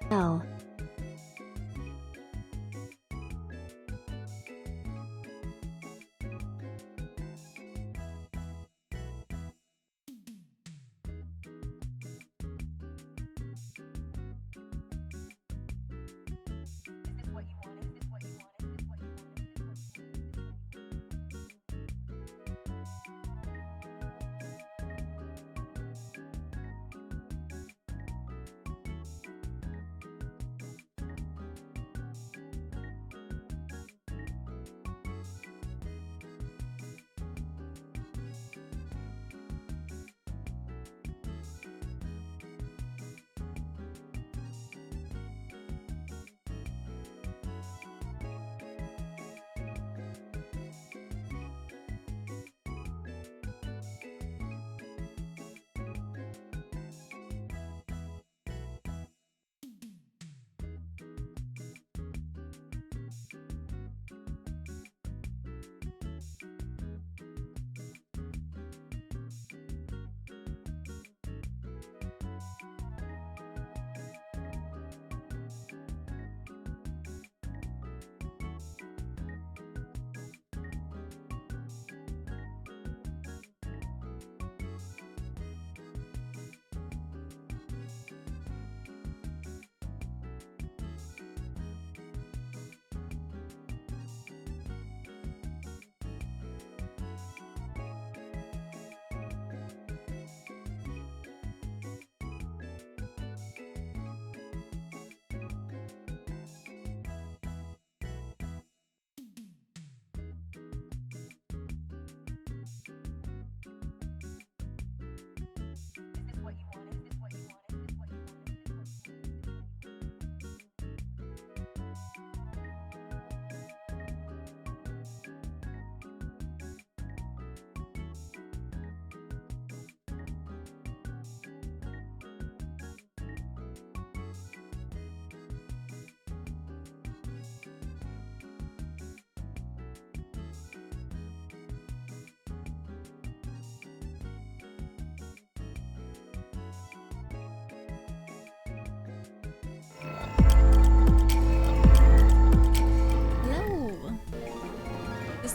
L.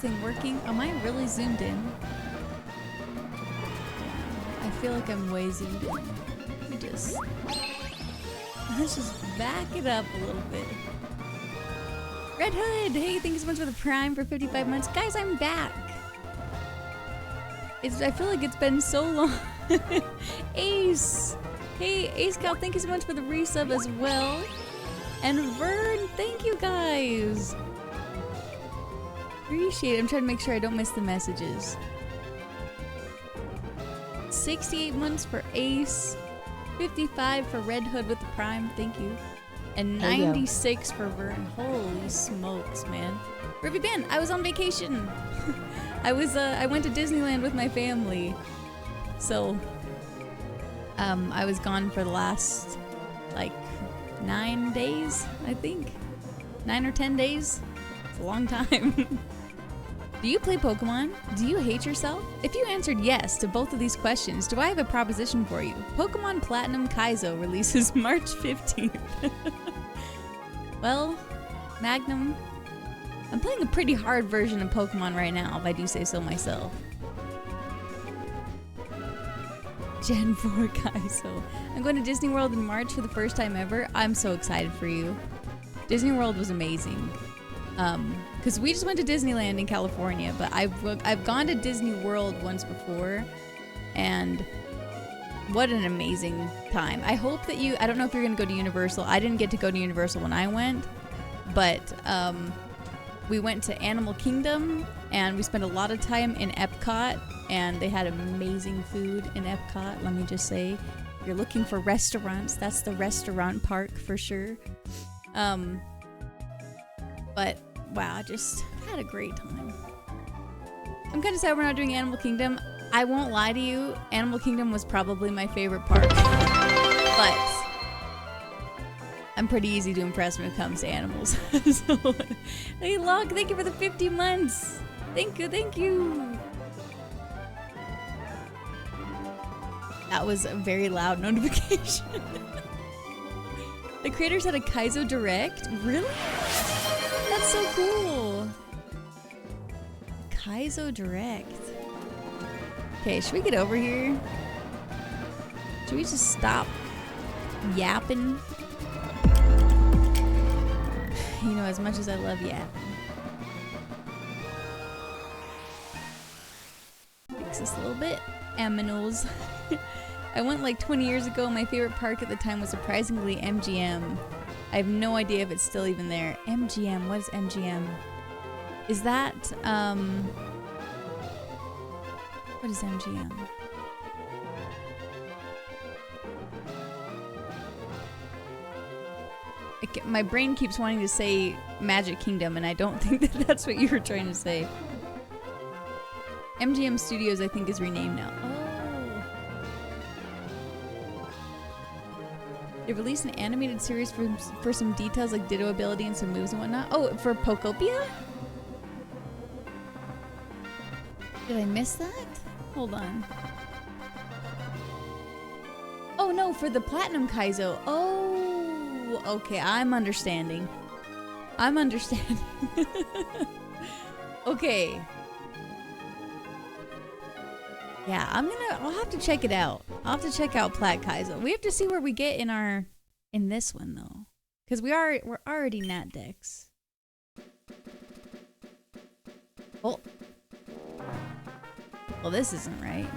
Thing working? Am I really zoomed in? I feel like I'm way zoomed in. Let's just back it up a little bit. Red Hood! Hey, thank you so much for the Prime for 55 months. Guys, I'm back! I feel like it's been so long. Ace! Hey, Ace Cal, thank you so much for the resub as well. And Vern, thank you guys! Appreciate it. I'm trying to make sure I don't miss the messages. 68 months for Ace, 55 for Red Hood with the Prime, thank you, and 96 for Vern. Holy smokes, man! Ruby Ben, I was on vacation. I went to Disneyland with my family, so I was gone for the last like 9 days, I think, 9 or 10 days. It's a long time. Do you play Pokemon? Do you hate yourself? If you answered yes to both of these questions, do I have a proposition for you? Pokemon Platinum Kaizo releases March 15th. Well, Magnum, I'm playing a pretty hard version of Pokemon right now, if I do say so myself. Gen 4 Kaizo. I'm going to Disney World in March for the first time ever. I'm so excited for you. Disney World was amazing. Because we just went to Disneyland in California, but I've gone to Disney World once before, and what an amazing time. I hope that I don't know if you're going to go to Universal. I didn't get to go to Universal when I went, but we went to Animal Kingdom, and we spent a lot of time in Epcot, and they had amazing food in Epcot, let me just say. If you're looking for restaurants, that's the restaurant park for sure. But wow, I just had a great time. I'm kind of sad we're not doing Animal Kingdom. I won't lie to you, Animal Kingdom was probably my favorite park. But I'm pretty easy to impress when it comes to animals. So, hey, Locke, thank you for the 50 months. Thank you, thank you. That was a very loud notification. The creators had a Kaizo Direct? Really? That's so cool. Kaizo Direct. Okay, should we get over here? Should we just stop yapping? You know, as much as I love yapping. Fix this a little bit. Aminos. I went like 20 years ago. My favorite park at the time was surprisingly MGM. I have no idea if it's still even there. MGM, what is MGM? Is that, what is MGM? My brain keeps wanting to say Magic Kingdom, and I don't think that that's what you were trying to say. MGM Studios, I think, is renamed now. Oh. They released an animated series for some details like ditto ability and some moves and whatnot. Oh, for Pokopia? Did I miss that? Hold on. Oh no, for the Platinum Kaizo. Oh, okay, I'm understanding. I'm understanding. Okay. Yeah, I'll have to check it out. I'll have to check out Plat Kaizo. We have to see where we get in this one though. Because we're already NatDex. Oh. Well, this isn't right.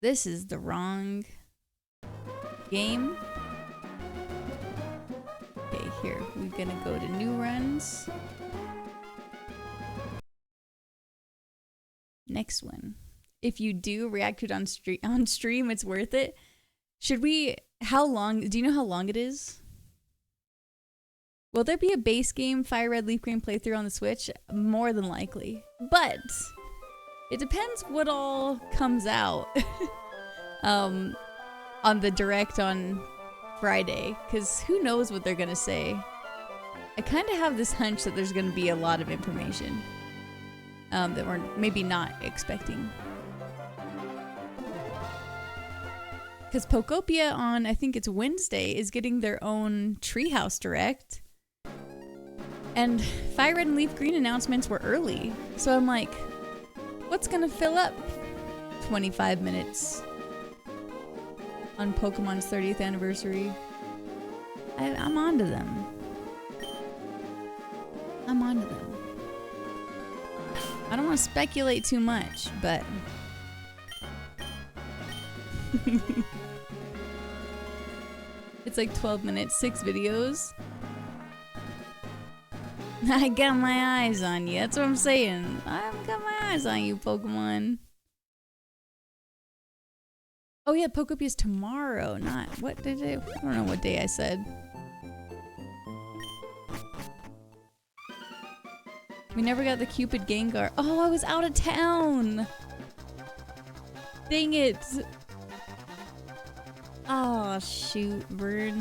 This is the wrong game. Okay, here. We're gonna go to new runs. Next one. If you do react to it on stream, it's worth it. Should we... How long... Do you know how long it is? Will there be a base game Fire Red Leaf Green playthrough on the Switch? More than likely. But it depends what all comes out on the Direct on Friday. Because who knows what they're going to say. I kind of have this hunch that there's going to be a lot of information. That we're maybe not expecting. Because Pokopia on, I think it's Wednesday, is getting their own Treehouse Direct. And Fire Red and Leaf Green announcements were early. So I'm like, what's gonna fill up 25 minutes on Pokemon's 30th anniversary? I'm onto them. I'm onto them. I don't want to speculate too much, but... It's like 12 minutes, 6 videos. I got my eyes on you. That's what I'm saying. I've got my eyes on you, Pokemon. Oh yeah, Pokepia's tomorrow, not... What did I don't know what day I said. We never got the Cupid Gengar. Oh, I was out of town! Dang it! Oh, shoot, bird.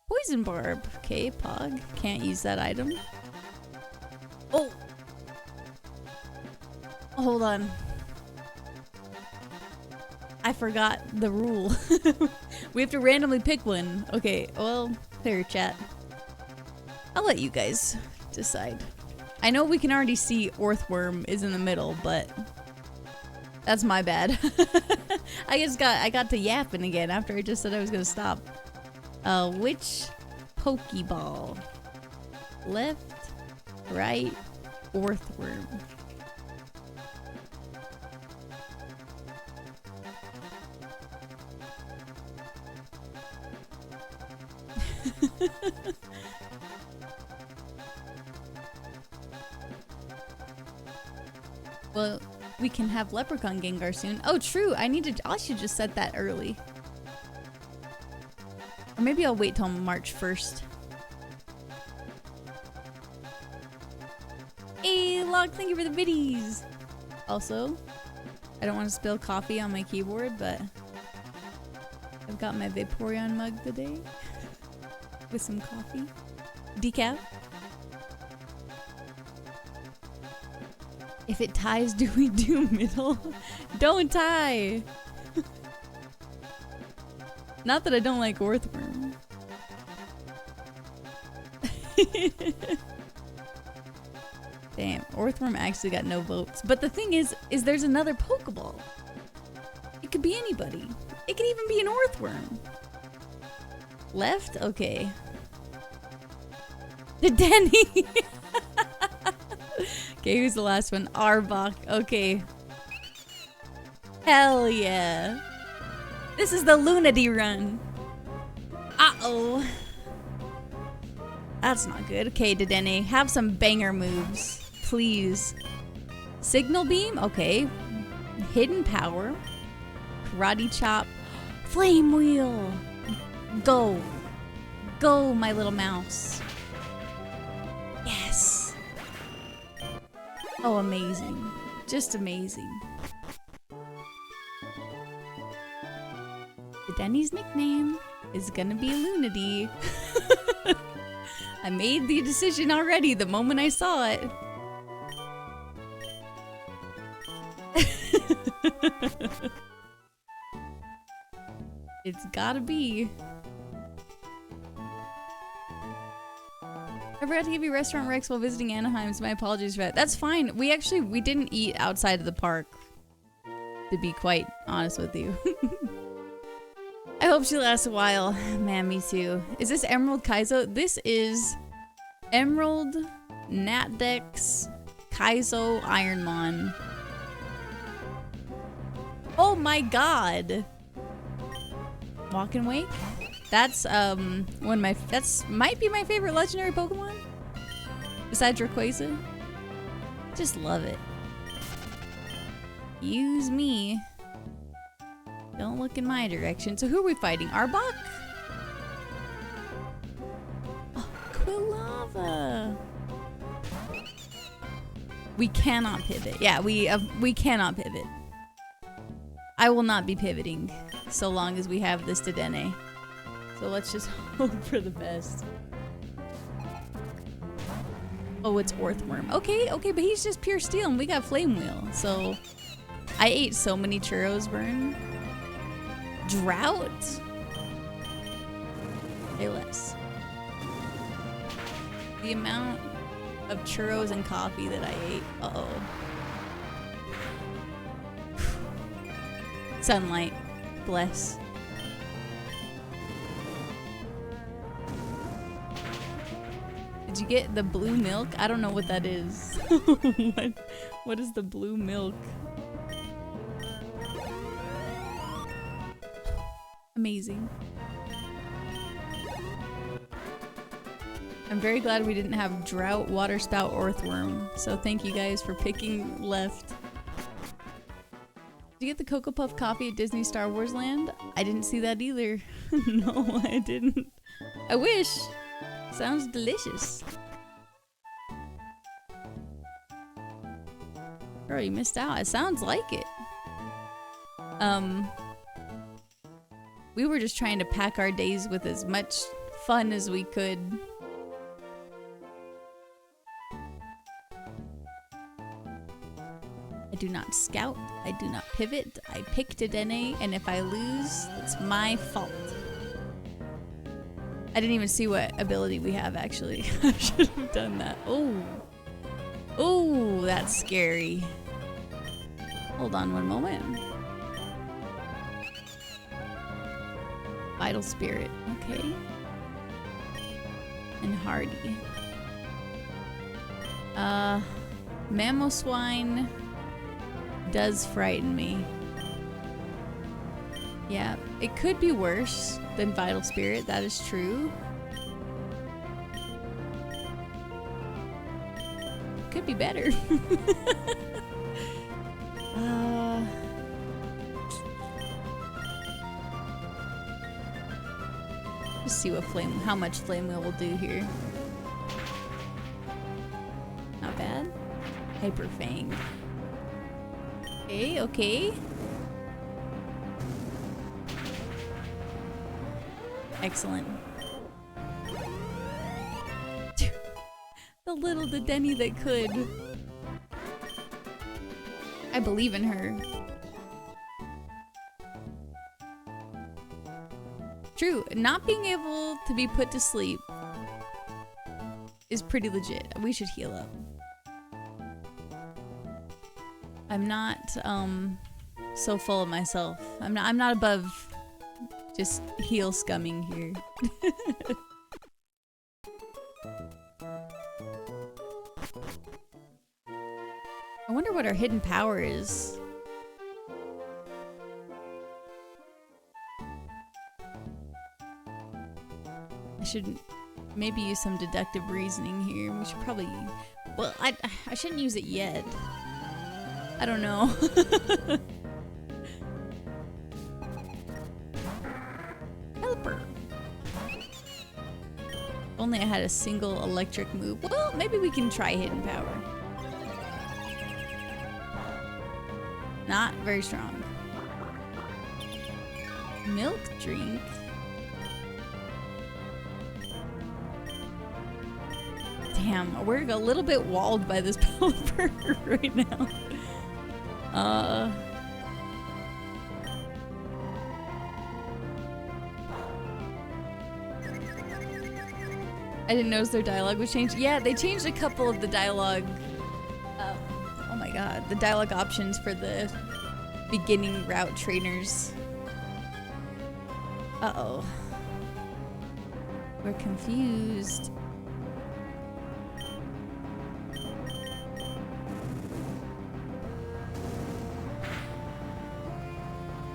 Poison Barb. Okay, Pog. Can't use that item. Oh! Hold on. I forgot the rule. We have to randomly pick one. Okay, well, fair chat. I'll let you guys decide. I know we can already see Orthworm is in the middle, but that's my bad. I got to yapping again after I just said I was gonna stop. Which Pokeball? Left, right, Orthworm. Well, we can have Leprechaun Gengar soon. Oh, true. I should just set that early. Or maybe I'll wait till March 1st. Hey, Locke, thank you for the biddies. Also, I don't want to spill coffee on my keyboard, but I've got my Vaporeon mug today with some coffee. Decaf. If it ties, do we do middle? Don't tie! Not that I don't like Orthworm. Damn, Orthworm actually got no votes. But the thing is there's another Pokeball. It could be anybody. It could even be an Orthworm. Left? Okay. The Denny! Okay, who's the last one? Arbok. Okay. Hell yeah. This is the Lunity run. Uh-oh. That's not good. Okay, Dedenne, have some banger moves. Please. Signal Beam? Okay. Hidden Power. Karate Chop. Flame Wheel. Go. Go, my little mouse. Yes. Oh, amazing. Just amazing. Denny's nickname is gonna be Lunity. I made the decision already the moment I saw it. It's gotta be. I forgot to give you Restaurant Rex while visiting Anaheim, so my apologies for that. That's fine. We didn't eat outside of the park, to be quite honest with you. I hope she lasts a while. Man, me too. Is this Emerald Kaizo? This is Emerald, NatDex, Kaizo, IronMON. Oh my god! Walk and Wake? That's one of my might be my favorite legendary Pokemon. Besides Rayquaza. Just love it. Use me. Don't look in my direction. So who are we fighting? Arbok? Oh, Quilava. We cannot pivot. Yeah, we cannot pivot. I will not be pivoting so long as we have this Dedenne. So let's just hope for the best. Oh, it's Orthworm. Okay, okay, but he's just pure steel and we got Flame Wheel. So I ate so many churros, Vern. Drought? Say less. The amount of churros and coffee that I ate. Uh-oh. Sunlight. Bless. Did you get the blue milk? I don't know what that is. What is the blue milk? Amazing. I'm very glad we didn't have Drought, Water Spout, Orthworm. So thank you guys for picking left. Did you get the Cocoa Puff coffee at Disney Star Wars Land? I didn't see that either. No, I didn't. I wish. Sounds delicious. Girl, you missed out. It sounds like it. We were just trying to pack our days with as much fun as we could. I do not scout. I do not pivot. I pick Dedenne, and if I lose, it's my fault. I didn't even see what ability we have, actually. I should have done that. Oh. Oh, that's scary. Hold on one moment. Vital Spirit. Okay. And Hardy. Mamoswine does frighten me. Yeah, it could be worse than Vital Spirit, that is true. Could be better. Let's see what how much Flame Wheel will do here. Not bad. Hyper Fang. Okay, okay. Excellent. The little the Denny that could. I believe in her. True, not being able to be put to sleep is pretty legit. We should heal up. I'm not so full of myself. I'm not above just heal scumming here. I wonder what our hidden power is. I should maybe use some deductive reasoning here. We should probably... Well, I shouldn't use it yet. I don't know. Helper. If only I had a single electric move. Well, maybe we can try hidden power. Not very strong. Milk drink. Damn, we're a little bit walled by this Pelipper right now. I didn't notice their dialogue was changed. Yeah, they changed a couple of the dialogue. Oh my god, the dialogue options for the beginning route trainers. Uh-oh. We're confused.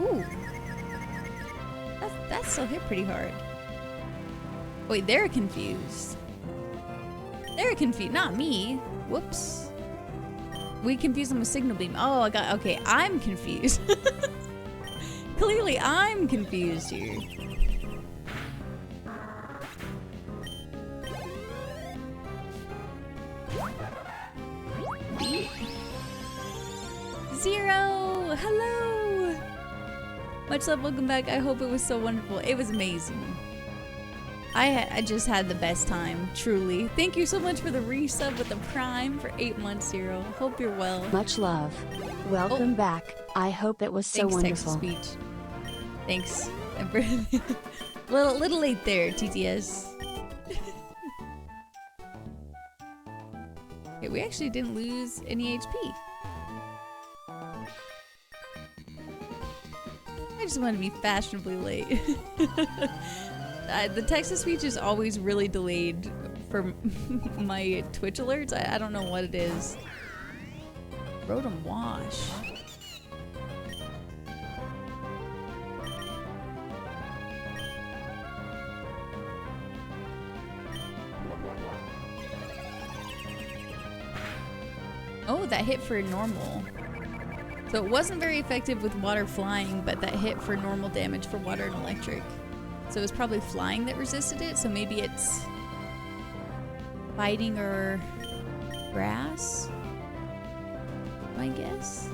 Ooh. That still hit pretty hard. Wait, they're confused. They're confused, not me. Whoops. We confused them with signal beam. Oh, I got, okay, I'm confused. Clearly, I'm confused here. Zero! Hello! Much love, welcome back. I hope it was so wonderful. It was amazing. I just had the best time, truly. Thank you so much for the resub with the Prime for 8 months, Zero. Hope you're well. Much love. Welcome back. I hope it was so wonderful. Thanks, text-to-speech. Thanks. little late there, TTS. Okay, we actually didn't lose any HP. I just want to be fashionably late. The text-to-speech is always really delayed for my Twitch alerts. I don't know what it is. Rotom Wash. Oh, that hit for normal. So it wasn't very effective with water flying, but that hit for normal damage for water and electric. So it was probably flying that resisted it, so maybe it's fighting or grass, my guess.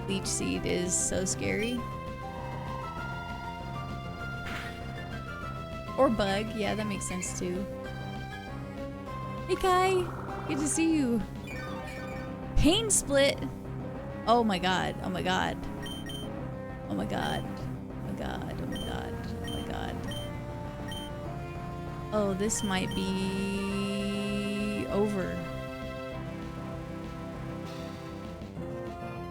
Leech Seed is so scary. Or Bug, yeah, that makes sense too. Hey Kai, good to see you. Pain Split! Oh my god, oh my god. Oh my god. God, oh my god, oh my god. Oh, this might be over.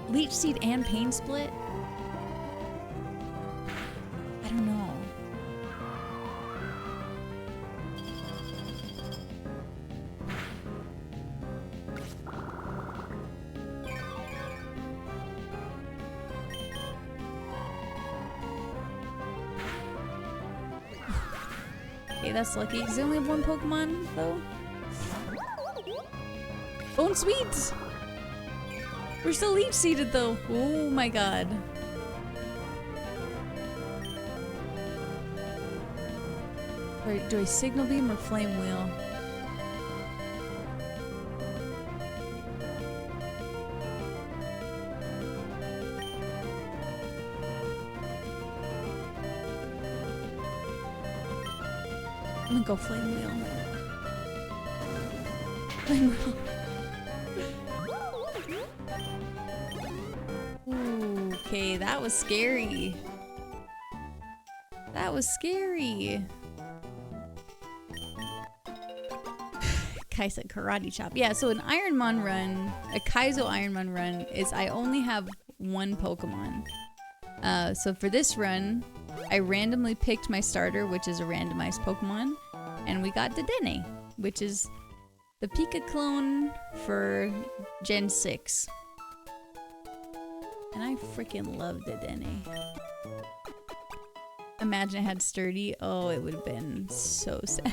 Leech Seed and Pain Split? I don't know. Okay, that's lucky. Does he only have one Pokemon, though? Bone Sweet! We're still Leech Seeded, though. Oh my god. Alright, do I Signal Beam or Flame Wheel? I'm gonna go flame wheel. Flame wheel. Ooh, okay, that was scary. That was scary. Kai said karate chop. Yeah, so an IronMON run, a Kaizo IronMON run, is I only have one Pokemon. So for this run, I randomly picked my starter, which is a randomized Pokemon, and we got Dedenne, which is the Pika clone for Gen 6. And I freaking love Dedenne. Imagine it had Sturdy. Oh, it would have been so sad.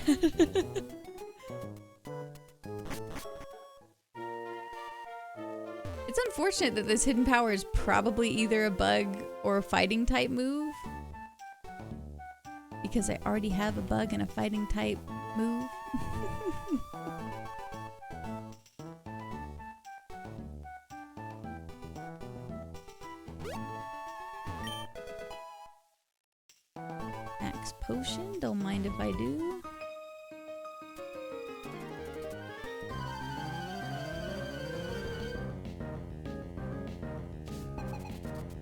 It's unfortunate that this hidden power is probably either a bug or a fighting type move. Because I already have a bug and a fighting type move. Max potion, don't mind if I do.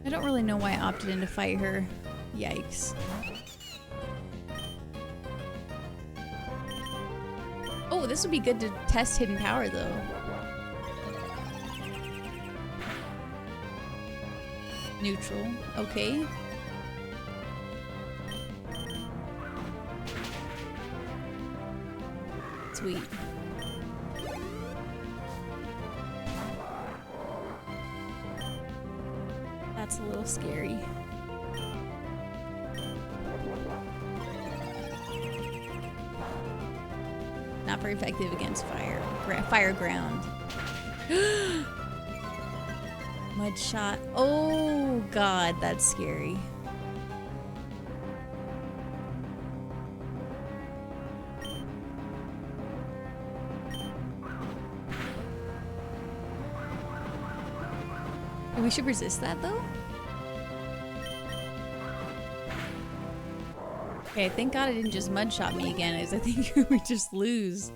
I don't really know why I opted in to fight her. Yikes. Oh, this would be good to test hidden power though. Neutral, okay. Sweet. That's a little scary. Not very effective against fire. Fire ground. Mud shot. Oh god, that's scary. We should resist that though. Okay, thank god it didn't just mud shot me again, as I think we just lose.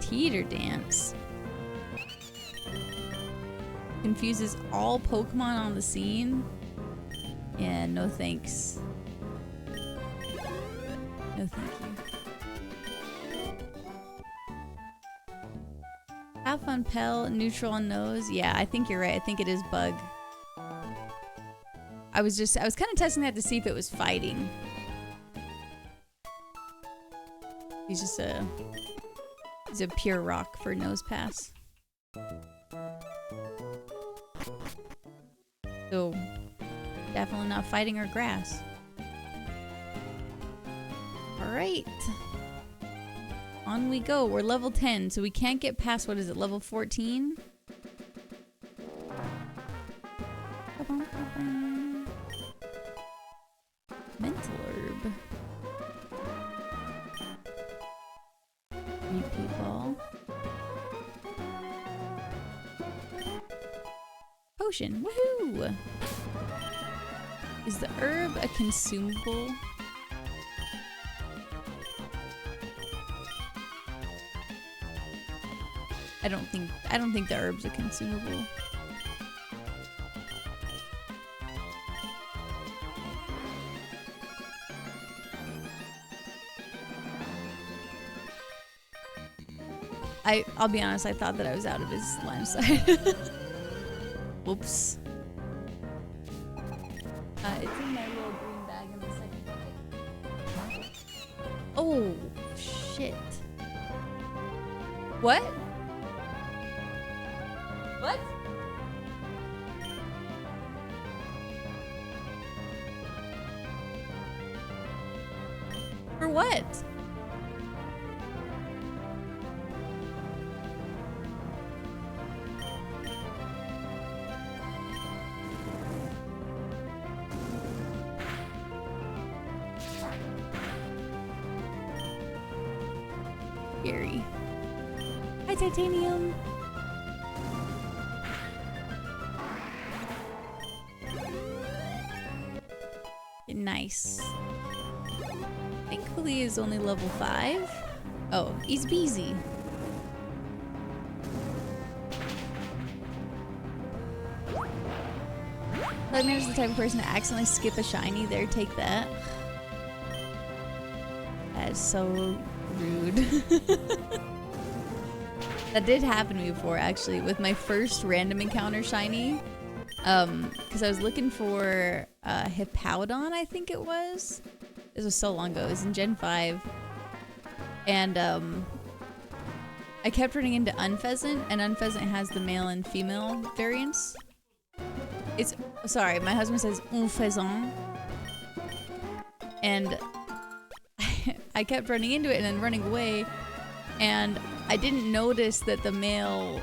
Teeter dance. Confuses all Pokemon on the scene. Yeah, no thanks. No thank you. Half on Pell, neutral on nose. Yeah, I think you're right. I think it is bug. I was kind of testing that to see if it was fighting. He's a pure rock for nose pass. So, definitely not fighting or grass. Alright. On we go. We're level 10, so we can't get past, what is it, level 14? Mental herb. EP ball. Potion. Woohoo! Is the herb a consumable? I don't think the herb's a consumable. I'll be honest, I thought that I was out of his line of sight. Whoops. It's in my little green bag in the second bucket. Oh, shit. What? What? For what? Scary. Hi, Titanium. Nice. Thankfully, is only level 5. Oh, he's busy. Nightmare's the type of person to accidentally skip a shiny. There, take that. That is so rude. That did happen to me before, actually, with my first random encounter shiny. Because I was looking for Hippowdon, I think it was. This was so long ago. It was in Gen 5. And I kept running into Unpheasant, and Unpheasant has the male and female variants. It's, sorry, my husband says Unpheasant. And I kept running into it and then running away. And I didn't notice that the male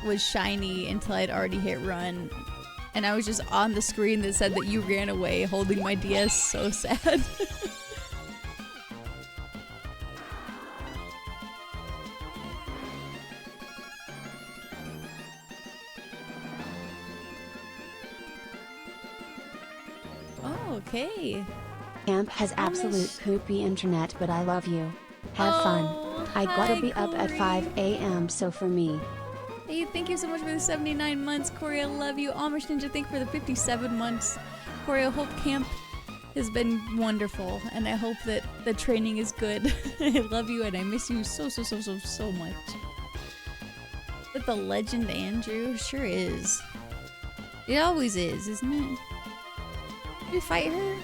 was shiny until I'd already hit run. And I was just on the screen that said that you ran away holding my DS. So sad. Oh, okay. Camp has absolute poopy internet, but I love you. Have fun. I gotta be up at 5 a.m. so for me. Hey, thank you so much for the 79 months, Corey. I love you. Amish Ninja, thank you for the 57 months. Corey, I hope camp has been wonderful, and I hope that the training is good. I love you, and I miss you so much. But the legend Andrew sure is. It always is, isn't it? Did we fight her?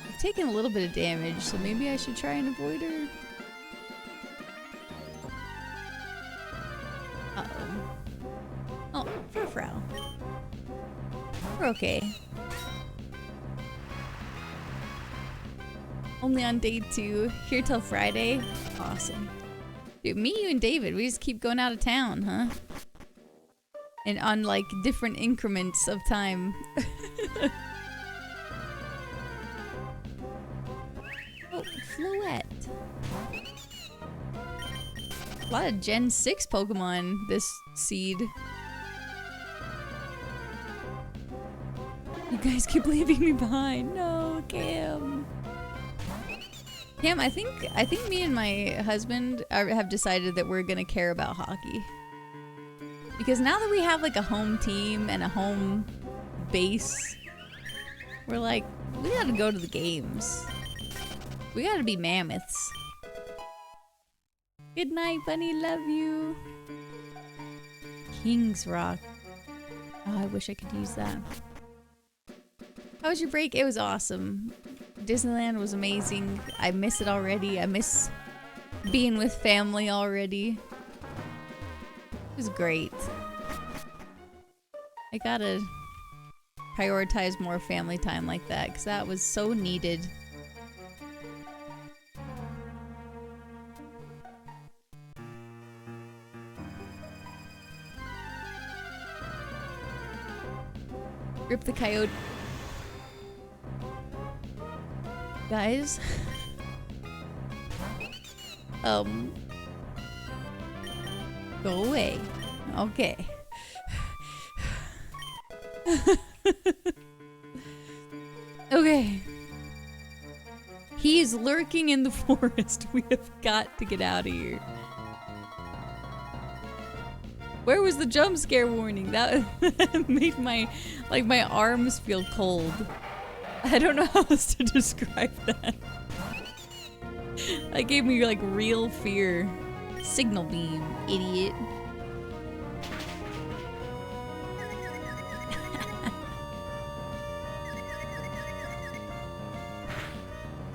I've taken a little bit of damage, so maybe I should try and avoid her. Oh, Frau. We're okay. Only on day 2. Here till Friday. Awesome. Dude, me, you, and David, we just keep going out of town, huh? And on, like, different increments of time. Oh, Floette. A lot of Gen 6 Pokemon this seed. You guys keep leaving me behind. No, Cam. Cam, I think me and my husband have decided that we're gonna care about hockey. Because now that we have like a home team and a home base, we're like, we gotta go to the games. We gotta be mammoths. Good night, bunny. Love you. King's Rock. Oh, I wish I could use that. How was your break? It was awesome. Disneyland was amazing. I miss it already. I miss being with family already. It was great. I gotta prioritize more family time like that because that was so needed. Rip the coyote. Guys. Go away. Okay. Okay. He is lurking in the forest. We have got to get out of here. Where was the jump scare warning? That made my arms feel cold. I don't know how else to describe that. That gave me like real fear. Signal beam, idiot.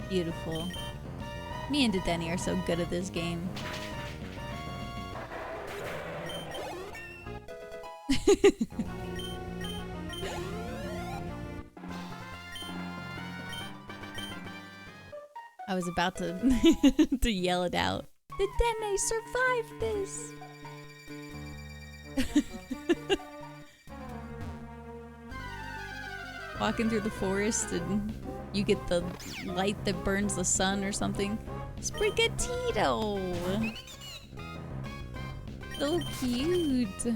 Beautiful. Me and Denny are so good at this game. I was about to to yell it out. Did Dene survive this? Walking through the forest and you get the light that burns the sun or something. Sprigatito! So cute.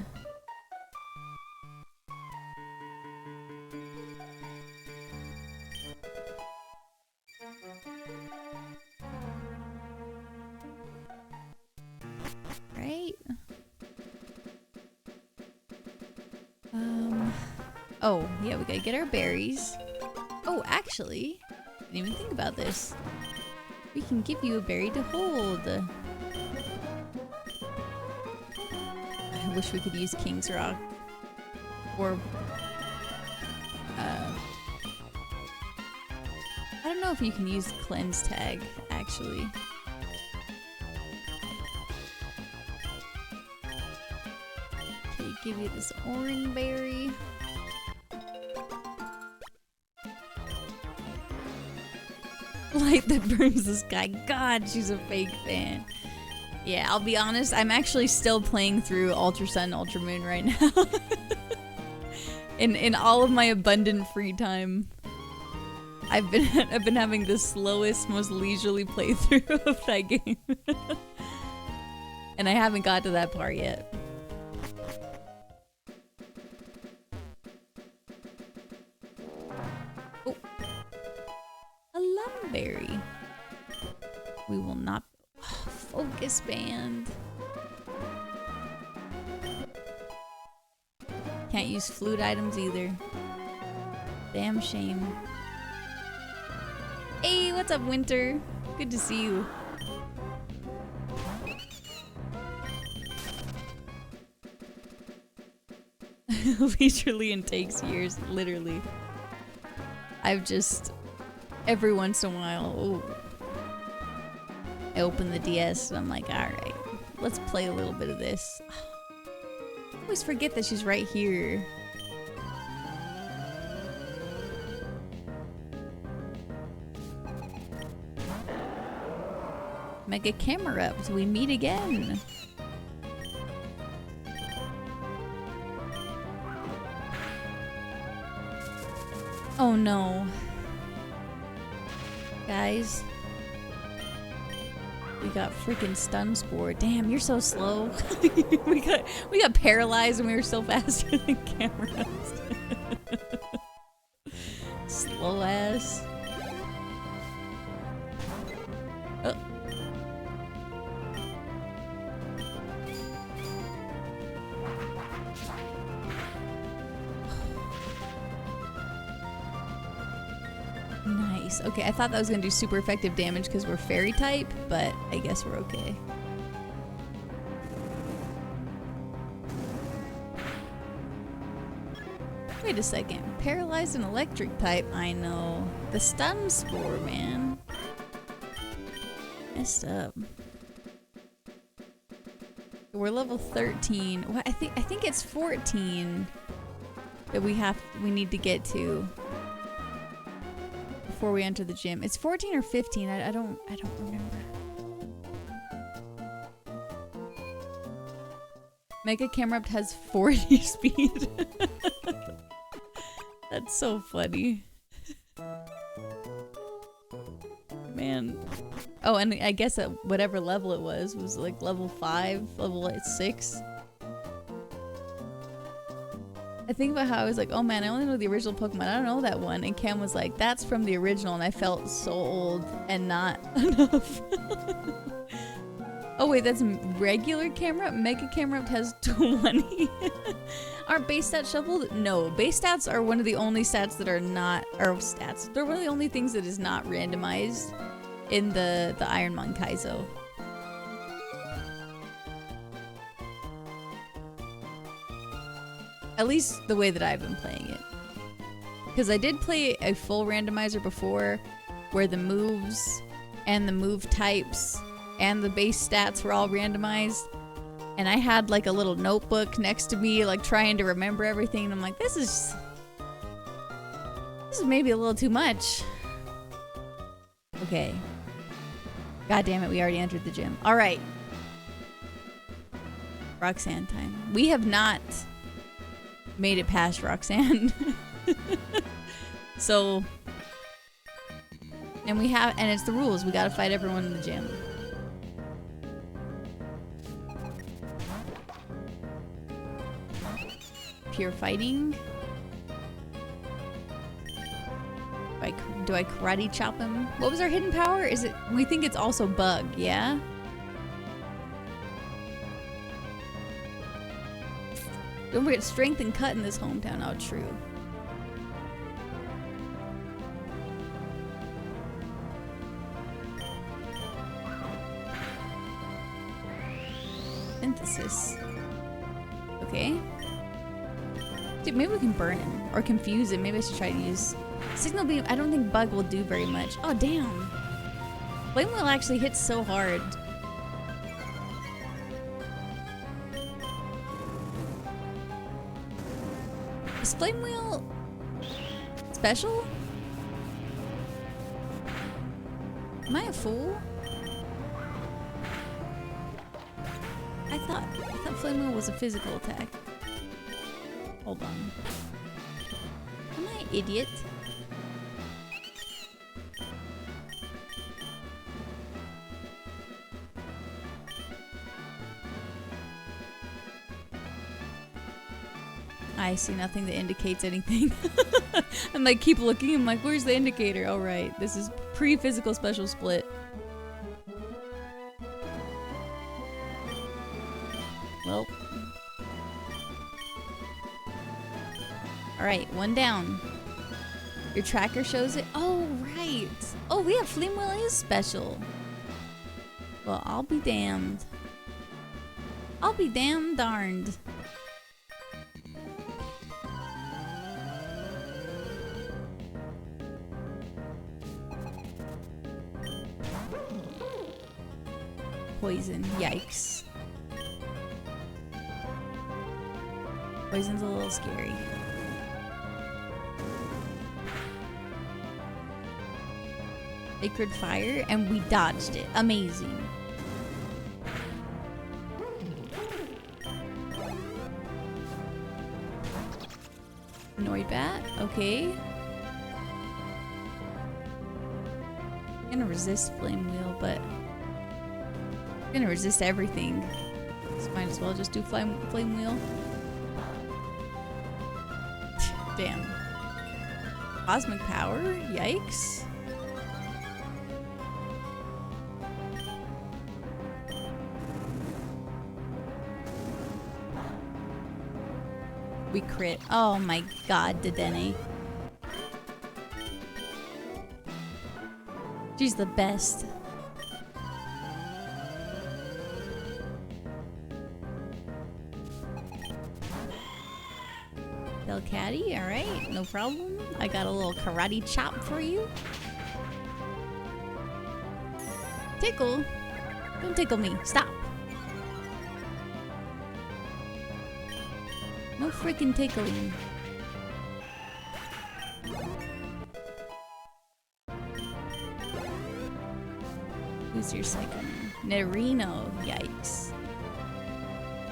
Oh, yeah, we gotta get our berries. Oh, actually, didn't even think about this. We can give you a berry to hold. I wish we could use King's Rock. Or, I don't know if you can use Cleanse Tag, actually. Okay, give you this orange berry. Light that burns the sky. God, she's a fake fan. Yeah, I'll be honest, I'm actually still playing through Ultra Sun, Ultra Moon right now. In all of my abundant free time, I've been having the slowest, most leisurely playthrough of that game. And I haven't got to that part yet. Oh. A lumberry. We will not... Focus band. Can't use flute items either. Damn shame. Hey, what's up, Winter? Good to see you. Leisurely and takes years, literally. I've just... Every once in a while... Ooh, I open the DS and I'm like, alright, let's play a little bit of this. I always forget that she's right here. Mega camera up till we meet again. Oh no. Guys. We got freaking stun spore. Damn, you're so slow. we got paralyzed and we were still faster than cameras. Slow ass. Oh. Nice. Okay, I thought that was gonna do super effective damage because we're fairy type, but I guess we're okay. Wait a second. Paralyzed and electric type? I know. The stun spore, man. Messed up. We're level 13. Well, I think it's 14 that we need to get to before we enter the gym. It's 14 or 15. I don't remember. Mega Camera Up has 40 speed. That's so funny. Man. Oh, and I guess at whatever level it was like level 5, level 6. I think about how I was like, oh man, I only know the original Pokemon. I don't know that one. And Cam was like, that's from the original. And I felt so old and not enough. Oh wait, that's regular camera? Mega Camera Up has 20. Aren't base stats shuffled? No, base stats are one of the only stats that are not, or stats. They're one of the only things that is not randomized in the IronMON Kaizo. At least the way that I've been playing it. Because I did play a full randomizer before where the moves and the move types and the base stats were all randomized. And I had like a little notebook next to me, like trying to remember everything. And I'm like, this is maybe a little too much. Okay. God damn it, we already entered the gym. All right. Roxanne time. We have not made it past Roxanne. So, and it's the rules. We gotta fight everyone in the gym. Pure fighting. Do I karate chop him? What was our hidden power? Is it? We think it's also bug, yeah? Don't forget strength and cut in this hometown. Oh, true. synthesis. Okay. Dude, maybe we can burn him or confuse him. Maybe I should try to use signal beam. I don't think bug will do very much. Oh damn! Flame wheel actually hits so hard. Is flame wheel special? Am I a fool? I thought flame wheel was a physical attack. Hold on. Am I an idiot? I see nothing that indicates anything. I'm like, keep looking. I'm like, where's the indicator? Oh, right. This is pre-physical special split. Well. Alright, one down. Your tracker shows it. Oh, right. Oh, yeah, Flame Wheel is special. Well, I'll be damned. I'll be damn darned. Poison. Yikes. Poison's a little scary. Sacred fire, and we dodged it. Amazing. Annoyed bat. Okay. I'm gonna resist flame wheel, but I'm gonna resist everything. So might as well just do flame wheel. Damn. Cosmic power? Yikes. We crit. Oh my god, Dedenne. She's the best. Del Caddy, alright, no problem. I got a little karate chop for you. Tickle? Don't tickle me. Stop. No freaking tickling. Who's your second? Nerino. Yikes.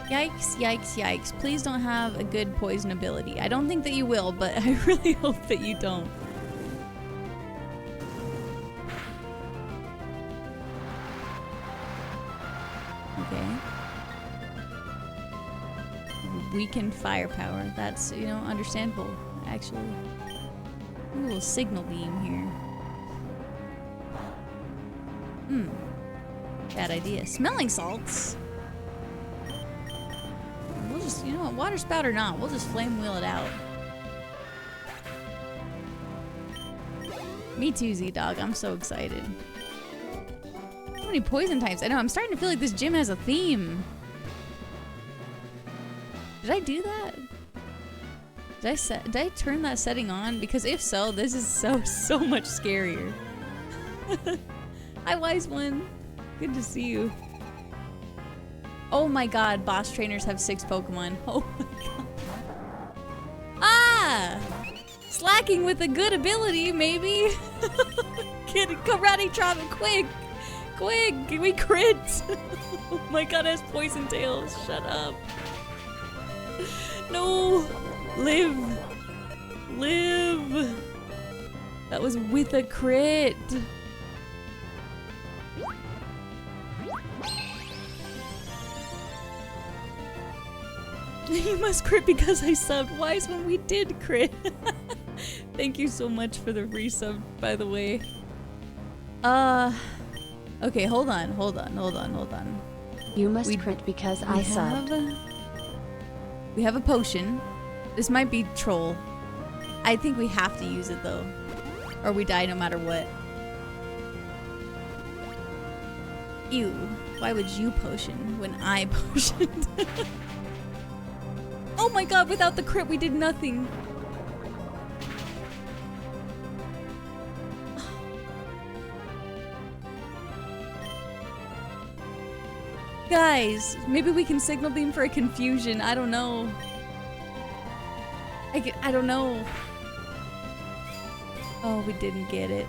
Yikes, yikes, yikes. Please don't have a good poison ability. I don't think that you will, but I really hope that you don't. Okay. Weakened firepower. That's, you know, understandable, actually. A little signal beam here. Bad idea. Smelling salts? We'll just, you know what, water spout or not, we'll just flame wheel it out. Me too, Z-Dog. I'm so excited. So many poison types. I know, I'm starting to feel like this gym has a theme. Did I do that? Did I turn that setting on? Because if so, this is so much scarier. Hi, Wise One. Good to see you. Oh my god, boss trainers have 6 Pokemon. Oh my god. Ah! Slacking with a good ability, maybe. Kid, karate chop it quick. Quick, we crit. Oh my god, it has poison tails. Shut up. No! Live! Live! That was with a crit! You must crit because I subbed. Wise when we did crit. Thank you so much for the resub, by the way. Okay, hold on. You must crit because I subbed. We have a potion. This might be troll. I think we have to use it though. Or we die no matter what. Ew. Why would you potion when I potioned? Oh my god, without the crit we did nothing. Guys, maybe we can signal beam for a confusion. I don't know. I don't know. Oh, we didn't get it.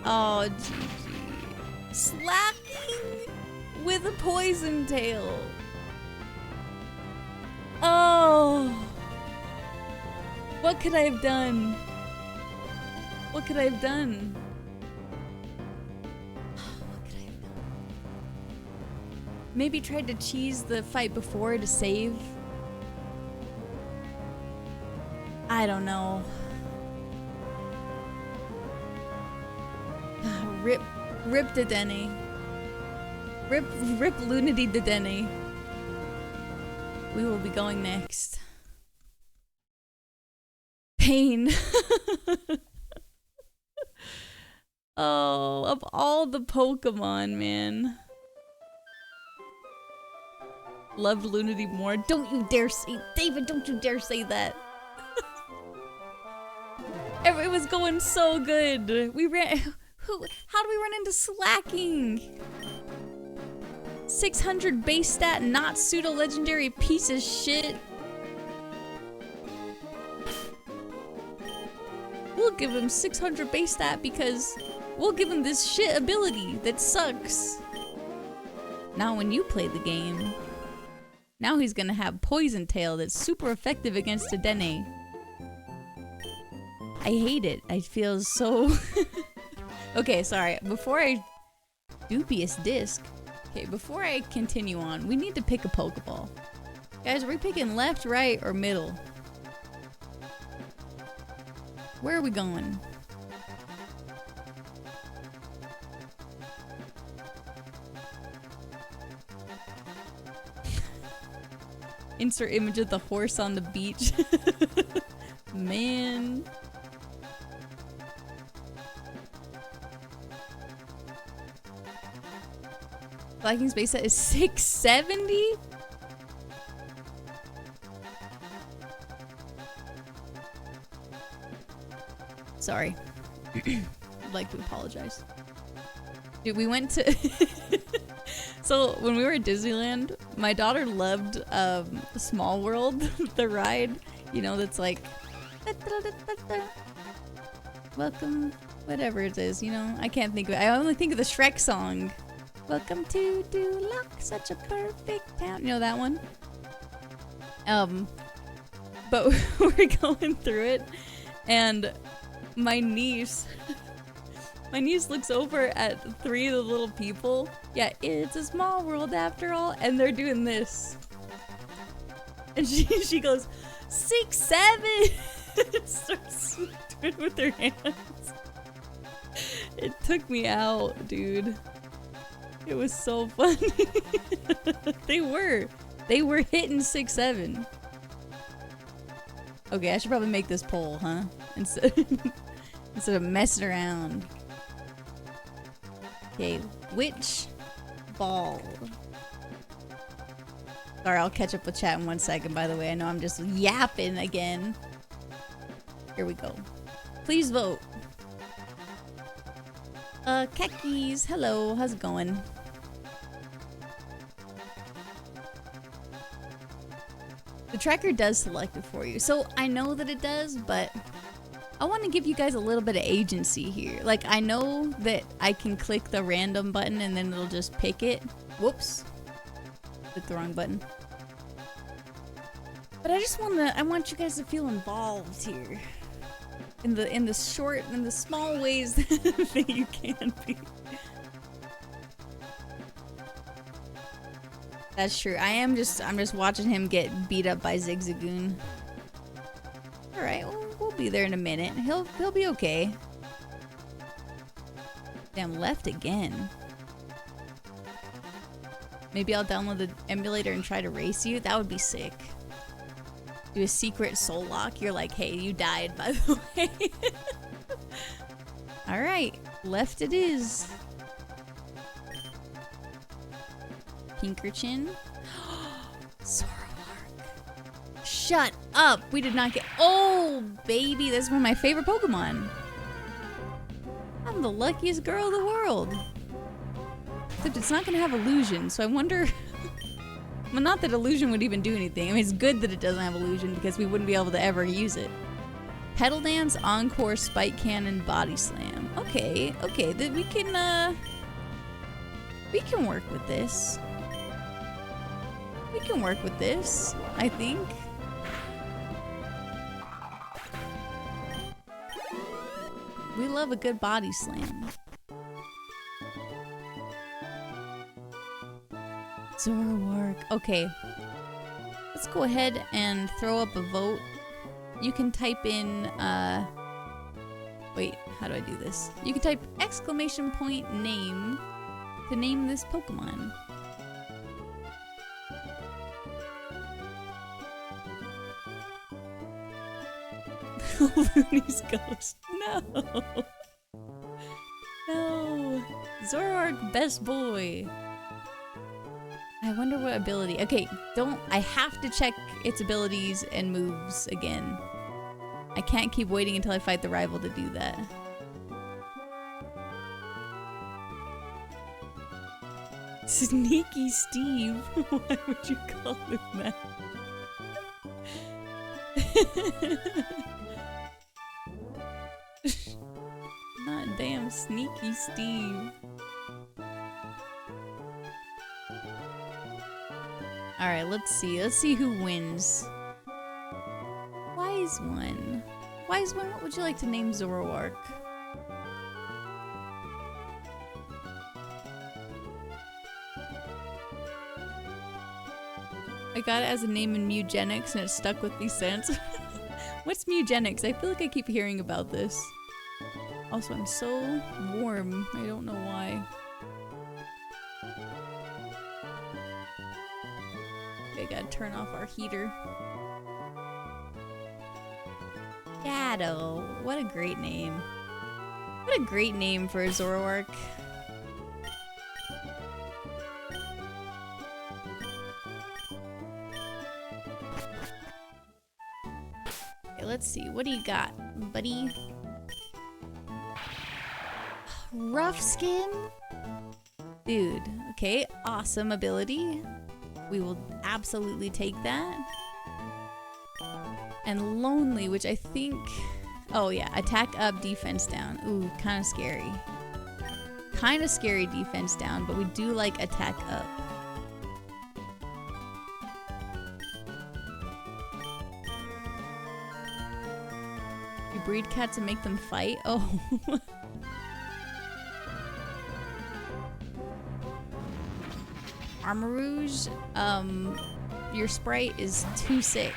Oh, GG. Slacking with a poison tail. Oh. What could I have done? What could I have done? What could I have done? Maybe tried to cheese the fight before to save. I don't know. Rip Dedenne. Rip Lunity Dedenne. We will be going next. Pain. Oh, of all the Pokemon, man. Loved Lunity more. Don't you dare say, David, don't you dare say that. It was going so good. We ran, how do we run into slacking? 600 base stat, not pseudo-legendary piece of shit. We'll give him 600 base stat because we'll give him this shit ability that sucks. Now when you play the game, now he's gonna have Poison Tail that's super effective against Dedenne. I hate it. I feel so... Okay, sorry. Before I... Dubious disc. Okay, before I continue on, we need to pick a Pokeball. Guys, are we picking left, right, or middle? Where are we going? Insert image of the horse on the beach. Man. Vikings base set is 670? Sorry. I'd like to apologize. Dude, we went to... So, when we were at Disneyland, my daughter loved Small World, the ride. You know, that's like... Welcome, whatever it is, you know? I can't think of it. I only think of the Shrek song. Welcome to Duloc, such a perfect town. You know that one? But we're going through it, and my niece looks over at 3 of the little people. Yeah, it's a small world after all, and they're doing this. And she goes, 6, 7! And starts doing it with their hands. It took me out, dude. It was so funny. They were hitting 6, 7. Okay, I should probably make this poll, huh? Instead of messing around. Okay, which ball? Sorry, I'll catch up with chat in 1 second, by the way. I know I'm just yapping again. Here we go. Please vote. Kekis, hello, how's it going? The tracker does select it for you. So I know that it does, but I want to give you guys a little bit of agency here. Like, I know that I can click the random button and then it'll just pick it. Whoops. Click the wrong button. But I want you guys to feel involved here. In the small ways that you can be. That's true. I'm just watching him get beat up by Zigzagoon. All right, we'll be there in a minute. He'll be okay. Damn, left again. Maybe I'll download the emulator and try to race you. That would be sick. Do a secret soul lock. You're like, hey, you died, by the way. All right, left it is. Pinkerton. Zoroark. Shut up! We did not get. Oh, baby, that's one of my favorite Pokemon. I'm the luckiest girl in the world. Except it's not gonna have illusion, so I wonder. Well, not that illusion would even do anything. I mean, it's good that it doesn't have illusion because we wouldn't be able to ever use it. Petal Dance, Encore, Spike Cannon, Body Slam. Okay, okay, then we can work with this. We can work with this, I think. We love a good Body Slam. Zoroark. Okay. Let's go ahead and throw up a vote. You can type in, wait, how do I do this? You can type exclamation point name to name this Pokemon. Looney's Ghost. No. No. Zoroark, best boy. I wonder what ability. Okay, I have to check its abilities and moves again. I can't keep waiting until I fight the rival to do that. Sneaky Steve. Why would you call him that? Not damn Sneaky Steve. Alright, let's see. Let's see who wins. Wise One. Wise One, what would you like to name Zoroark? I got it as a name in Mugenics and it stuck with me since. What's Mugenics? I feel like I keep hearing about this. Also, I'm so warm. I don't know why. Okay, gotta turn off our heater. Shadow. What a great name. What a great name for a Zoroark. Okay, let's see. What do you got, buddy? Rough Skin? Dude, okay, awesome ability. We will absolutely take that. And Lonely, which I think... Oh yeah, attack up, defense down. Ooh, kind of scary. Kind of scary defense down, but we do like attack up. You breed cats and make them fight? Oh. Armarouge, your sprite is too sick.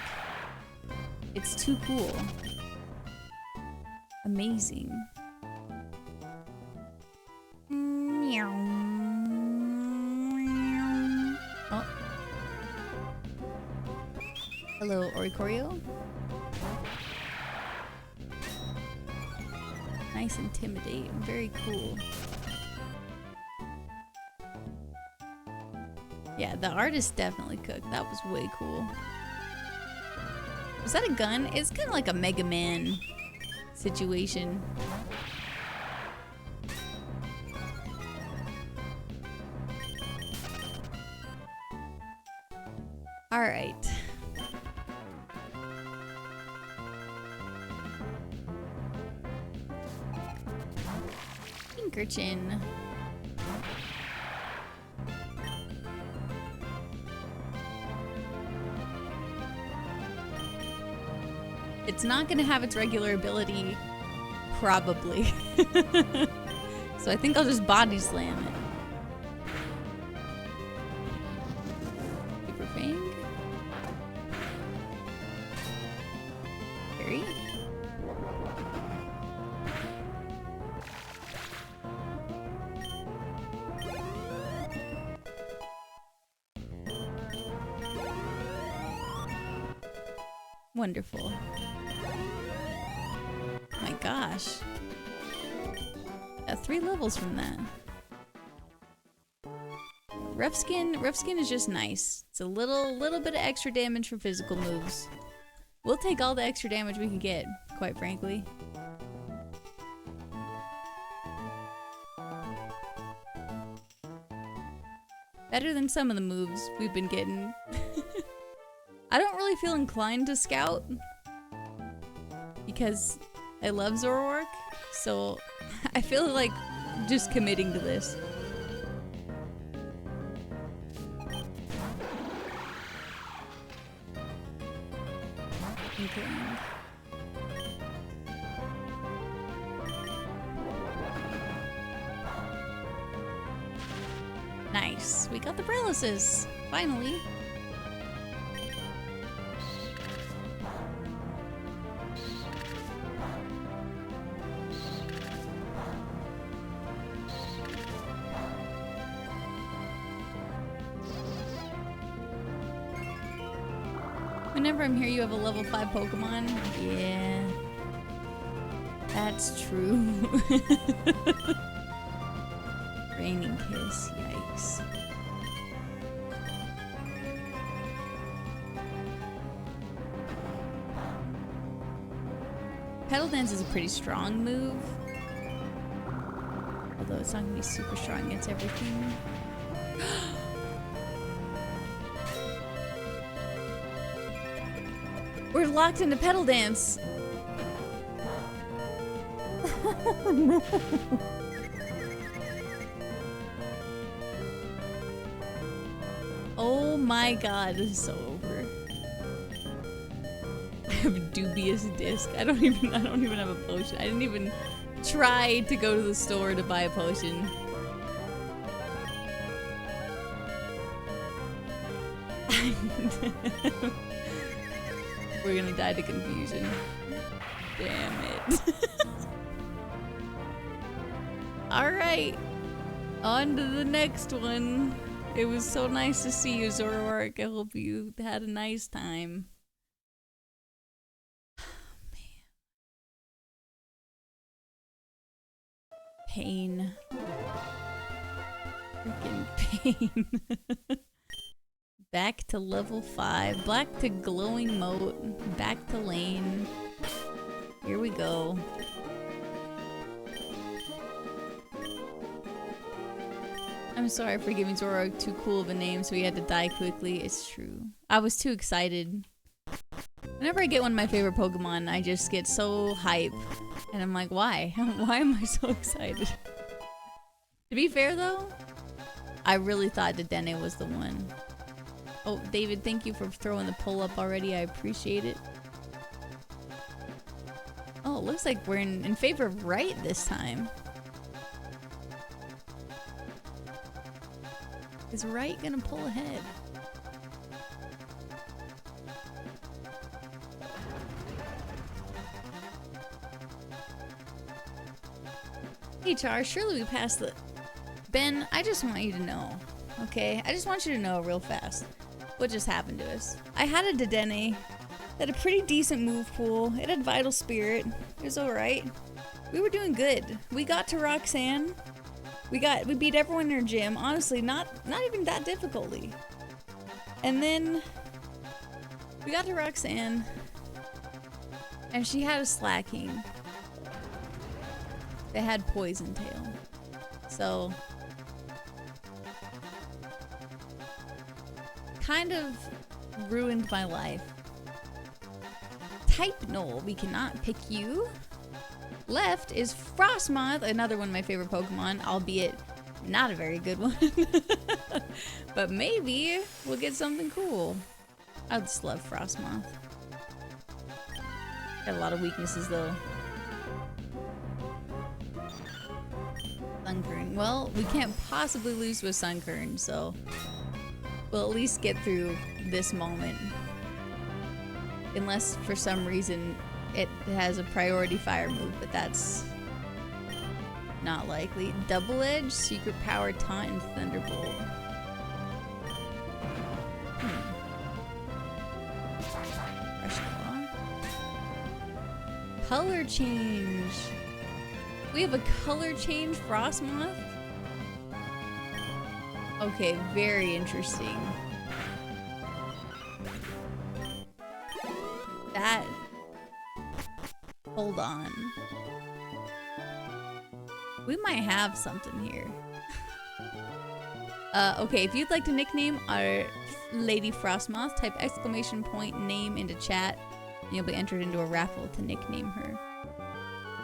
It's too cool. Amazing. Oh. Hello, Oricorio. Nice Intimidate. Very cool. Yeah, the artist definitely cooked. That was way cool. Was that a gun? It's kind of like a Mega Man situation. All right. Pinkerton. It's not going to have its regular ability, probably. So I think I'll just body slam it. Super Fang. Parry. Wonderful. My gosh. 3 levels from that. Rough skin is just nice. It's a little bit of extra damage for physical moves. We'll take all the extra damage we can get, quite frankly. Better than some of the moves we've been getting. I don't really feel inclined to scout because I love Zoroark, so I feel like just committing to this. Okay. Nice. We got the paralysis. Finally. Whenever I'm here, you have a level 5 Pokemon. Yeah. That's true. Raining Kiss. Yikes. Petal Dance is a pretty strong move. Although it's not going to be super strong against everything. We're locked into Petal Dance. Oh no. Oh my god, this is so over. I have a dubious disc. I don't even have a potion. I didn't even try to go to the store to buy a potion. We're gonna die to confusion. Damn it. Alright. On to the next one. It was so nice to see you, Zoroark. I hope you had a nice time. Oh, man. Pain. Freaking pain. Back to level 5. Back to glowing moat. Back to lane. Here we go. I'm sorry for giving Zoroark too cool of a name, so he had to die quickly. It's true. I was too excited. Whenever I get one of my favorite Pokemon, I just get so hype. And I'm like, why? Why am I so excited? To be fair though, I really thought Dedenne was the one. Oh, David, thank you for throwing the poll up already. I appreciate it. Oh, it looks like we're in favor of right this time. Is right gonna pull ahead? Hey Char, surely we passed the... Ben, I just want you to know, okay? I just want you to know real fast what just happened to us. I had a Dedenne. It had a pretty decent move pool. It had Vital Spirit. It was alright. We were doing good. We got to Roxanne. We beat everyone in our gym. Honestly, not even that difficultly. And then we got to Roxanne, and she had a Slacking. They had Poison Tail. So kind of ruined my life. Type Null, we cannot pick you. Left is Frostmoth, another one of my favorite Pokemon, albeit not a very good one. But maybe we'll get something cool. I just love Frostmoth. Got a lot of weaknesses though. Sunkern. Well, we can't possibly lose with Sunkern, so we'll at least get through this moment. Unless for some reason it has a priority fire move, but that's not likely. Double Edge, Secret Power, Taunt, and Thunderbolt. Fresh Claw. Color change. We have a color change Frostmoth? Okay, very interesting. That... Hold on. We might have something here. Okay, if you'd like to nickname our Lady Frostmoth, type exclamation point name into chat, and you'll be entered into a raffle to nickname her.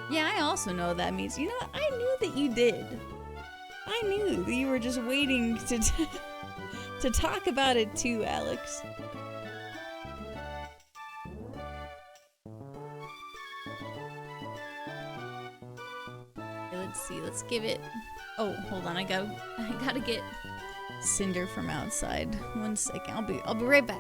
Yeah, I also know what that means. You know what? I knew that you did. I knew that you were just waiting to to talk about it too, Alex. Okay, let's see. Let's give it. Oh, hold on. I gotta get Cinder from outside. 1 second. I'll be right back.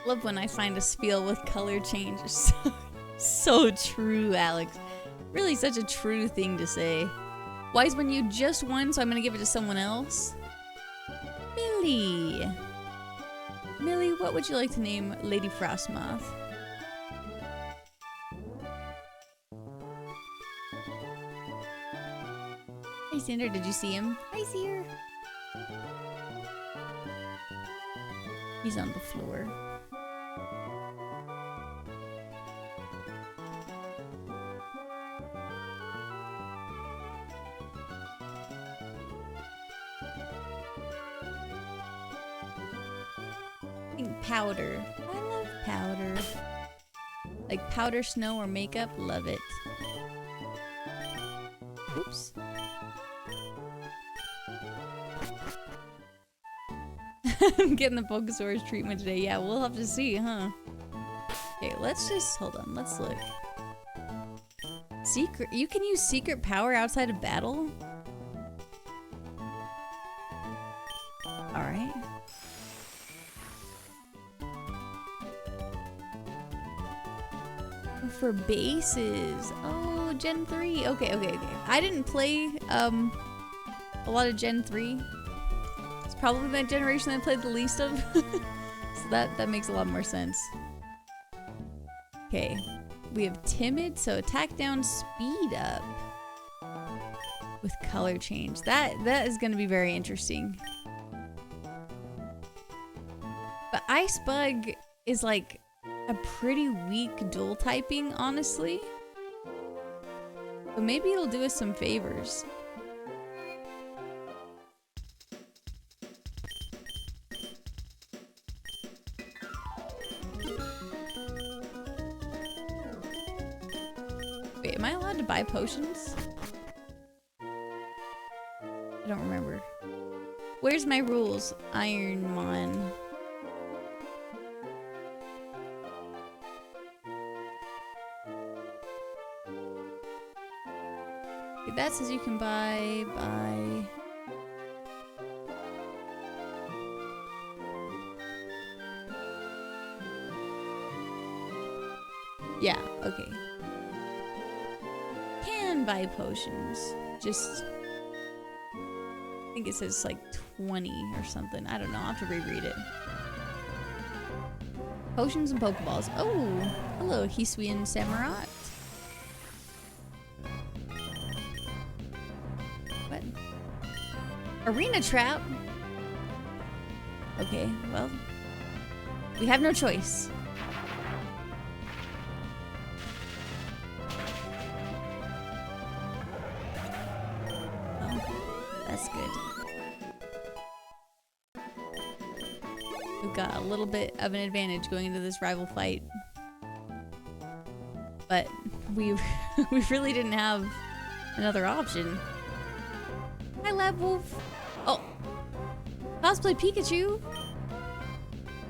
Love when I find a spiel with color change. So true, Alex. Really such a true thing to say. Wise when you just won, so I'm gonna give it to someone else. Millie. Millie, what would you like to name Lady Frostmoth? Hey Cinder, did you see him? Hi Seer. He's on the floor. Powder. I love powder. Like powder, snow, or makeup. Love it. Oops. I'm getting the Pokesaurus treatment today. Yeah, we'll have to see, huh? Okay, let's just hold on. Let's look. Secret. You can use secret power outside of battle? Alright. For bases. Oh, Gen 3. Okay. I didn't play a lot of Gen 3. It's probably that generation I played the least of. So that makes a lot more sense. Okay. We have timid, so attack down, speed up. With color change. That is gonna be very interesting. But Ice Bug is like a pretty weak dual typing, honestly. But maybe it'll do us some favors. Wait, am I allowed to buy potions? I don't remember. Where's my rules? IronMON. That says you can buy. Yeah, okay. Can buy potions. Just, I think it says like 20 or something. I don't know. I'll have to reread it. Potions and Pokeballs. Oh, hello, Hisuian Samurott. What? Arena Trap? Okay, well, we have no choice. That's good. We've got a little bit of an advantage going into this rival fight. But we really didn't have another option. Hi, Lab Wolf. Oh. Cosplay Pikachu?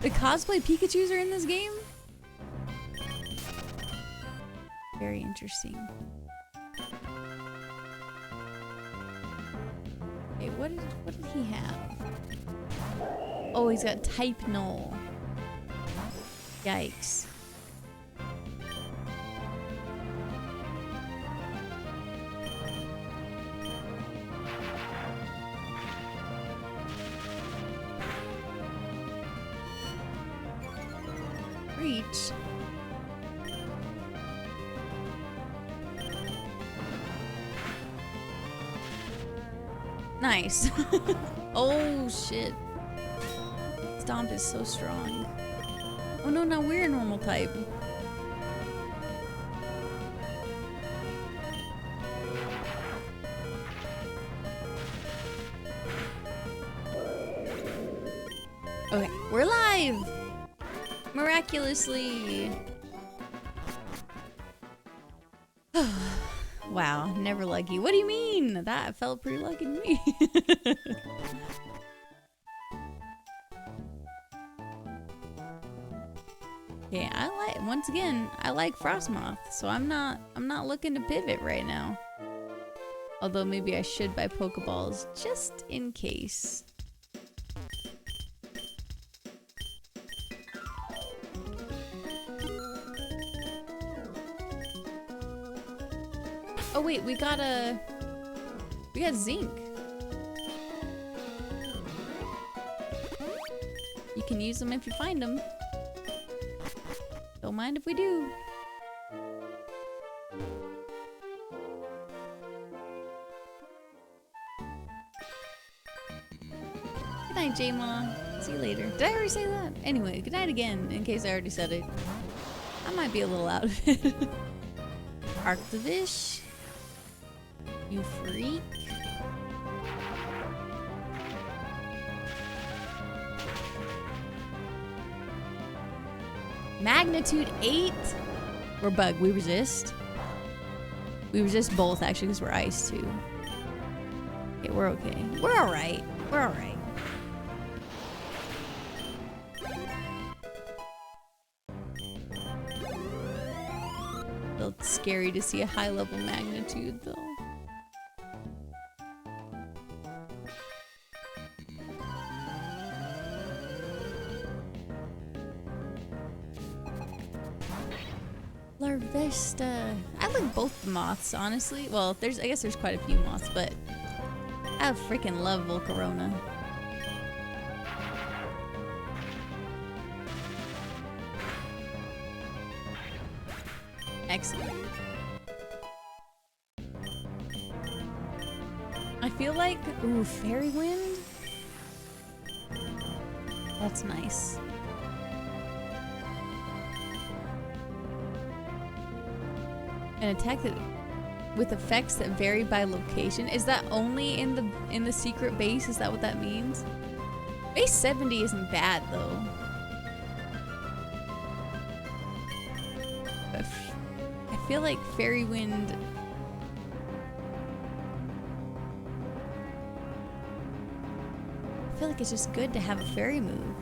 The cosplay Pikachus are in this game? Very interesting. Okay, what did he have? Oh, he's got Type Null. Yikes. Reach. Nice. Oh shit. Stomp is so strong. Oh no, now we're a normal type. Okay, we're live! Miraculously. Wow, never lucky. What do you mean? That felt pretty lucky to me. Okay, once again, I like Frostmoth, so I'm not looking to pivot right now. Although maybe I should buy Pokeballs just in case. Oh wait, we got zinc. You can use them if you find them. Don't mind if we do. Good night, J-Ma. See you later. Did I already say that? Anyway, good night again, in case I already said it. I might be a little out of it. Arctivish. You freak. Magnitude 8? We're bug. We resist. We resist both, actually, because we're ice, too. Okay, we're okay. We're alright. We're alright. Felt scary to see a high-level magnitude, though. Larvesta. I like both the moths, honestly. Well, I guess there's quite a few moths, but I freaking love Volcarona. Excellent. I feel like, ooh, Fairy Wind? That's nice. An attack that with effects that vary by location. Is that only in the secret base? Is that what that means? Base 70 isn't bad though. I feel like Fairy Wind. I feel like it's just good to have a fairy move.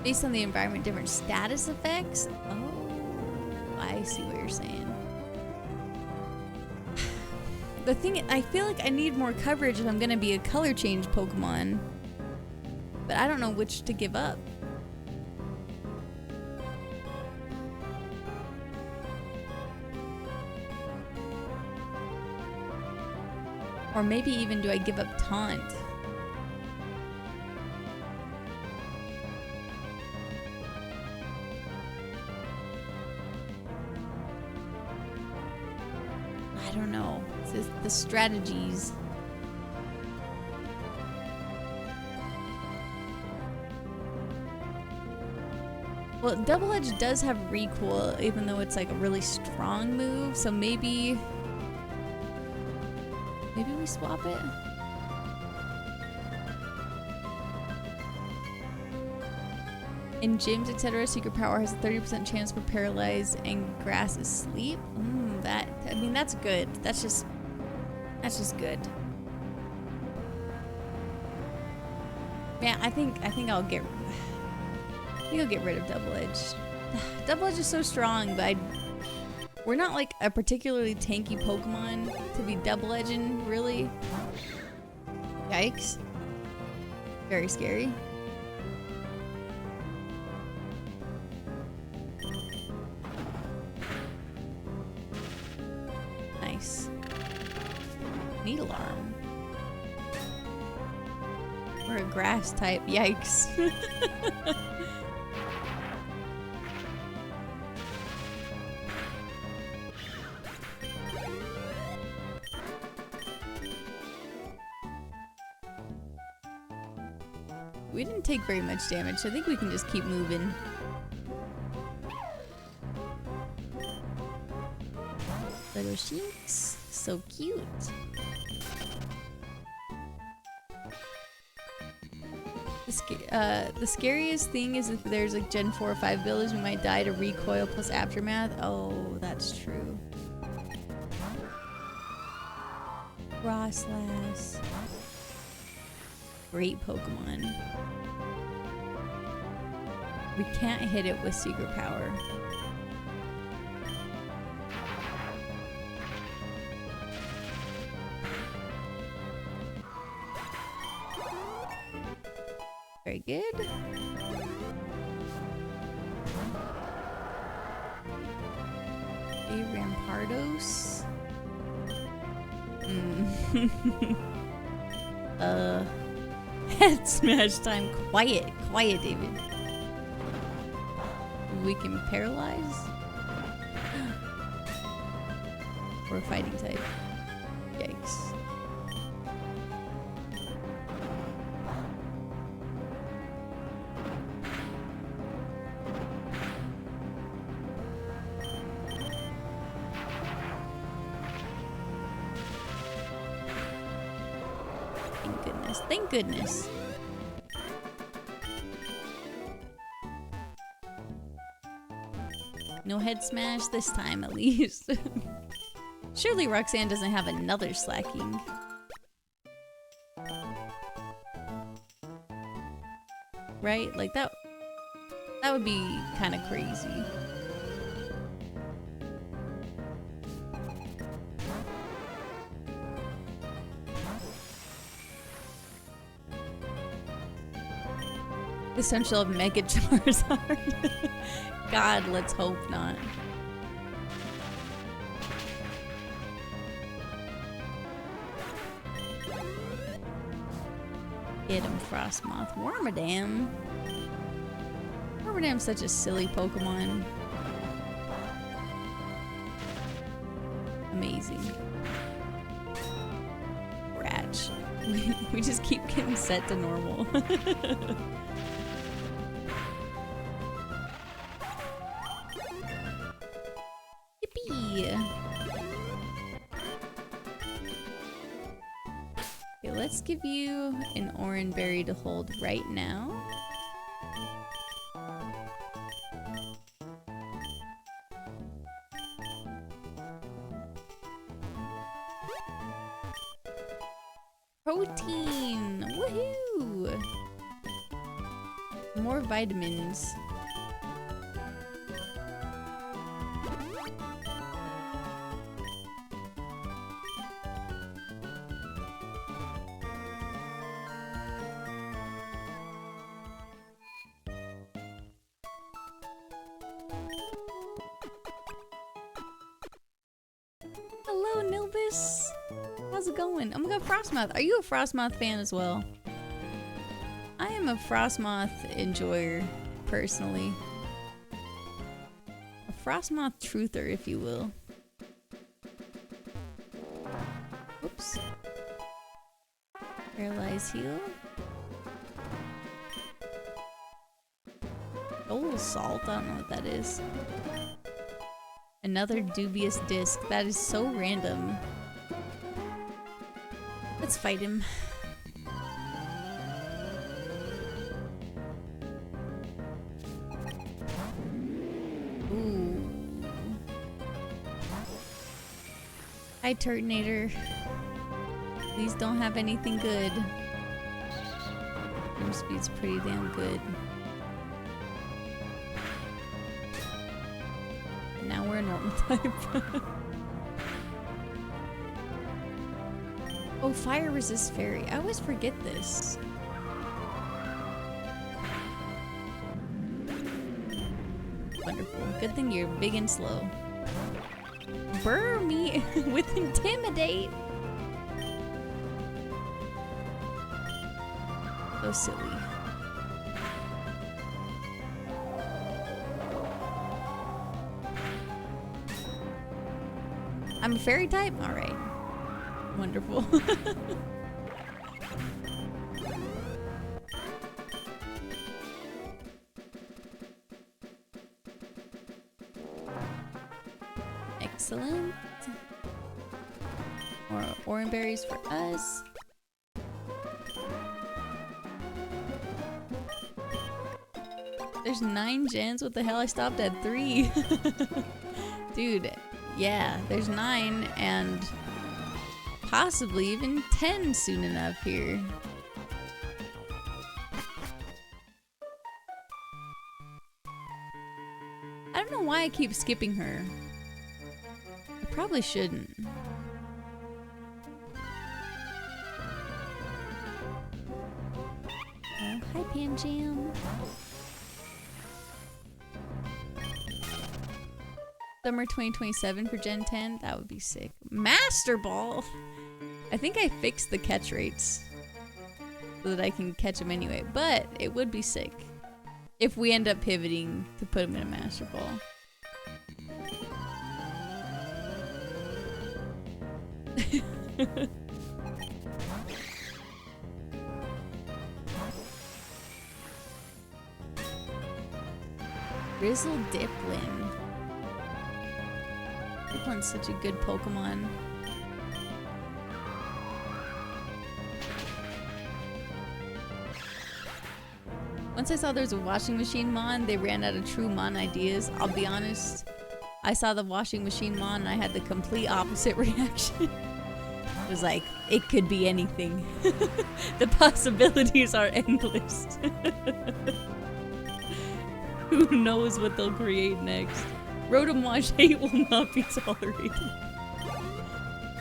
Based on the environment, different status effects? Oh, I see what you're saying. The thing, I feel like I need more coverage if I'm gonna be a color change Pokemon. But I don't know which to give up. Or maybe even do I give up Taunt? I don't know. It's the strategies. Well, Double Edge does have recoil, even though it's like a really strong move, so maybe we swap it? In gyms, etc., Secret Power has a 30% chance for Paralyze and Grass is Sleep. I mean, that's good. That's just good. Man, I think I'll get rid of Double Edge. Double Edge is so strong, but We're not like a particularly tanky Pokemon to be double-edging, really. Yikes. Very scary. Nice. Needle arm. We're a grass type. Yikes. We didn't take very much damage, so I think we can just keep moving. Little Shinx. So cute. The scariest thing is if there's like Gen 4 or 5 builders, we might die to recoil plus aftermath. Oh, that's true. Frostlass. Great Pokemon. We can't hit it with Secret Power. Very good. A Rampardos. Head smash time. Quiet, David. We can paralyze. We're a fighting type. Yikes. Thank goodness. No head smash this time, at least. Surely Roxanne doesn't have another slacking. Right? Like that would be kind of crazy. Essential of Mega Charizard. God, let's hope not. Get him, Frostmoth. Wormadam. Wormadam's such a silly Pokemon. Amazing. Ratch. We just keep getting set to normal. Let's give you an orange berry to hold right now. Protein! Woohoo! More vitamins. Hello, Nilbus. How's it going? Oh my god, Frostmoth. Are you a Frostmoth fan as well? I am a Frostmoth enjoyer, personally. A Frostmoth truther, if you will. Oops. Paralyze heal. Oh, salt. I don't know what that is. Another dubious disc. That is so random. Let's fight him. Ooh. Hi, Turtonator. Please don't have anything good. Move speed's pretty damn good. And now we're normal type. Oh, fire resist fairy. I always forget this. Wonderful. Good thing you're big and slow. Burr me with intimidate. So silly. I'm a fairy type? Alright. Wonderful. Excellent. More orange berries for us. There's 9 gens? What the hell? I stopped at 3. Dude, yeah, there's 9 and possibly even 10 soon enough here. I don't know why I keep skipping her. I probably shouldn't. Hi, Panjam. Summer 2027 for Gen 10? That would be sick. Master Ball! I think I fixed the catch rates so that I can catch them anyway, but it would be sick if we end up pivoting to put them in a Master Ball. Grizzle Diplin. Diplin's such a good Pokemon. Once I saw there was a washing machine mon, they ran out of true mon ideas. I'll be honest, I saw the washing machine mon and I had the complete opposite reaction. It was like, it could be anything. The possibilities are endless. Who knows what they'll create next? Rotom Wash hate will not be tolerated.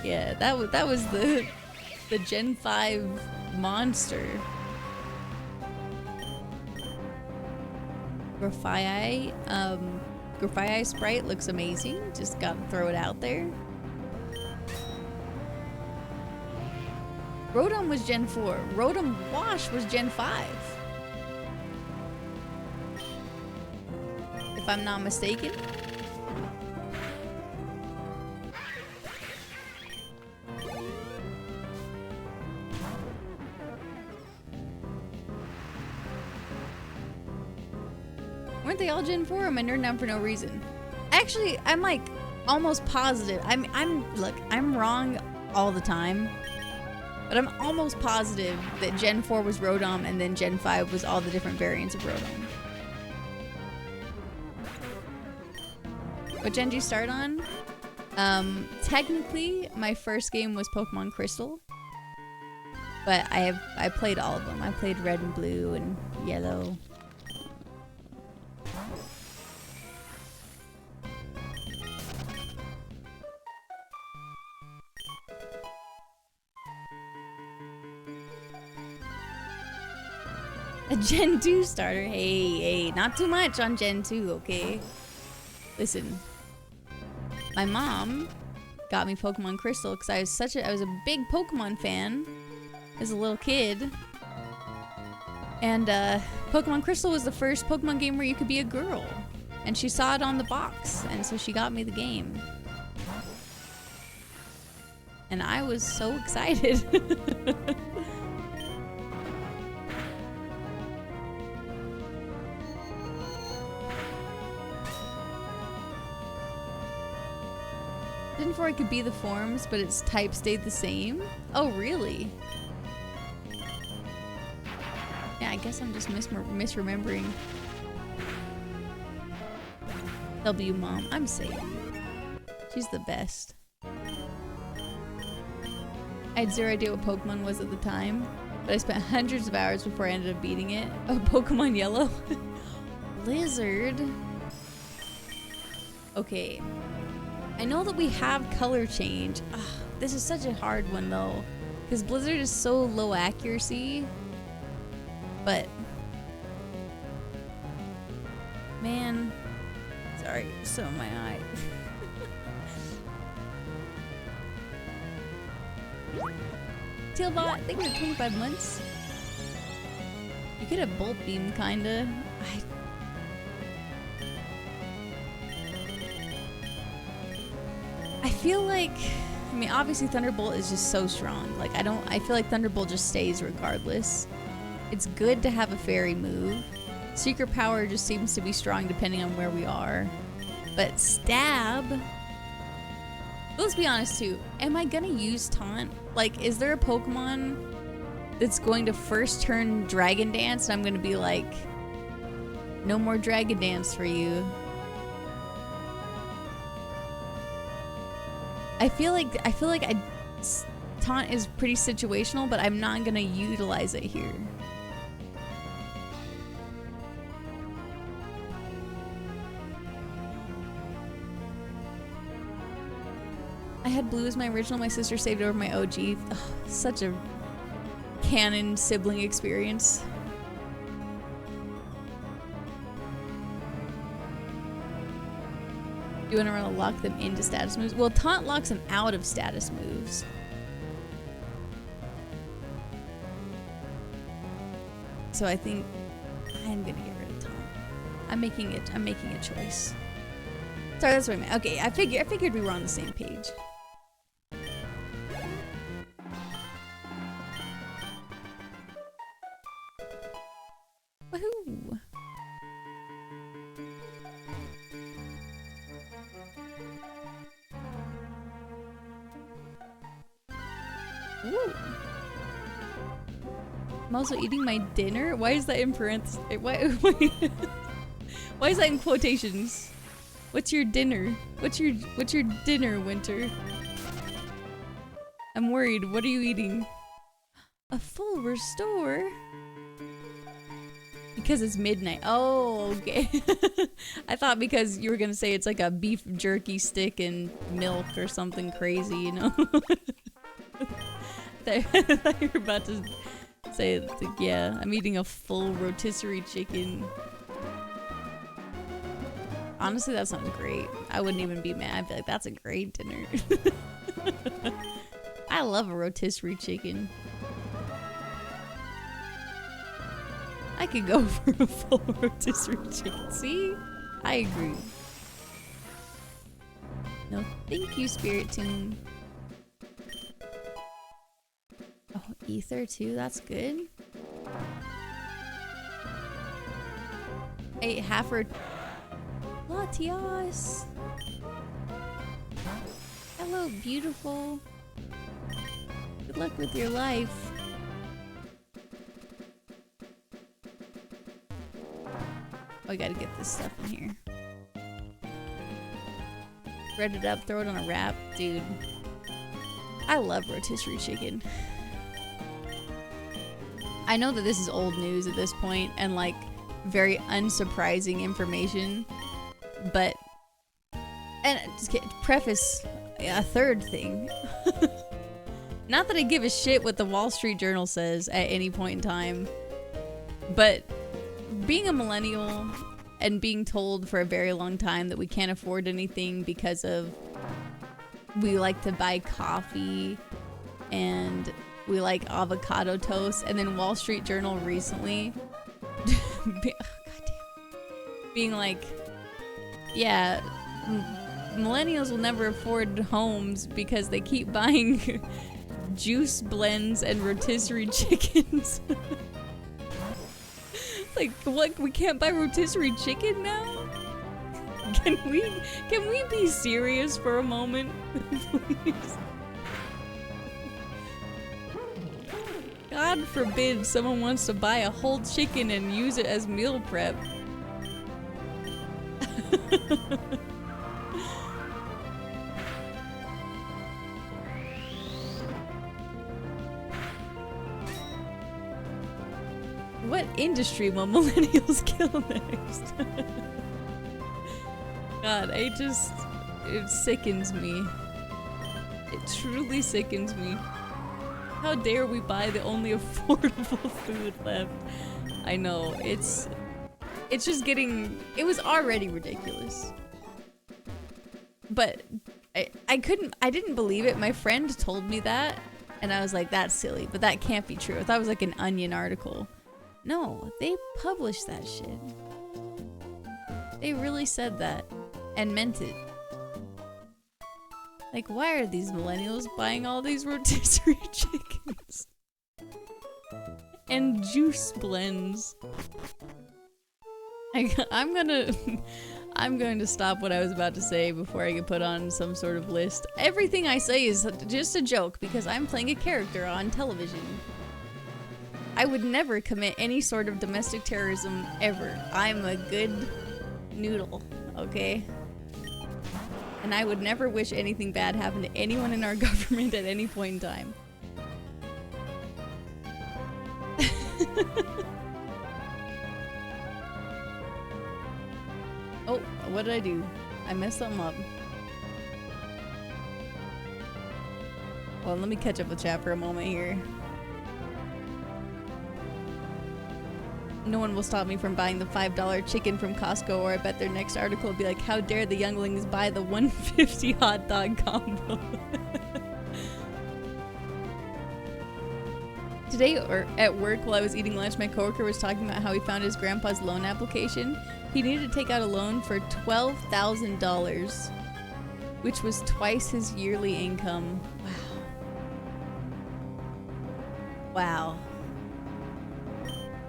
Yeah, that was the Gen 5 monster. Grafai, Grafai sprite looks amazing. Just gotta throw it out there. Rotom was Gen 4. Rotom Wash was Gen 5. If I'm not mistaken. Weren't they all Gen 4? Or am I nerding out for no reason? Actually, I'm like almost positive. Look, I'm wrong all the time. But I'm almost positive that Gen 4 was Rotom and then Gen 5 was all the different variants of Rotom. What gen did you start on? Technically, my first game was Pokemon Crystal. But I played all of them. I played Red and Blue and Yellow. A Gen 2 starter? Hey, not too much on Gen 2, okay? Listen, my mom got me Pokemon Crystal because I was a big Pokemon fan as a little kid. And Pokemon Crystal was the first Pokemon game where you could be a girl. And she saw it on the box, and so she got me the game. And I was so excited. Before it could be the forms, but its type stayed the same? Oh, really? Yeah, I guess I'm just misremembering. W Mom, I'm saying. She's the best. I had zero idea what Pokemon was at the time, but I spent hundreds of hours before I ended up beating it. Oh, Pokemon Yellow? Lizard? Okay. I know that we have color change. Ugh, this is such a hard one though, because Blizzard is so low accuracy. But man, sorry, so my eye. Tealbot, thank you for 25 months. You could have Bolt Beam, kinda. I feel like, I mean, obviously Thunderbolt is just so strong. Like, I feel like Thunderbolt just stays regardless. It's good to have a fairy move. Secret Power just seems to be strong depending on where we are. But Stab, let's be honest too, am I gonna use Taunt? Like, is there a Pokemon that's going to first turn Dragon Dance and I'm gonna be like, no more Dragon Dance for you? I feel like Taunt is pretty situational, but I'm not gonna utilize it here. I had blue as my original, my sister saved it over my OG. Ugh, such a canon sibling experience. You want to lock them into status moves? Well, Taunt locks them out of status moves. So I think I'm gonna get rid of Taunt. I'm making a choice. Sorry, that's what I meant. Okay, I figured we were on the same page. Woohoo! Ooh. I'm also eating my dinner? Why is that in parentheses? Why is that in quotations? What's your dinner? What's your dinner, Winter? I'm worried. What are you eating? A full restore? Because it's midnight. Oh, okay. I thought because you were gonna say it's like a beef jerky stick and milk or something crazy, you know? I thought you were about to say, like, yeah, I'm eating a full rotisserie chicken. Honestly, that sounds great. I wouldn't even be mad. I'd be like, that's a great dinner. I love a rotisserie chicken. I could go for a full rotisserie chicken. See? I agree. No, thank you, Spirit Tune. Oh, Ether too? That's good. I ate half her... Latias! Hello, beautiful. Good luck with your life. Oh, I gotta get this stuff in here. Bread it up, throw it on a wrap. Dude, I love rotisserie chicken. I know that this is old news at this point and like very unsurprising information, but and just preface a third thing. Not that I give a shit what the Wall Street Journal says at any point in time, but being a millennial and being told for a very long time that we can't afford anything because of we like to buy coffee and we like avocado toast, and then Wall Street Journal recently being like, yeah, millennials will never afford homes because they keep buying juice blends and rotisserie chickens. Like, what? We can't buy rotisserie chicken now? Can we be serious for a moment, please? God forbid someone wants to buy a whole chicken and use it as meal prep. What industry will millennials kill next? God, It sickens me. It truly sickens me. How dare we buy the only affordable food left? I know, it's just getting, it was already ridiculous. But I didn't believe it. My friend told me that, and I was like, that's silly, but that can't be true. I thought it was like an Onion article. No, they published that shit. They really said that and meant it. Like, why are these millennials buying all these rotisserie chickens? And juice blends. I'm going to stop what I was about to say before I get put on some sort of list. Everything I say is just a joke because I'm playing a character on television. I would never commit any sort of domestic terrorism ever. I'm a good noodle, okay? And I would never wish anything bad happened to anyone in our government at any point in time. Oh, what did I do? I messed something up. Well, let me catch up with chat for a moment here. No one will stop me from buying the $5 chicken from Costco, or I bet their next article will be like, how dare the younglings buy the $1.50 hot dog combo. Today, or at work while I was eating lunch, my coworker was talking about how he found his grandpa's loan application. He needed to take out a loan for $12,000, which was twice his yearly income. Wow. Wow.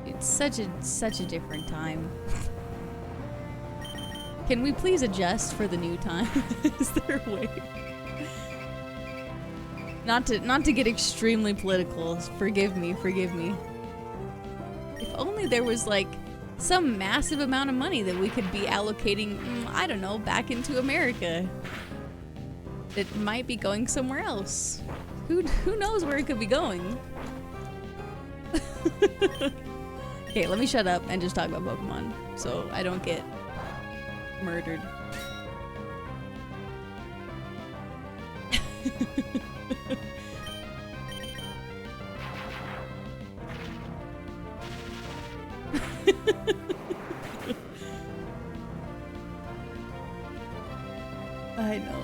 It's such a different time. Can we please adjust for the new time? Is there a way? Not to get extremely political. Forgive me. If only there was like some massive amount of money that we could be allocating, I don't know, back into America. It might be going somewhere else. Who knows where it could be going? Okay, let me shut up and just talk about Pokemon so I don't get murdered. I know.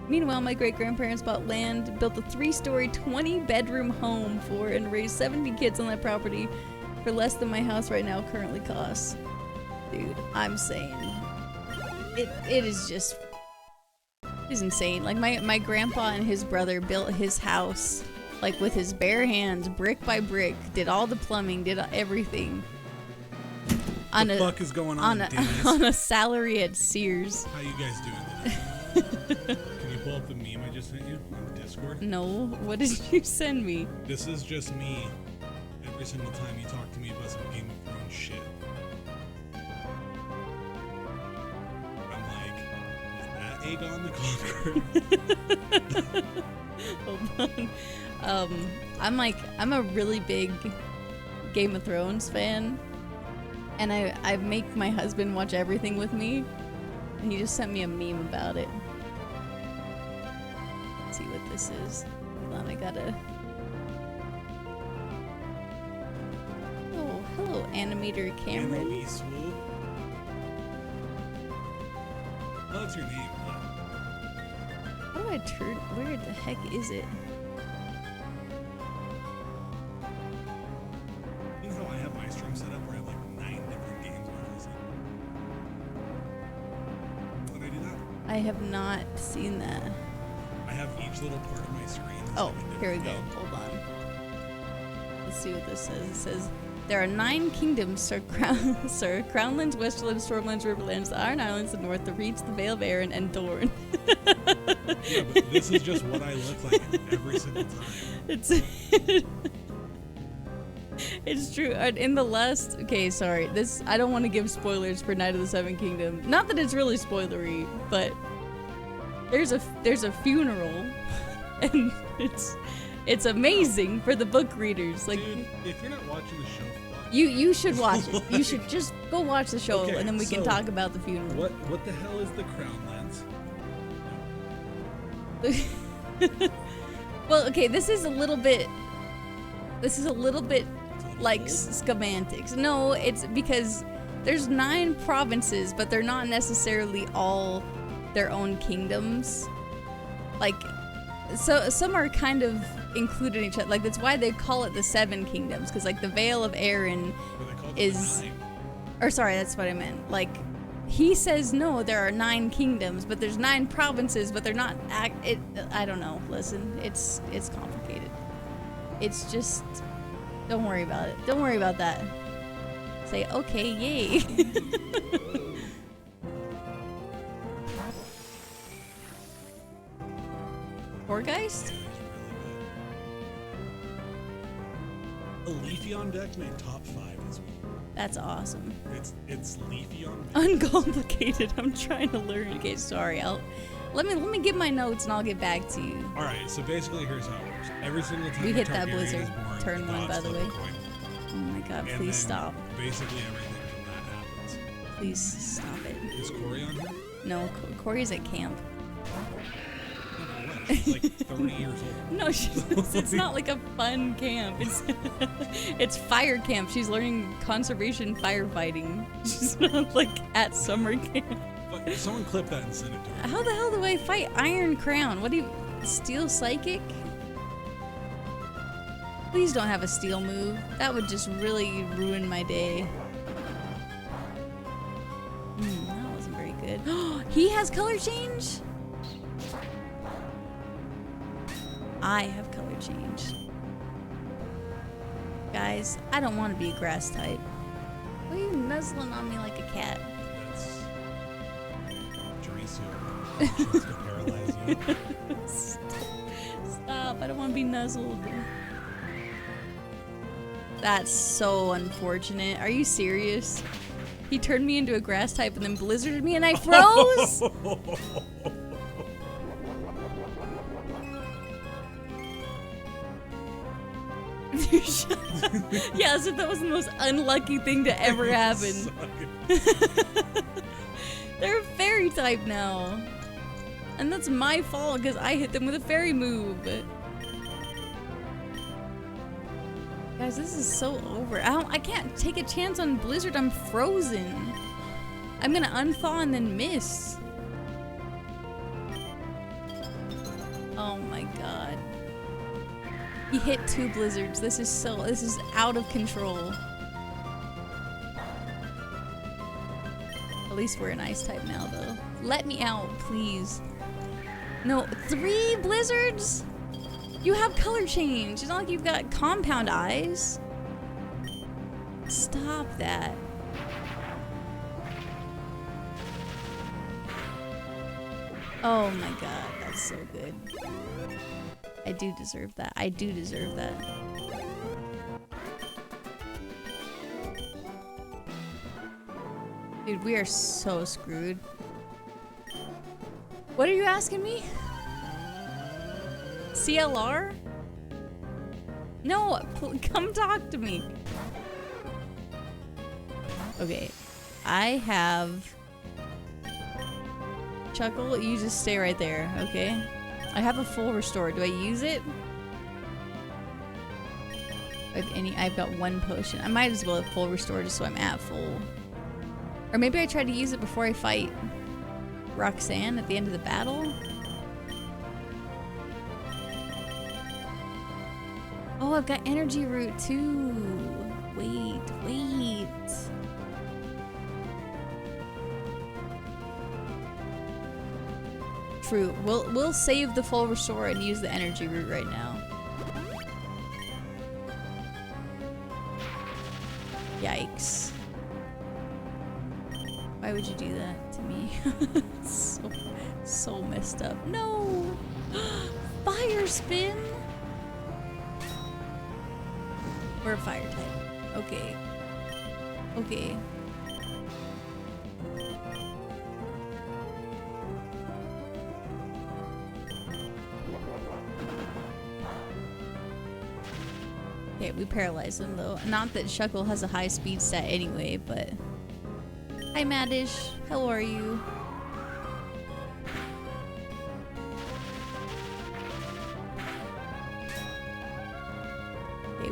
Meanwhile, my great-grandparents bought land, built a 3-story, 20-bedroom home for, and raised 70 kids on that property for less than my house right now currently costs. Dude, I'm saying. It is just... It's insane. Like, my grandpa and his brother built his house, like, with his bare hands, brick by brick, did all the plumbing, did everything. What the fuck is going on, on a salary at Sears. How you guys doing today? Can you pull up the meme I just sent you on Discord? No, what did you send me? This is just me every single time you talk to me about some Game of Thrones shit. I'm like, is that Aegon the Conqueror? Hold on. I'm a really big Game of Thrones fan. And I make my husband watch everything with me. And he just sent me a meme about it. Let's see what this is. Hold on, I gotta... Oh, hello, animator Cameron. Anime Swoop. Oh, that's your name. How do I turn... Where the heck is it? You know how I have my stream set up where I have like 9 different games on this? Did I do that? I have not seen that. I have each little part of my screen. Oh, here we go. Hold on. Let's see what this says. It says, there are 9 kingdoms, Sir Crownlands, Westerlands, Stormlands, Riverlands, the Iron Islands, the North, the Reach, the Vale of Arryn, and Dorne. Yeah, but this is just what I look like every single time. It's true. In the last... Okay, sorry. I don't want to give spoilers for Night of the Seven Kingdoms. Not that it's really spoilery, but there's a funeral, and it's amazing for the book readers. Like, dude, if you're not watching the show, you should watch it. You should just go watch the show, okay, and then we can talk about the funeral. What the hell is the Crownlands? Well, okay, this is a little bit like schematics. No, it's because there's 9 provinces, but they're not necessarily all their own kingdoms. Like, so some are kind of included in each other. Like, that's why they call it the 7 kingdoms, because like the Vale of Aaron is, or sorry, that's what I meant. Like, he says no, there are 9 kingdoms, but there's 9 provinces, but they're not. I don't know. Listen, it's complicated. It's just, don't worry about it. Don't worry about that. Say okay, yay. Vorgeist? A Leafy on deck made top 5 this week. That's awesome. It's Leafy on deck. Uncomplicated. I'm trying to learn. Okay, sorry. Let me get my notes and I'll get back to you. All right. So basically, here's how it works. Every single time We a hit that Targaryen blizzard. is born, Turn the 1, by gods the flip way. a coin. Oh my god, And please then stop. Basically, everything from that happens. Please stop it. Is Corey on here? No, Corey's at camp. No, she's like 30 years old. No, it's not like a fun camp. It's fire camp. She's learning conservation firefighting. She's not like at summer camp. But someone clip that and send it to her. How the hell do I fight Iron Crown? What do you... Steel Psychic? Please don't have a steel move. That would just really ruin my day. That wasn't very good. He has color change? I have color change. Guys, I don't want to be a grass type. Why are you nuzzling on me like a cat? That's Teresa. She's gonna paralyze you. Stop, I don't want to be nuzzled. That's so unfortunate. Are you serious? He turned me into a grass type and then blizzarded me and I froze? Yeah, as if that was the most unlucky thing to ever happen. They're a fairy type now. And that's my fault because I hit them with a fairy move. Guys, this is so over. I can't take a chance on Blizzard. I'm frozen. I'm gonna unthaw and then miss. Oh my god. He hit 2 blizzards. This is out of control. At least we're an ice type now though. Let me out, please. No, 3 blizzards? You have color change. It's not like you've got compound eyes. Stop that. Oh my god, that's so good. I do deserve that. I do deserve that. Dude, we are so screwed. What are you asking me? CLR? No, come talk to me. Okay, I have... Chuckle, you just stay right there, okay? I have a full restore. Do I use it? I've got 1 potion. I might as well have full restore just so I'm at full. Or maybe I try to use it before I fight Roxanne at the end of the battle. Oh, I've got energy root too. Wait. True. We'll save the full restore and use the energy root right now. Yikes. Why would you do that to me? so messed up. No! Fire spin! We're a fire type. Okay. Okay. Okay, we paralyzed them though. Not that Shuckle has a high speed stat anyway, but... Hi Madish, how are you?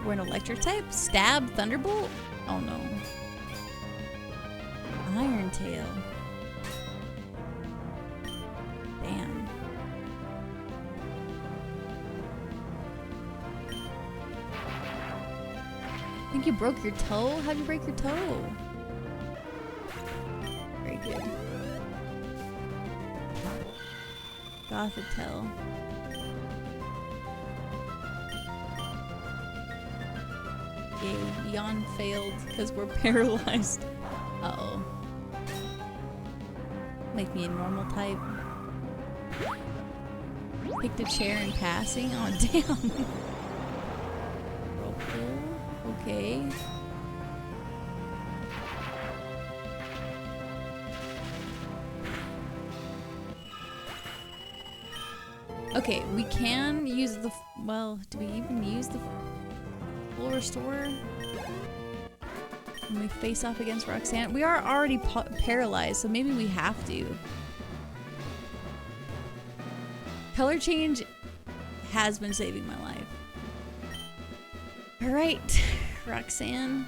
we're an electric type. Stab, Thunderbolt? Oh no. Iron Tail. Damn. I think you broke your toe? How'd you break your toe? Very good. Gothitelle. Yay, yawn failed because we're paralyzed. Uh-oh. Make me a normal type. Picked a chair in passing? Oh, damn. Whirlpool. Okay. Okay, we can use the... Well, do we even use the full restore? When we face off against Roxanne? We are already paralyzed, so maybe we have to. Color change has been saving my life. Alright, Roxanne.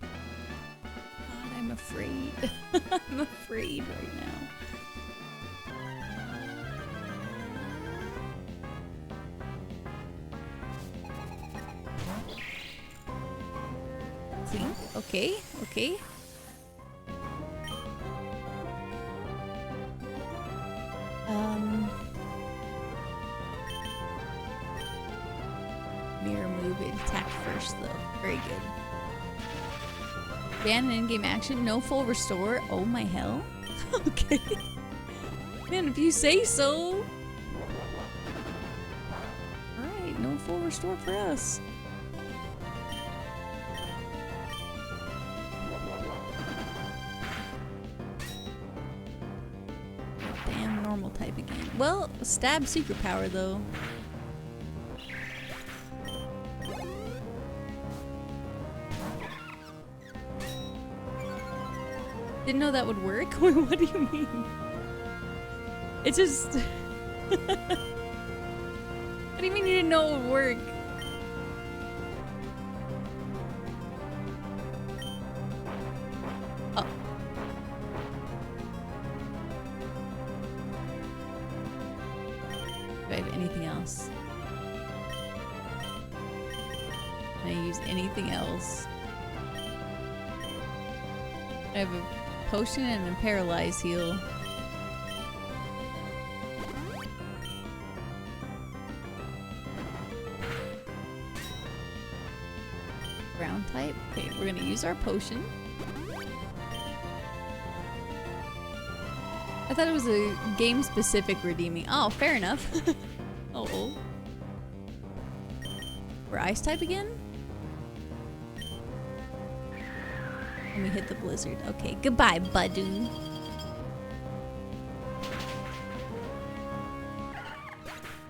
God, I'm afraid. I'm afraid right now. Okay, okay. Mirror move, it attacked first though. Very good. Ban and in-game action, no full restore. Oh my hell. Okay. Man, if you say so. Alright, no full restore for us. Normal type again. Well, stab secret power though. Didn't know that would work? What do you mean? It just... What do you mean you didn't know it would work? Oh. Do I have anything else? Can I use anything else? I have a potion and a paralyze heal. Ground type? Okay, we're gonna use our potion. I thought it was a game-specific redeeming. Oh, fair enough. Oh. We're ice type again? And we hit the blizzard. Okay, goodbye, Badoo.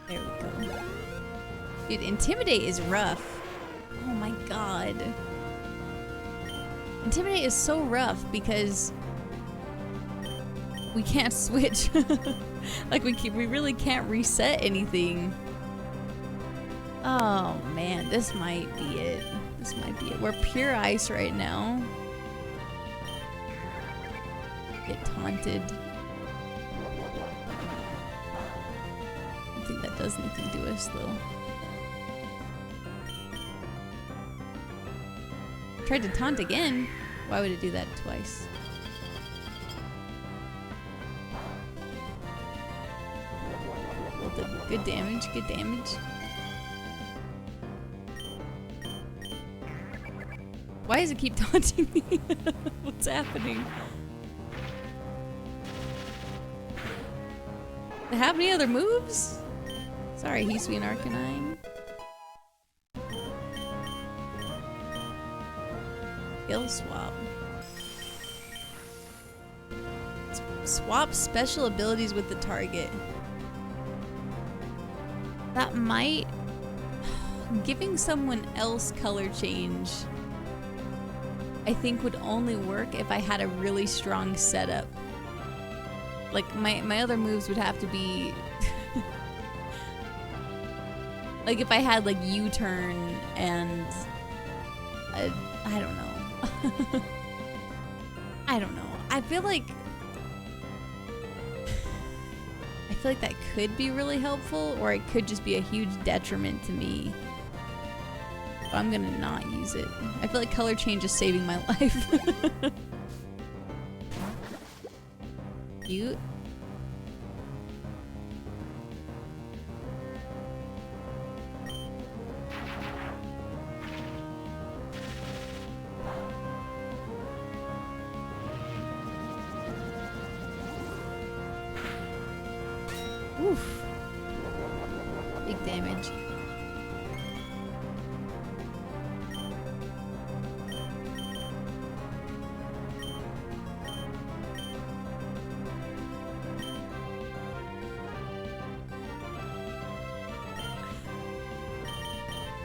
There we go. Dude, Intimidate is rough. Oh my god. Intimidate is so rough because we can't switch. Like we really can't reset anything. Oh man, this might be it. This might be it. We're pure ice right now. Get taunted. I don't think that does anything to us though. Tried to taunt again. Why would it do that twice? Well, good damage, good damage. Why does it keep taunting me? What's happening? Do I have any other moves? Sorry, he used to be an Arcanine. Skill swap. Swap special abilities with the target. That might... Giving someone else color change, I think would only work if I had a really strong setup. Like, my other moves would have to be... Like if I had like U-turn and I don't know. I don't know. I feel like that could be really helpful, or it could just be a huge detriment to me. So I'm gonna not use it. I feel like color change is saving my life. Cute. Oof. Big damage.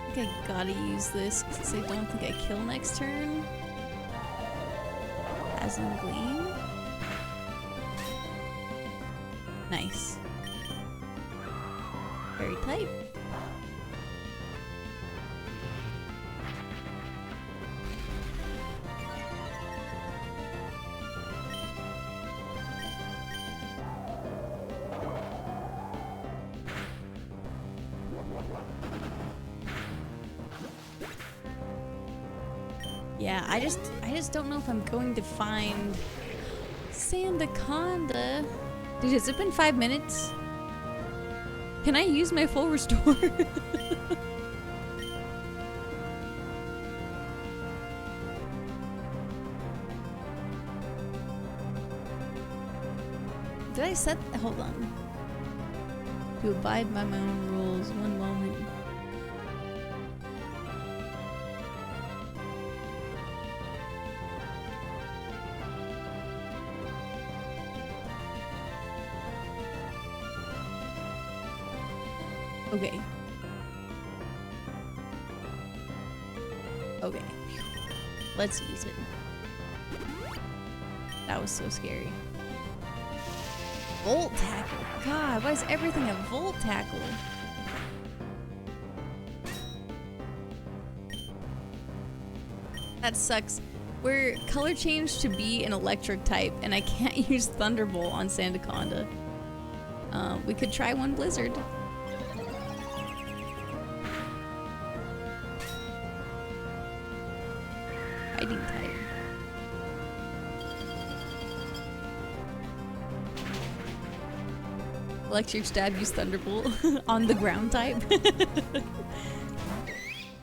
I think I gotta use this since I don't think I kill next turn. Dazzling Gleam. Nice. Very tight. Yeah, I just don't know if I'm going to find Sandaconda. Dude, has it been 5 minutes? Can I use my full restore? Did I set... Hold on. To abide by my own rules. One moment. Okay. Okay. Let's use it. That was so scary. Volt tackle. God, why is everything a volt tackle? That sucks. We're color changed to be an electric type, and I can't use Thunderbolt on Sandaconda. We could try one Blizzard. Fighting type. Electric stab, use Thunderbolt on the ground type.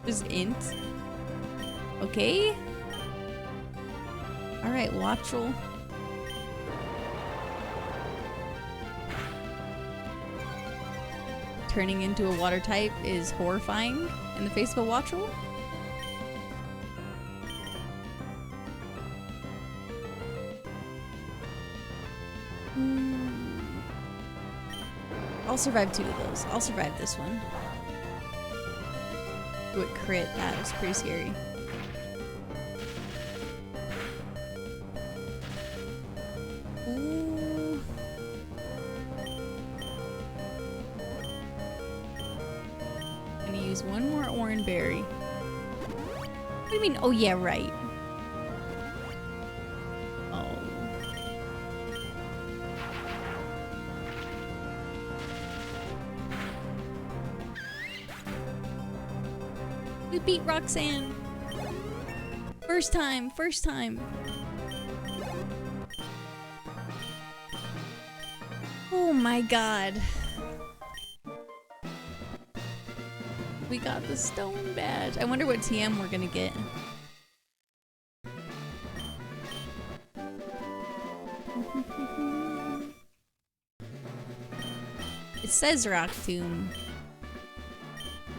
Just int. Okay. Alright, Wattrel. Turning into a water type is horrifying in the face of a Wattrel. I'll survive 2 of those. I'll survive this one. Ooh, it crit. That was pretty scary. Ooh. I'm gonna use one more orange berry. What do you mean? Oh yeah, right. We beat Roxanne. First time, first time. Oh my god. We got the stone badge. I wonder what TM we're gonna get. It says Rock Tomb.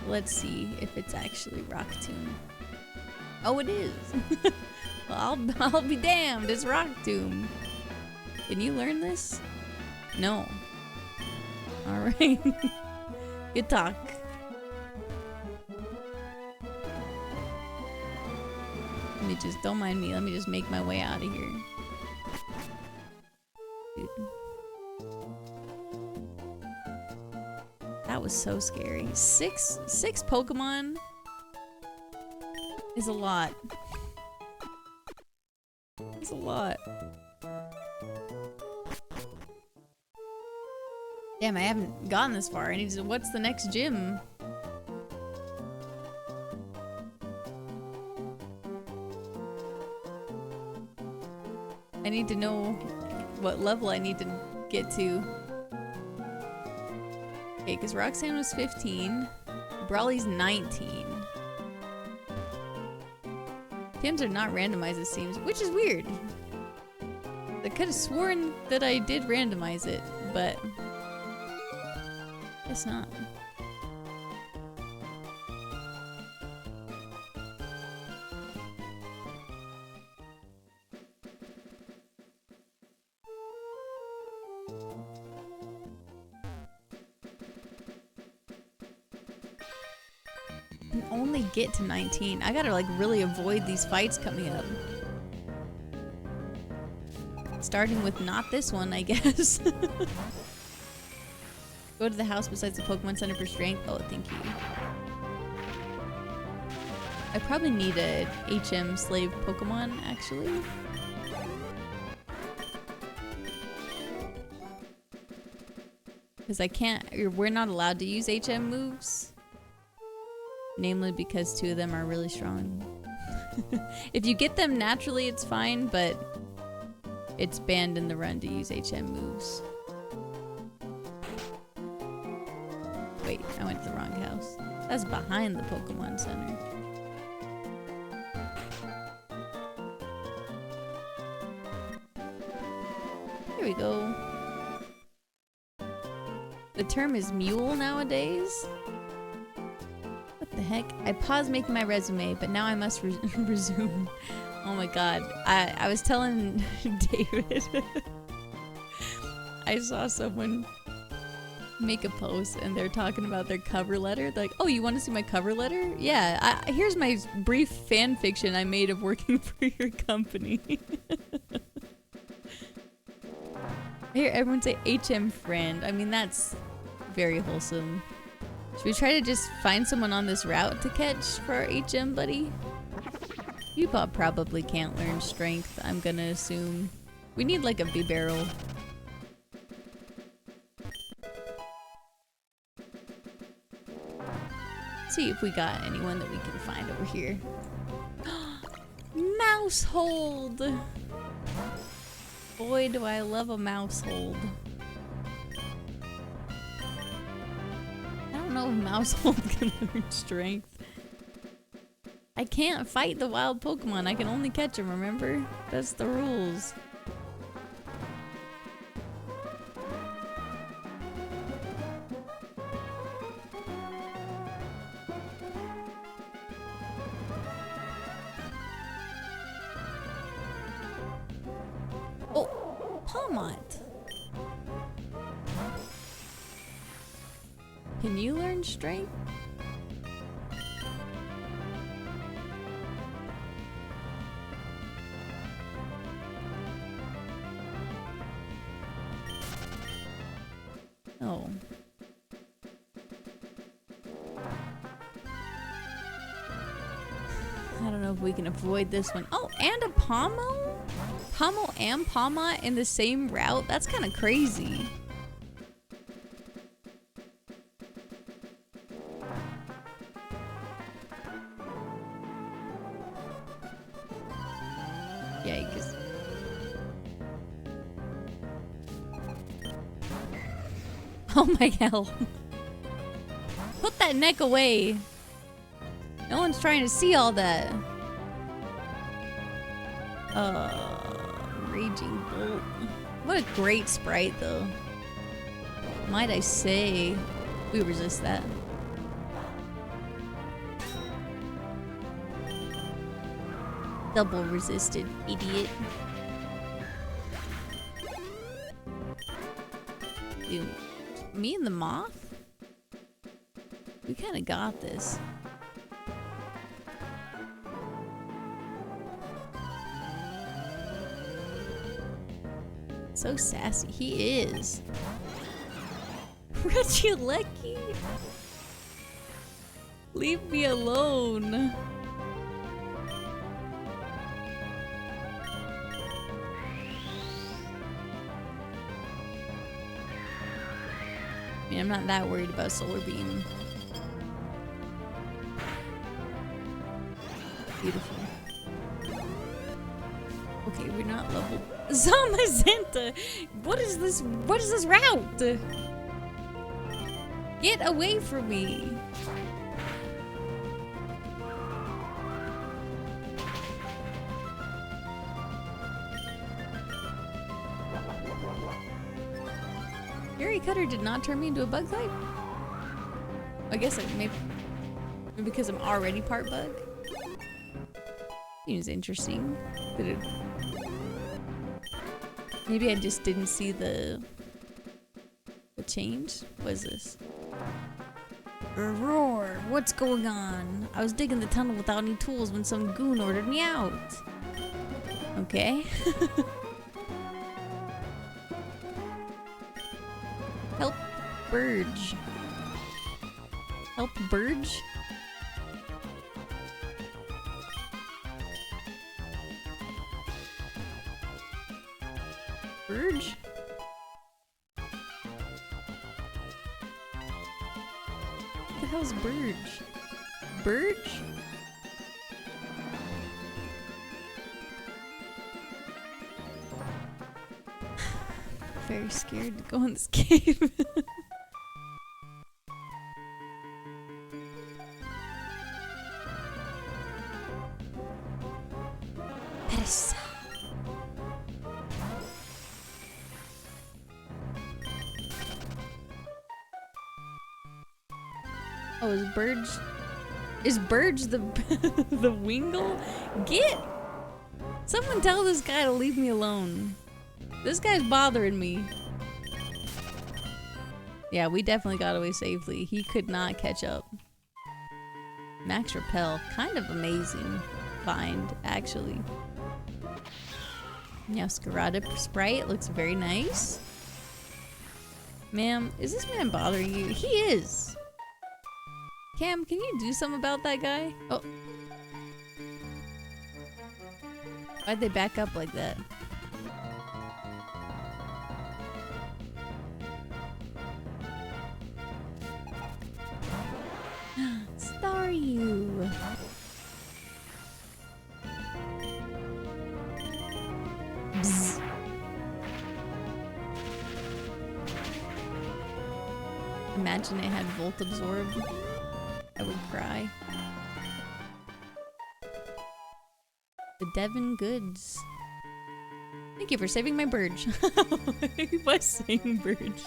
Let's see if it's actually Rock Tomb. Oh, it is. Well, I'll be damned. It's Rock Tomb. Can you learn this? No. All right. Good talk. Let me just, don't mind me. Let me just make my way out of here. Dude. That was so scary. Six Pokemon is a lot. It's a lot. Damn, I haven't gotten this far. I need to. What's the next gym? I need to know what level I need to get to. Okay, because Roxanne was 15. Brawly's 19. Gyms are not randomized, it seems, which is weird. I could have sworn that I did randomize it, but it's not. Can only get to 19. I gotta like really avoid these fights coming up. Starting with not this one, I guess. Go to the house besides the Pokemon Center for strength. Oh, thank you. I probably need a HM slave Pokemon, actually. Because I can't, we're not allowed to use HM moves. Namely because 2 of them are really strong. If you get them naturally, it's fine, but it's banned in the run to use HM moves. Wait, I went to the wrong house. That's behind the Pokemon Center. Here we go. The term is mule nowadays. What the heck? I paused making my resume, but now I must resume. Oh my god. I was telling David. I saw someone make a post and they're talking about their cover letter. They're like, oh, you want to see my cover letter? Yeah, here's my brief fan fiction I made of working for your company. I hear everyone say HM friend. I mean, that's very wholesome. Should we try to just find someone on this route to catch for our HM buddy? You probably can't learn strength, I'm gonna assume. We need like a B-barrel. See if we got anyone that we can find over here. Mousehold! Boy, do I love a mousehold. I don't know if mousehold can learn strength. I can't fight the wild Pokemon. I can only catch them, remember? That's the rules. Oh, Palmont. Can you learn strength? Oh. I don't know if we can avoid this one. Oh, and a Pommel? Pommel and Palmont in the same route? That's kind of crazy. Yikes. Oh my hell. Put that neck away. No one's trying to see all that. Raging Bolt. What a great sprite though. Might I say. We resist that. Double resisted, idiot. Dude. Me and the moth? We kind of got this. So sassy. He is. Regieleki. Leave me alone. I mean, I'm not that worried about Solar Beam. Beautiful. Okay, we're not level. Zamazenta! What is this? What is this route? Get away from me! Fury Cutter did not turn me into a bug type? I guess like maybe because I'm already part bug. Seems interesting. Maybe I just didn't see the change. What is this? Roar! What's going on? I was digging the tunnel without any tools when some goon ordered me out. Okay. Help Burge. Help Burge? Burge? What the hell's Burge? Burge? Very scared to go in this cave. Perissa. Oh, is Burge... Is Burge the... the Wingle? Get... Someone tell this guy to leave me alone. This guy's bothering me. Yeah, we definitely got away safely. He could not catch up. Max Repel. Kind of amazing find, actually. Masquerade Sprite looks very nice. Ma'am, is this man bothering you? He is. Cam, can you do something about that guy? Oh. Why'd they back up like that? Star you. Bzz. Imagine it had Volt Absorb. I would cry. The Devon Goods. Thank you for saving my Burge. He was saying Burge.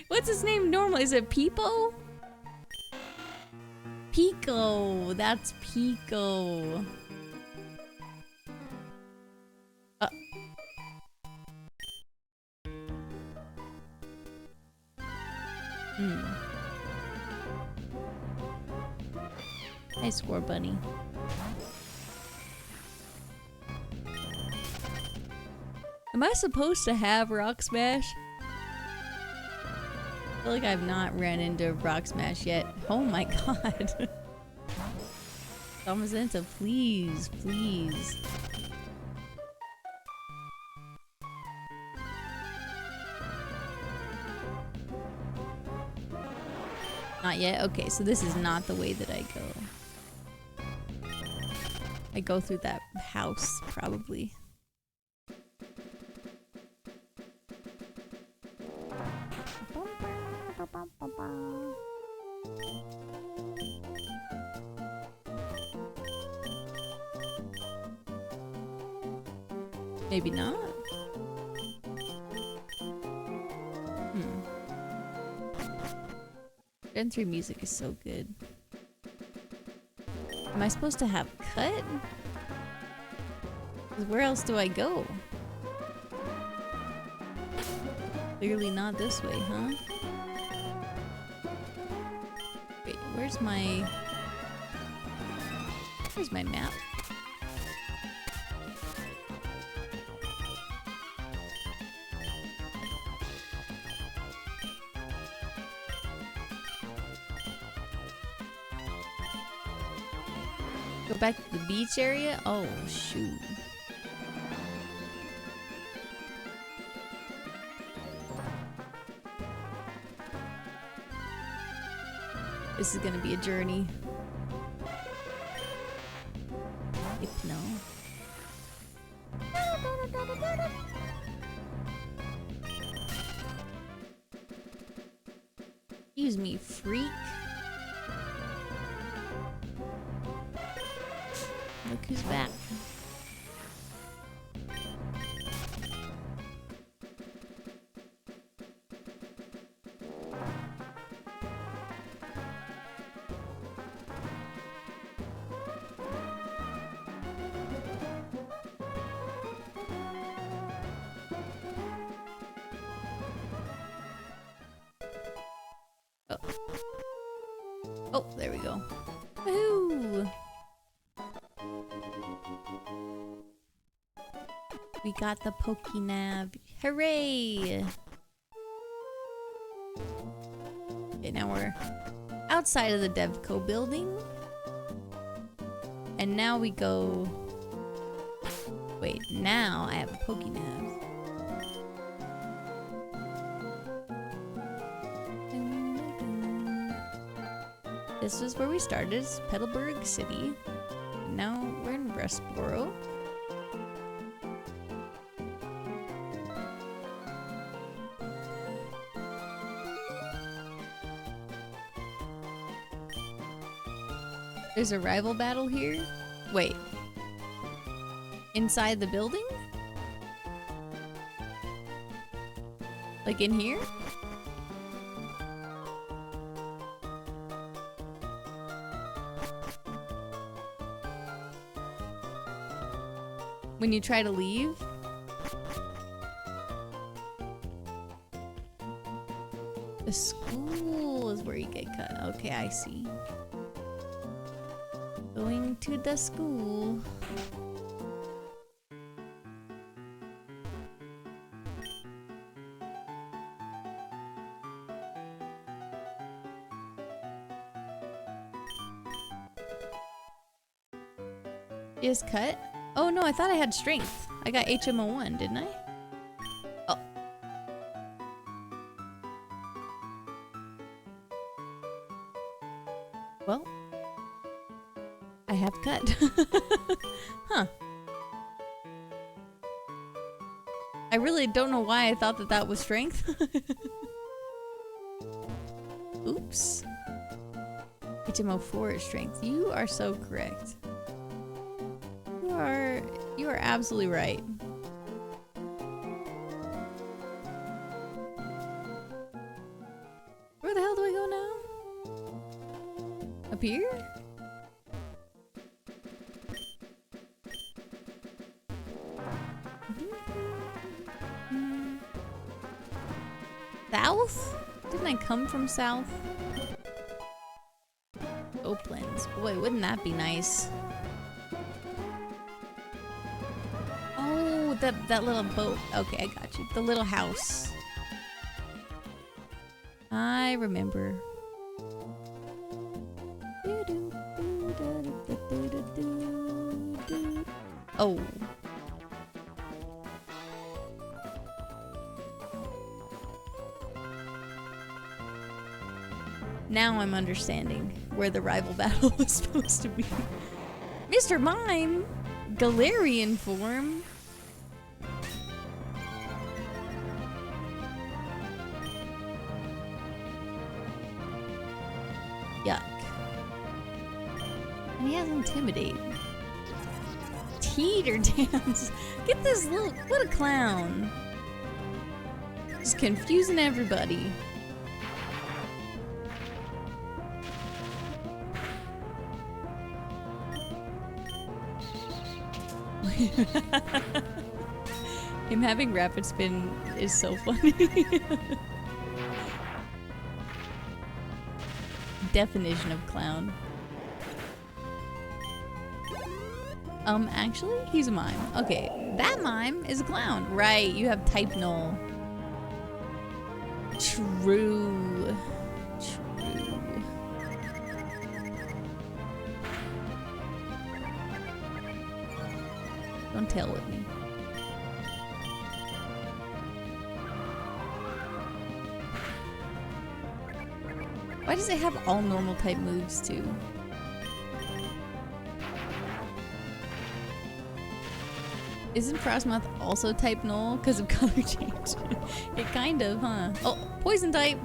What's his name normally? Is it Peepo? Pico. That's Pico. Hi, Score Bunny. Am I supposed to have Rock Smash? I feel like I've not ran into Rock Smash yet. Oh my god. Zamazenta, please, please. Not yet? Okay, so this is not the way that I go. I go through that house, probably. Maybe not. Gen 3 music is so good. Am I supposed to have cut? 'Cause where else do I go? Clearly not this way, huh? Wait, where's my map? Go back to the beach area? Oh, shoot. This is gonna be a journey. Hypno. Excuse me, freak. Look who's back. Oh. Oh, there we go. Woohoo! We got the Pokénav. Hooray! Okay, now we're outside of the Devco building. And now we go... Wait, now I have a Pokénav. This was where we started, Petalburg City. Now we're in Rustboro. There's a rival battle here? Wait. Inside the building? Like in here? When you try to leave? The school is where you get cut. Okay, I see. Going to the school. Is cut? Oh no, I thought I had strength. I got HMO1, didn't I? Oh. Well, I have cut. Huh. I really don't know why I thought that that was strength. Oops. HMO4 is strength. You are so correct. You are absolutely right. Where the hell do I go now? Up here? South? Didn't I come from south? Oaklands. Boy, wouldn't that be nice? That little boat. Okay, I got you. The little house. I remember. Oh. Now I'm understanding where the rival battle was supposed to be. Mr. Mime! Galarian form? Yuck. And he has Intimidate. Teeter dance. Get this little... What a clown. He's confusing everybody. Him having rapid spin is so funny. Definition of clown. Actually, he's a mime. Okay, that mime is a clown. Right, you have type null. True. True. Don't tail whip me. Why does it have all normal type moves too? Isn't Frostmoth also type null because of color change? It kind of, huh? Oh, poison type!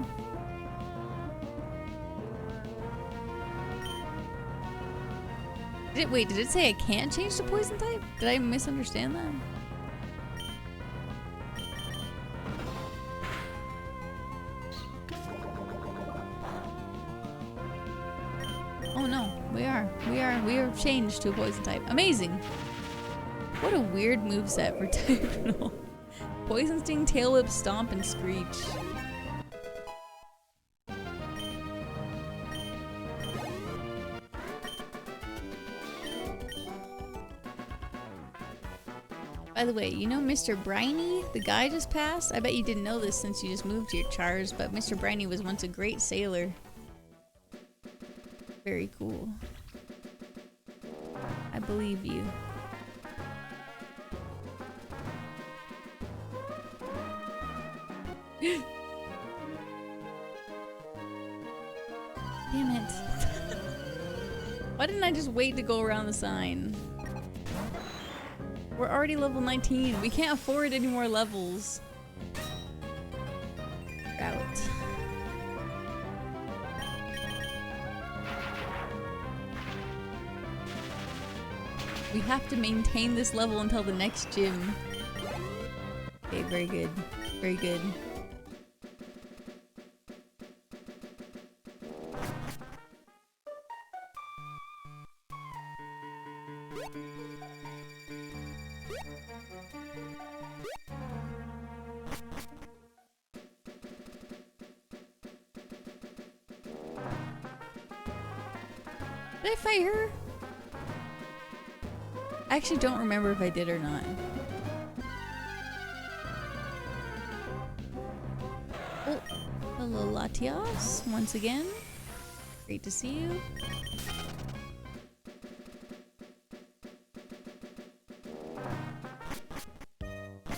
Wait, did it say I can't change to poison type? Did I misunderstand that? Oh no, we are changed to a poison type. Amazing! What a weird moveset for type null. Poison Sting, Tail Whip, Stomp, and Screech. By the way, you know Mr. Briny, the guy just passed? I bet you didn't know this since you just moved here, Chars, but Mr. Briny was once a great sailor. Very cool. I believe you. Damn it. Why didn't I just wait to go around the sign? We're already level 19. We can't afford any more levels. Route. We have to maintain this level until the next gym. Okay, very good. Very good. Did I fight her? I actually don't remember if I did or not. Oh, hello Latias, once again. Great to see you.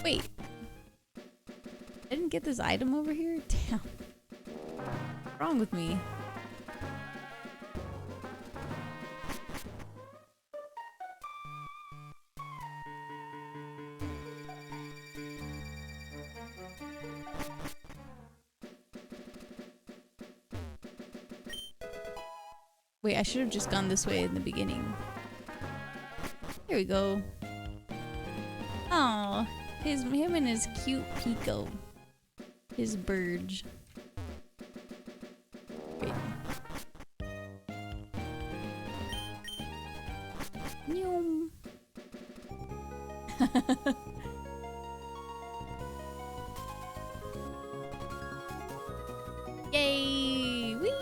Wait. I didn't get this item over here? Damn. What's wrong with me? Wait, I should have just gone this way in the beginning. There we go. Oh, him and his cute Pico. His Burge. Wait. Noom. Yay! Whee!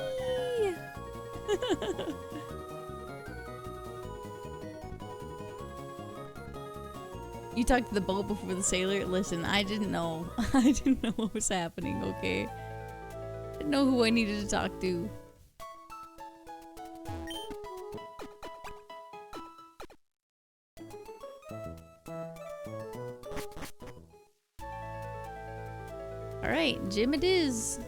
You talked to the boat before the sailor? Listen, I didn't know. I didn't know what was happening, okay? I didn't know who I needed to talk to. Alright, gym it is.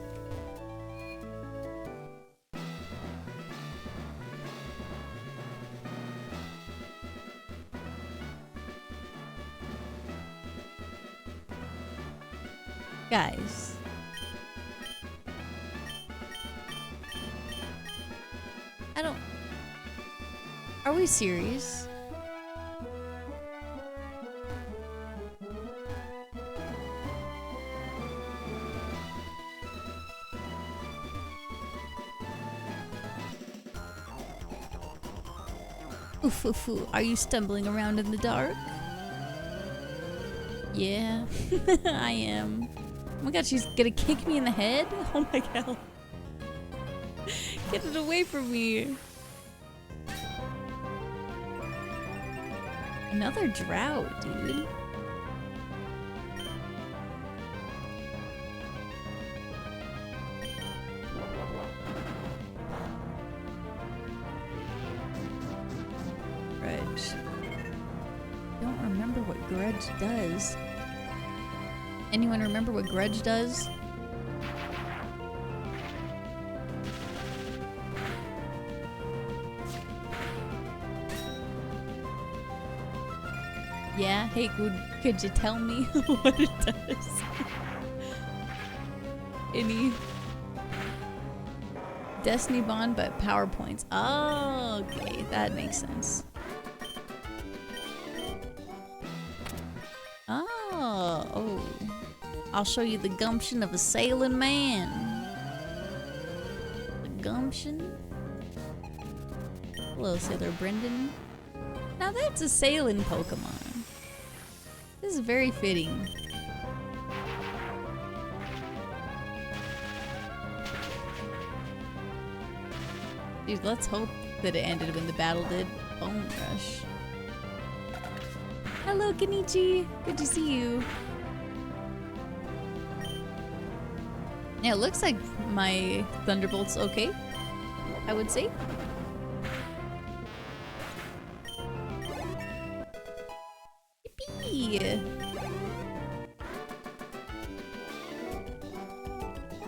Guys. I don't... Are we serious? Oof, oof, oof. Are you stumbling around in the dark? Yeah, I am. Oh my god, she's gonna kick me in the head? Oh my god. Get it away from me. Another drought, dude. Don't remember what Grudge does. Anyone remember what Grudge does? Yeah? Hey, could you tell me what it does? Any Destiny Bond, but PowerPoints. Oh, okay, that makes sense. Oh. I'll show you the gumption of a sailing man. The gumption. Hello, Sailor Brendan. Now that's a sailing Pokemon. This is very fitting. Dude, let's hope that it ended when the battle did. Bone Rush. Hello, Kenichi. Good to see you. Yeah, it looks like my Thunderbolt's okay, I would say. Yippee!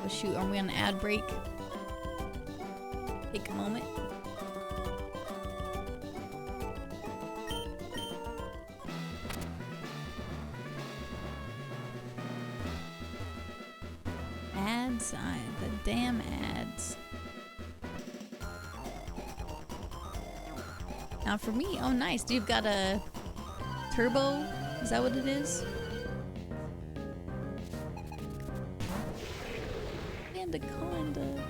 Oh shoot, are we on an ad break? Take a moment. Ads, the damn ads. Now for me, oh nice, you've got a turbo, is that what it is? Sandaconda.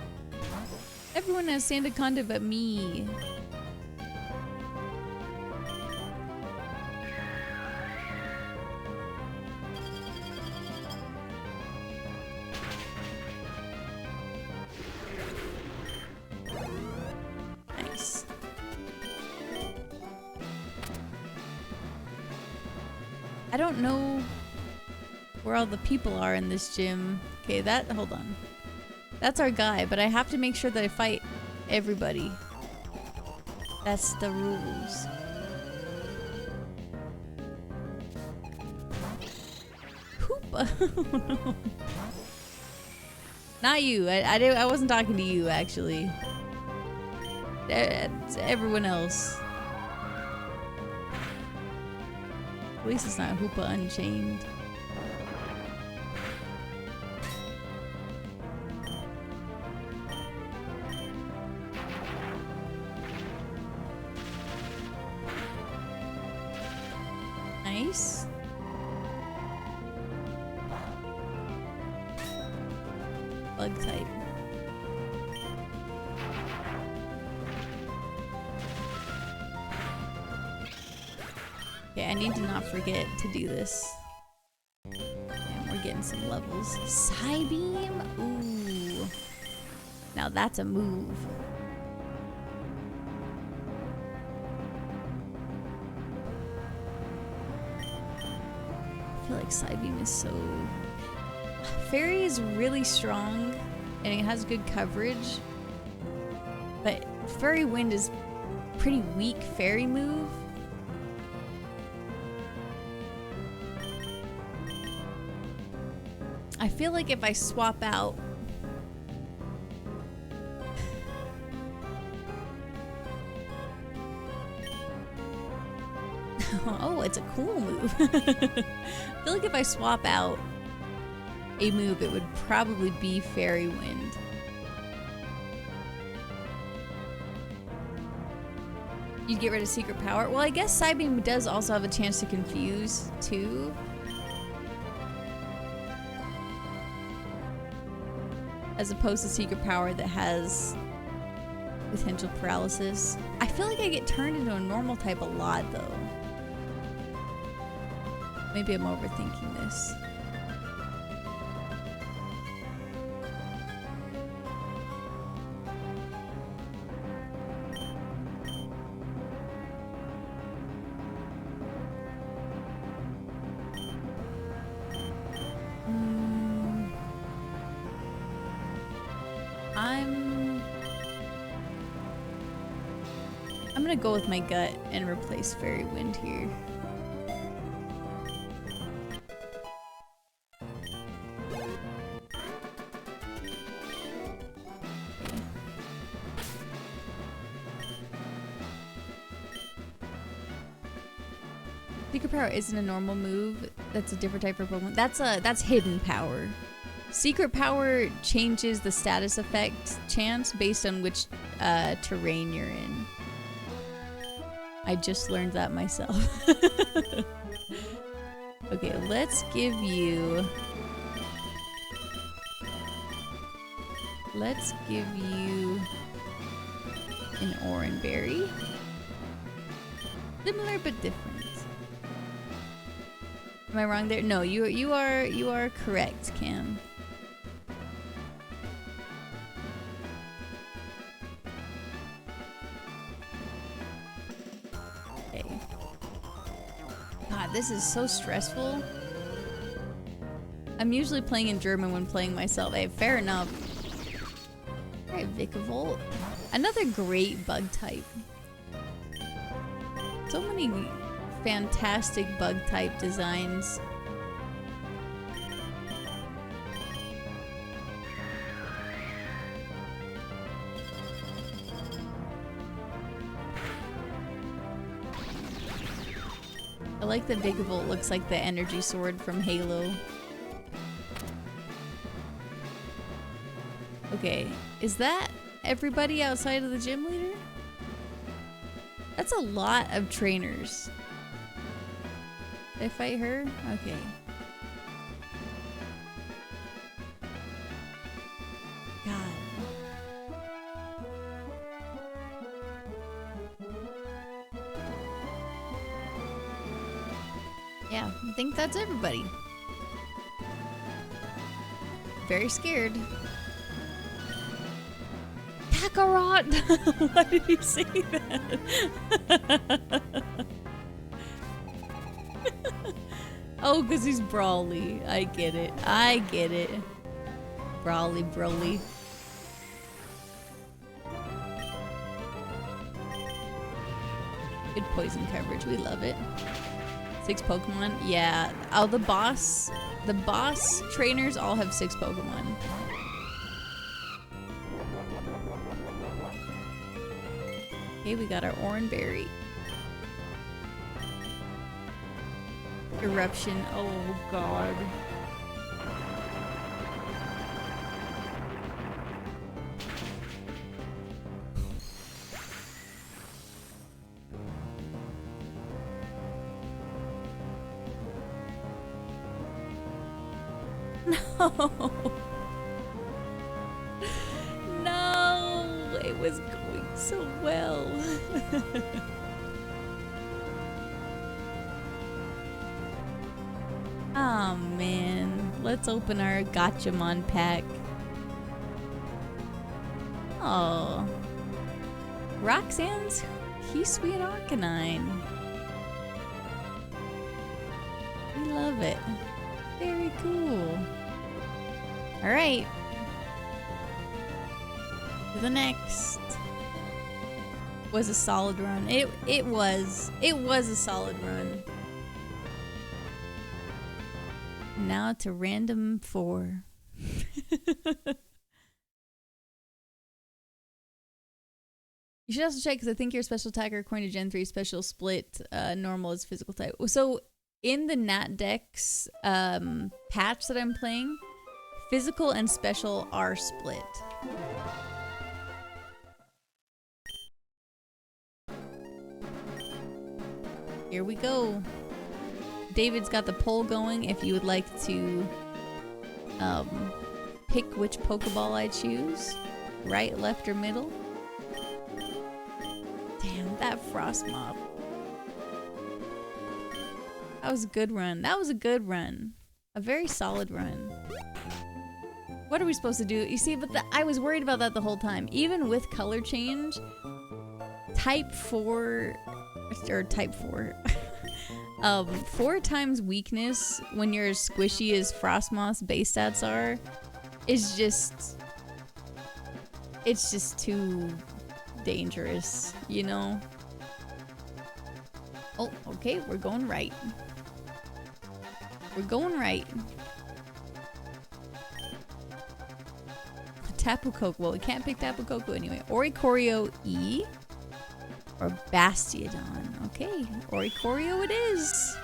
Everyone has Sandaconda but me. Nice. I don't know where all the people are in this gym. Okay, hold on. That's our guy, but I have to make sure that I fight everybody. That's the rules. Hoopa! Oh, no. Not you. I wasn't talking to you, actually. It's everyone else. At least it's not Hoopa Unchained. Nice. Bug type. Okay, I need to not forget to do this. And we're getting some levels. Psybeam? Ooh. Now that's a move. I feel like Psybeam is so... Fairy is really strong and it has good coverage. But Fairy Wind is pretty weak fairy move. I feel like if I swap out oh, it's a cool move. I feel like if I swap out a move, it would probably be Fairy Wind. You'd get rid of Secret Power. Well, I guess Psybeam does also have a chance to confuse, too. As opposed to Secret Power that has potential paralysis. I feel like I get turned into a normal type a lot, though. Maybe I'm overthinking this. I'm gonna go with my gut and replace Fairy Wind here. Secret power isn't a normal move. That's a different type of Pokemon. That's hidden power. Secret power changes the status effect chance based on which terrain you're in. I just learned that myself. Okay, let's give you... Let's give you an Oranberry. Similar but different. Am I wrong there? No, you are correct, Cam. Okay. God, this is so stressful. I'm usually playing in German when playing myself. Hey, fair enough. Alright, Vikavolt. Another great bug type. So many fantastic bug type designs. I like that Vikavolt looks like the energy sword from Halo. Okay, is that everybody outside of the gym leader? That's a lot of trainers. Did I fight her? Okay. God. Yeah, I think that's everybody. Very scared. Kakarot! Why did you say that? Oh, because he's Brawly. I get it. I get it. Brawly, Broly. Good poison coverage. We love it. 6 Pokemon. Yeah. Oh, the boss trainers all have 6 Pokemon. Okay, we got our Oranberry. Eruption. Oh, God. No. No. It was going so well. Oh man, let's open our Gachamon pack. Oh, Roxanne's Sweet Arcanine. We love it. Very cool. All right, to the next. Was a solid run. It was a solid run. Now to random 4. You should also check because I think your special attacker according to Gen 3 special split normal is physical type. So in the NatDex patch that I'm playing, physical and special are split. Here we go. David's got the poll going if you would like to pick which Pokeball I choose. Right, left, or middle. Damn, that Frostmoth. That was a good run. That was a good run. A very solid run. What are we supposed to do? You see, but I was worried about that the whole time. Even with color change, type 4, or type 4. 4 times weakness when you're as squishy as Frostmoth's base stats are is just... It's just too dangerous, you know? Oh, okay, we're going right. We're going right. Tapu Koko. Well, we can't pick Tapu Koko anyway. Oricorio E or Bastiodon. Okay, Oricorio it is.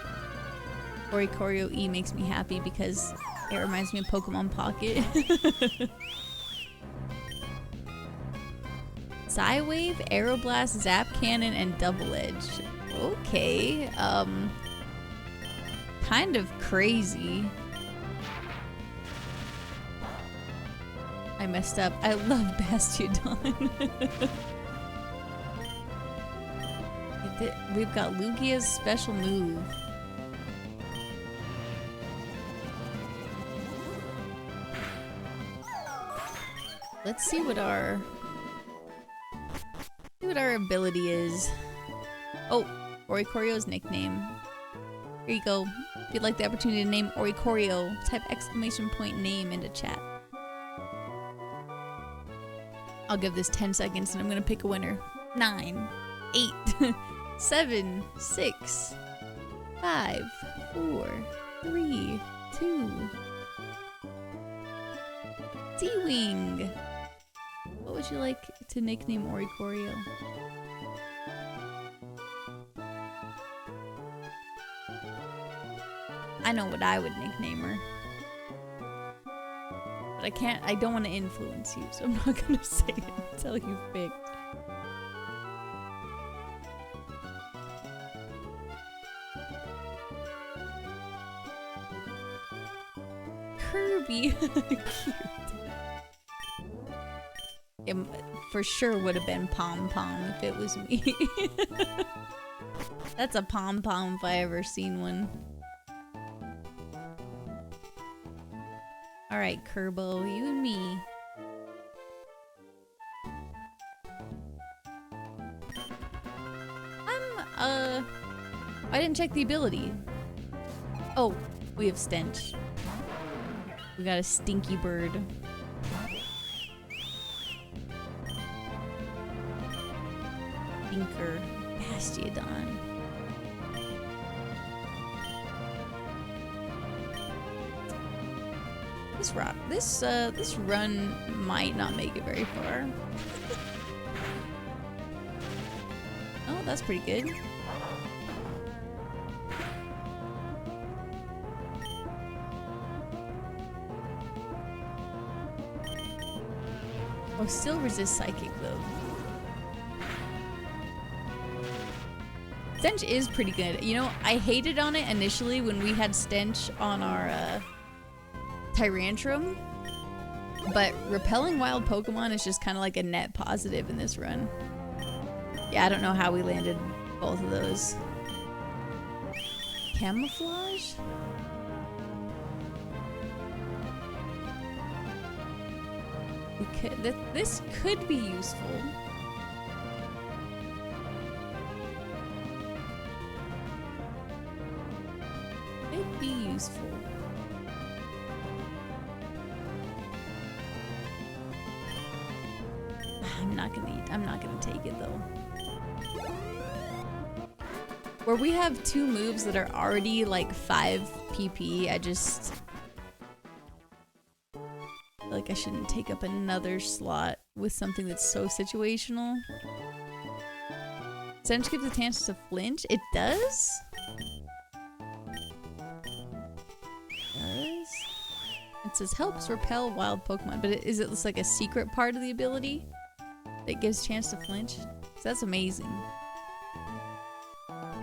Oricorio E makes me happy because it reminds me of Pokemon Pocket. Psywave, Aeroblast, Zap Cannon, and Double Edge. Okay, kind of crazy. I messed up. I love Bastiodon. We've got Lugia's special move. Let's see what our ability is. Oh, Oricorio's nickname. Here you go. If you'd like the opportunity to name Oricorio, type !name into chat. I'll give this 10 seconds and I'm gonna pick a winner. 9, 8, 7, 6, 5, 4, 3, 2. D-Wing! What would you like to nickname Oricorio? I know what I would nickname her. But I don't want to influence you, so I'm not gonna say it until you've picked. Kirby! Cute. It for sure would have been Pom Pom if it was me. That's a Pom Pom if I ever seen one. Alright, Kerbo, you and me. I didn't check the ability. Oh, we have Stench. We got a Stinky Bird. Stinker. Bastiodon. This run might not make it very far. Oh, that's pretty good. Oh, still resist Psychic though. Stench is pretty good. You know, I hated on it initially when we had Stench on our Tyrantrum, but repelling wild Pokemon is just kind of like a net positive in this run. Yeah, I don't know how we landed both of those. Camouflage? This could be useful. It'd be useful. I'm not gonna take it though. Where we have two moves that are already like 5 PP, I just feel like I shouldn't take up another slot with something that's so situational. Stench gives a chance to flinch. It does? It says helps repel wild Pokemon, but is it like a secret part of the ability that gives chance to flinch? So that's amazing.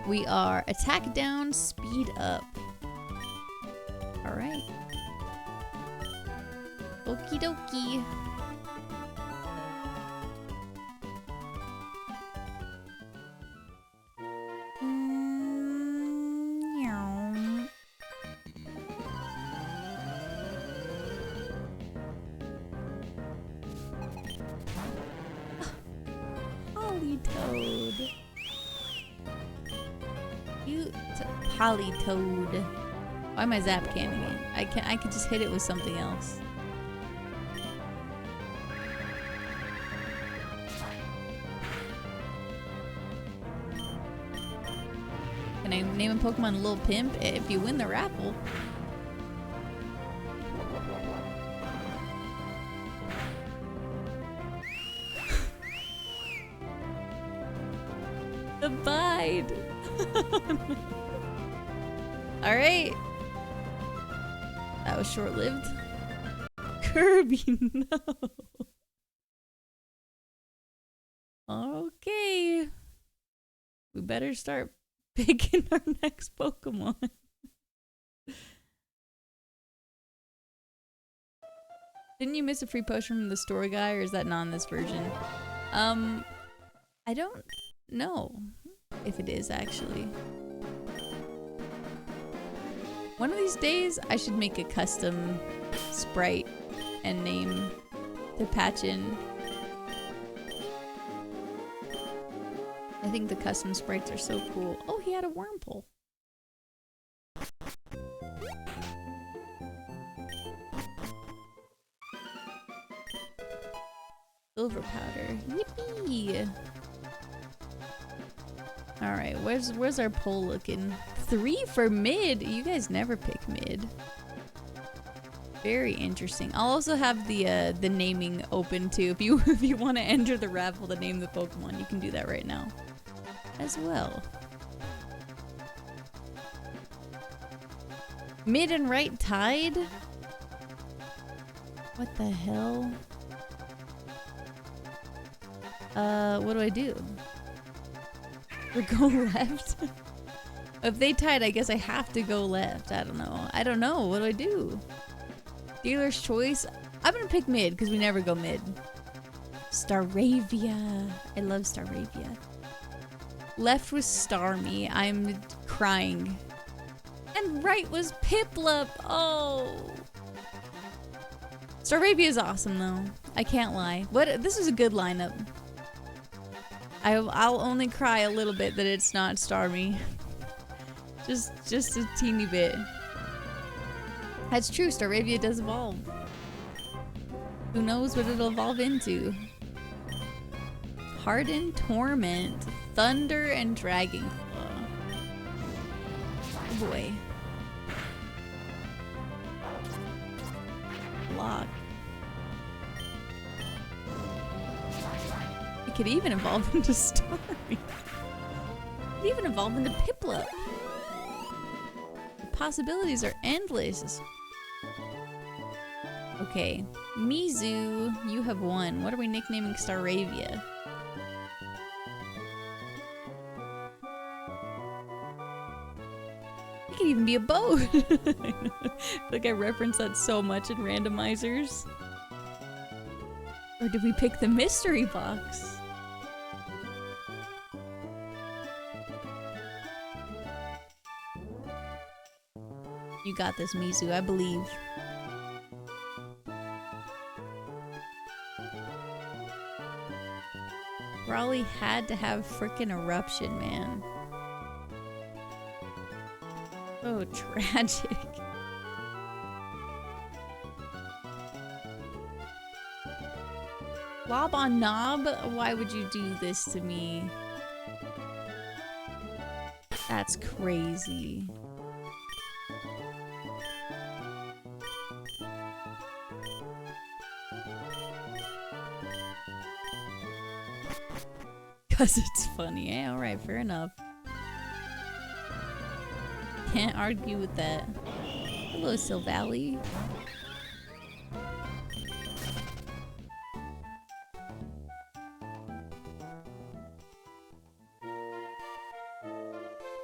We are attack down, speed up. Alright. Okie dokie. Politoed. Cute Politoed. Why am I zap canning it? I could just hit it with something else. Can I name a Pokemon Lil Pimp if you win the raffle? The Bide. Alright. That was short-lived. Kirby, no. Okay. We better start picking our next Pokemon. Didn't you miss a free potion from the store guy, or is that not in this version? I don't know if it is actually. One of these days, I should make a custom sprite and name to patch in. I think the custom sprites are so cool. Oh, he had a Wurmple. Silver powder. Yippee! Alright, where's our poll looking? 3 for mid? You guys never pick mid. Very interesting. I'll also have the naming open too. If you want to enter the raffle to name the Pokemon, you can do that right now as well. Mid and right tied? What the hell? What do I do? Or go left? If they tied, I guess I have to go left. I don't know. What do I do? Dealer's choice? I'm gonna pick mid, because we never go mid. Staravia. I love Staravia. Left was Starmie. I'm crying. And right was Piplup. Oh. Staravia is awesome, though. I can't lie. This is a good lineup. I'll only cry a little bit that it's not Starmie. just a teeny bit. That's true, Staravia does evolve. Who knows what it'll evolve into? Harden, Torment, Thunder, and Dragon Claw. Oh boy. Lock. It could even evolve into Starmie. It could even evolve into Piplup. The possibilities are endless. Okay, Mizu, you have won. What are we nicknaming Staravia? It could even be a boat. I know. Like I reference that so much in randomizers. Or did we pick the mystery box? You got this, Mizu, I believe. Raleigh had to have frickin' eruption, man. Oh, tragic. Lob on knob? Why would you do this to me? That's crazy. Cause it's funny, eh? Alright, fair enough. Can't argue with that. Hello, Silvally.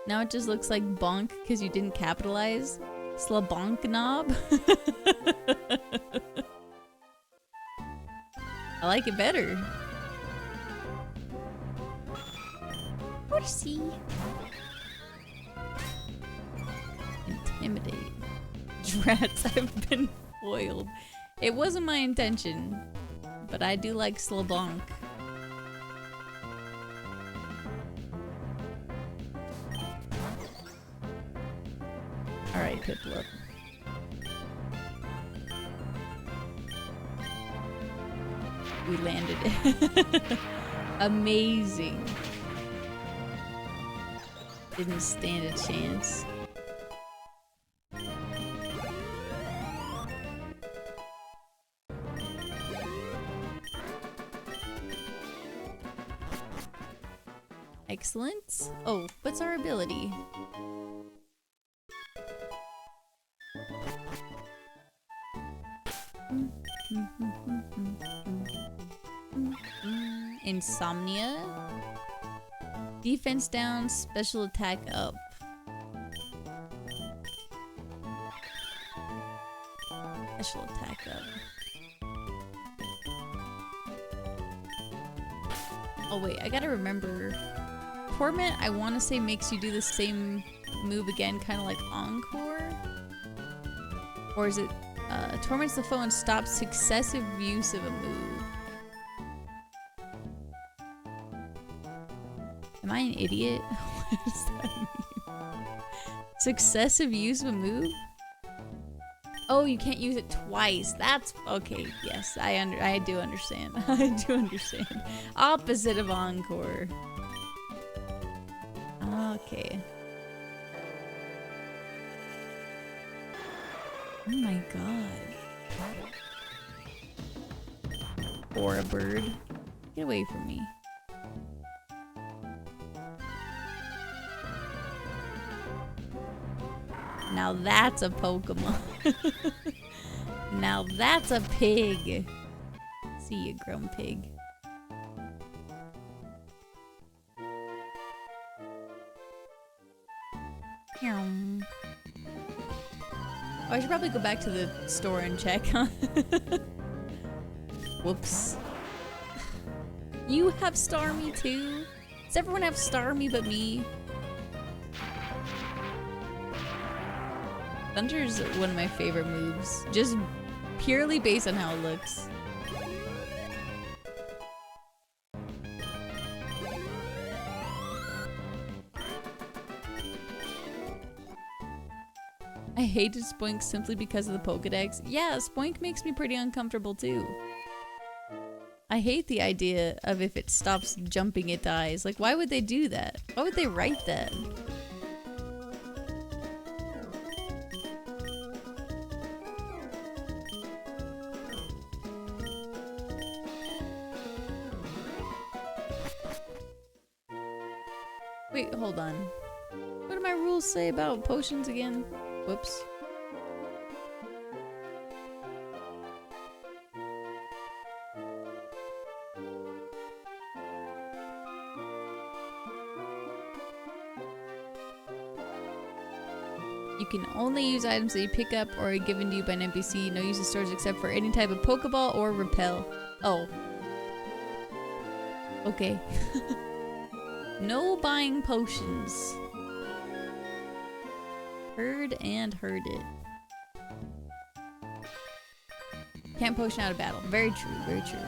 Now it just looks like bonk because you didn't capitalize. Slabonk knob. I like it better. Horsey. Intimidate. Drats, I've been foiled. It wasn't my intention, but I do like Slabonk. Alright, Piplup. We landed it. Amazing. Didn't stand a chance. Excellent. Oh, what's our ability? Insomnia. Defense down, special attack up. Special attack up. Oh wait, I gotta remember. Torment, I want to say, makes you do the same move again, kind of like Encore. Or is it torments the foe and stops successive use of a move? Am I an idiot? What does that mean? Successive use of a move? Oh, you can't use it twice. That's okay. Yes, I do understand. I do understand. Opposite of Encore. Okay. Oh my god. Or a bird. Get away from me. Now that's a Pokemon. Now that's a pig. See you, Grumpig. Oh, I should probably go back to the store and check, huh? Whoops. You have Starmie too? Does everyone have Starmie but me? Thunder's one of my favorite moves, just purely based on how it looks. I hated Spoink simply because of the Pokedex. Yeah, Spoink makes me pretty uncomfortable too. I hate the idea of if it stops jumping, it dies. Like, why would they do that? Why would they write that? Wait, hold on. What do my rules say about potions again? Whoops. You can only use items that you pick up or are given to you by an NPC. No use of stores except for any type of Pokeball or Repel. Oh. Okay. No buying potions. Heard and heard it. Can't potion out of battle. Very true, very true.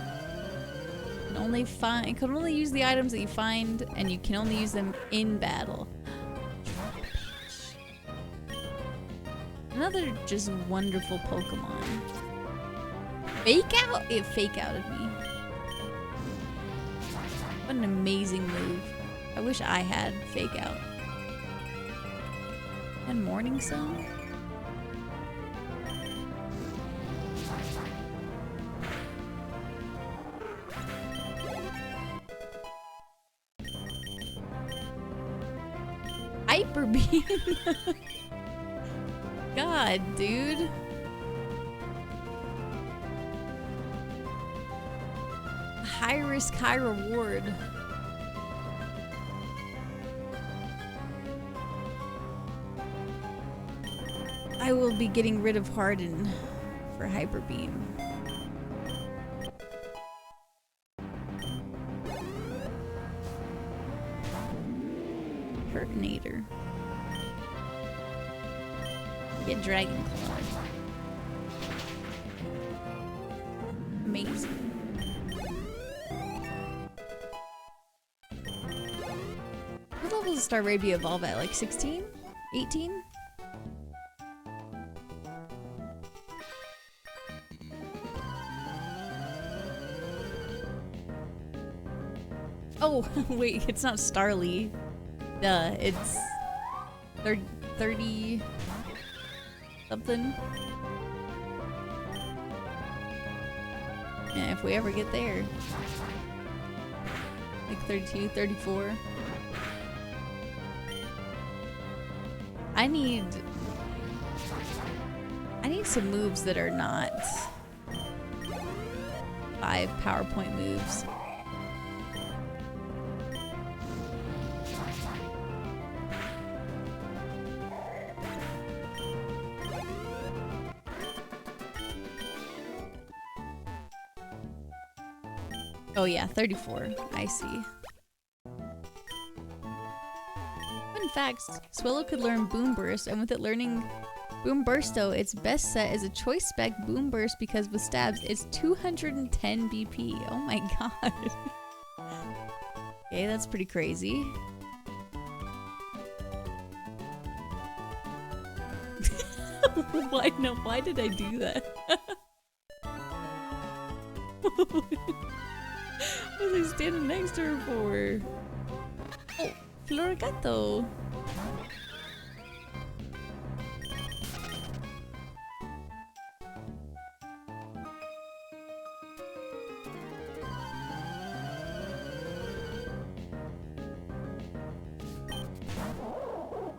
You can only use the items that you find, and you can only use them in battle. Another just wonderful Pokemon. Fake out? It fake outed me. What an amazing move. I wish I had fake out. And Morning Sun? Hyper Beam? God, dude. High risk, high reward. I will be getting rid of Harden for Hyper Beam. Pertinator. Get Dragon Claw. Amazing. What level does Starmie evolve at? Like 16? 18? Oh, wait, it's not Starly. Duh, it's 30 something. Yeah, if we ever get there. Like 32, 34. I need some moves that are not 5 PowerPoint moves. Oh yeah, 34. I see. Fun facts. Swallow could learn Boom Burst, and with it learning Boom Bursto, its best set is a choice spec Boom Burst because with stabs, it's 210 BP. Oh my god. Okay, that's pretty crazy. Why no? Why did I do that? What was I standing next to her for? Oh, Florigato.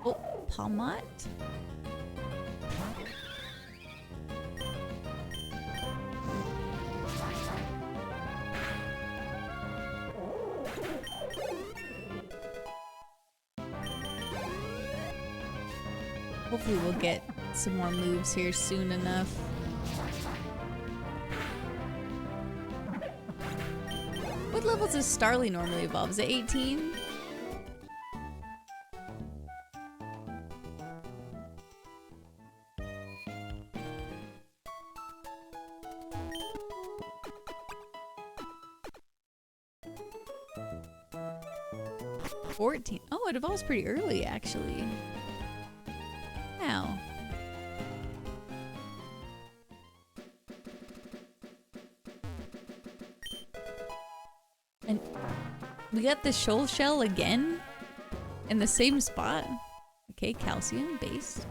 Oh, Palmat. Hopefully we'll get some more moves here soon enough. What levels does Starly normally evolve? Is it 18? Oh, it evolves pretty early, actually. Wow. And we got the shoal shell again? In the same spot? Okay, calcium based.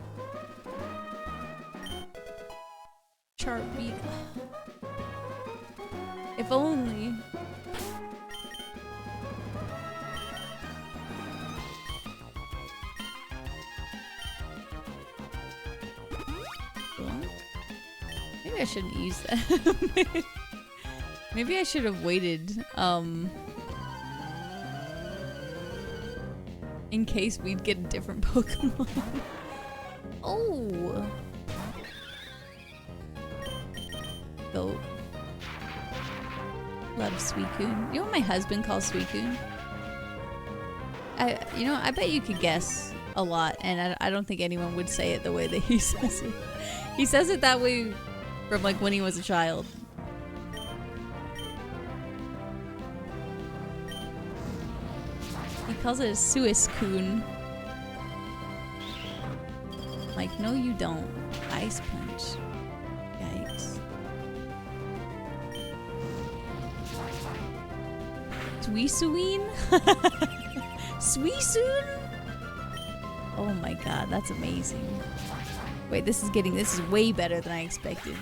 Chart beat. If only. Maybe I shouldn't use that. Maybe I should have waited, in case we'd get a different Pokemon. Oh! Goat. Love Suicune. You know what my husband calls Suicune? I bet you could guess a lot, and I don't think anyone would say it the way that he says it. He says it that way from like when he was a child. He calls it a Suicune. Like, no you don't. Ice Punch. Yikes. Suicune? Suicune? Oh my god, that's amazing. Wait, this is way better than I expected.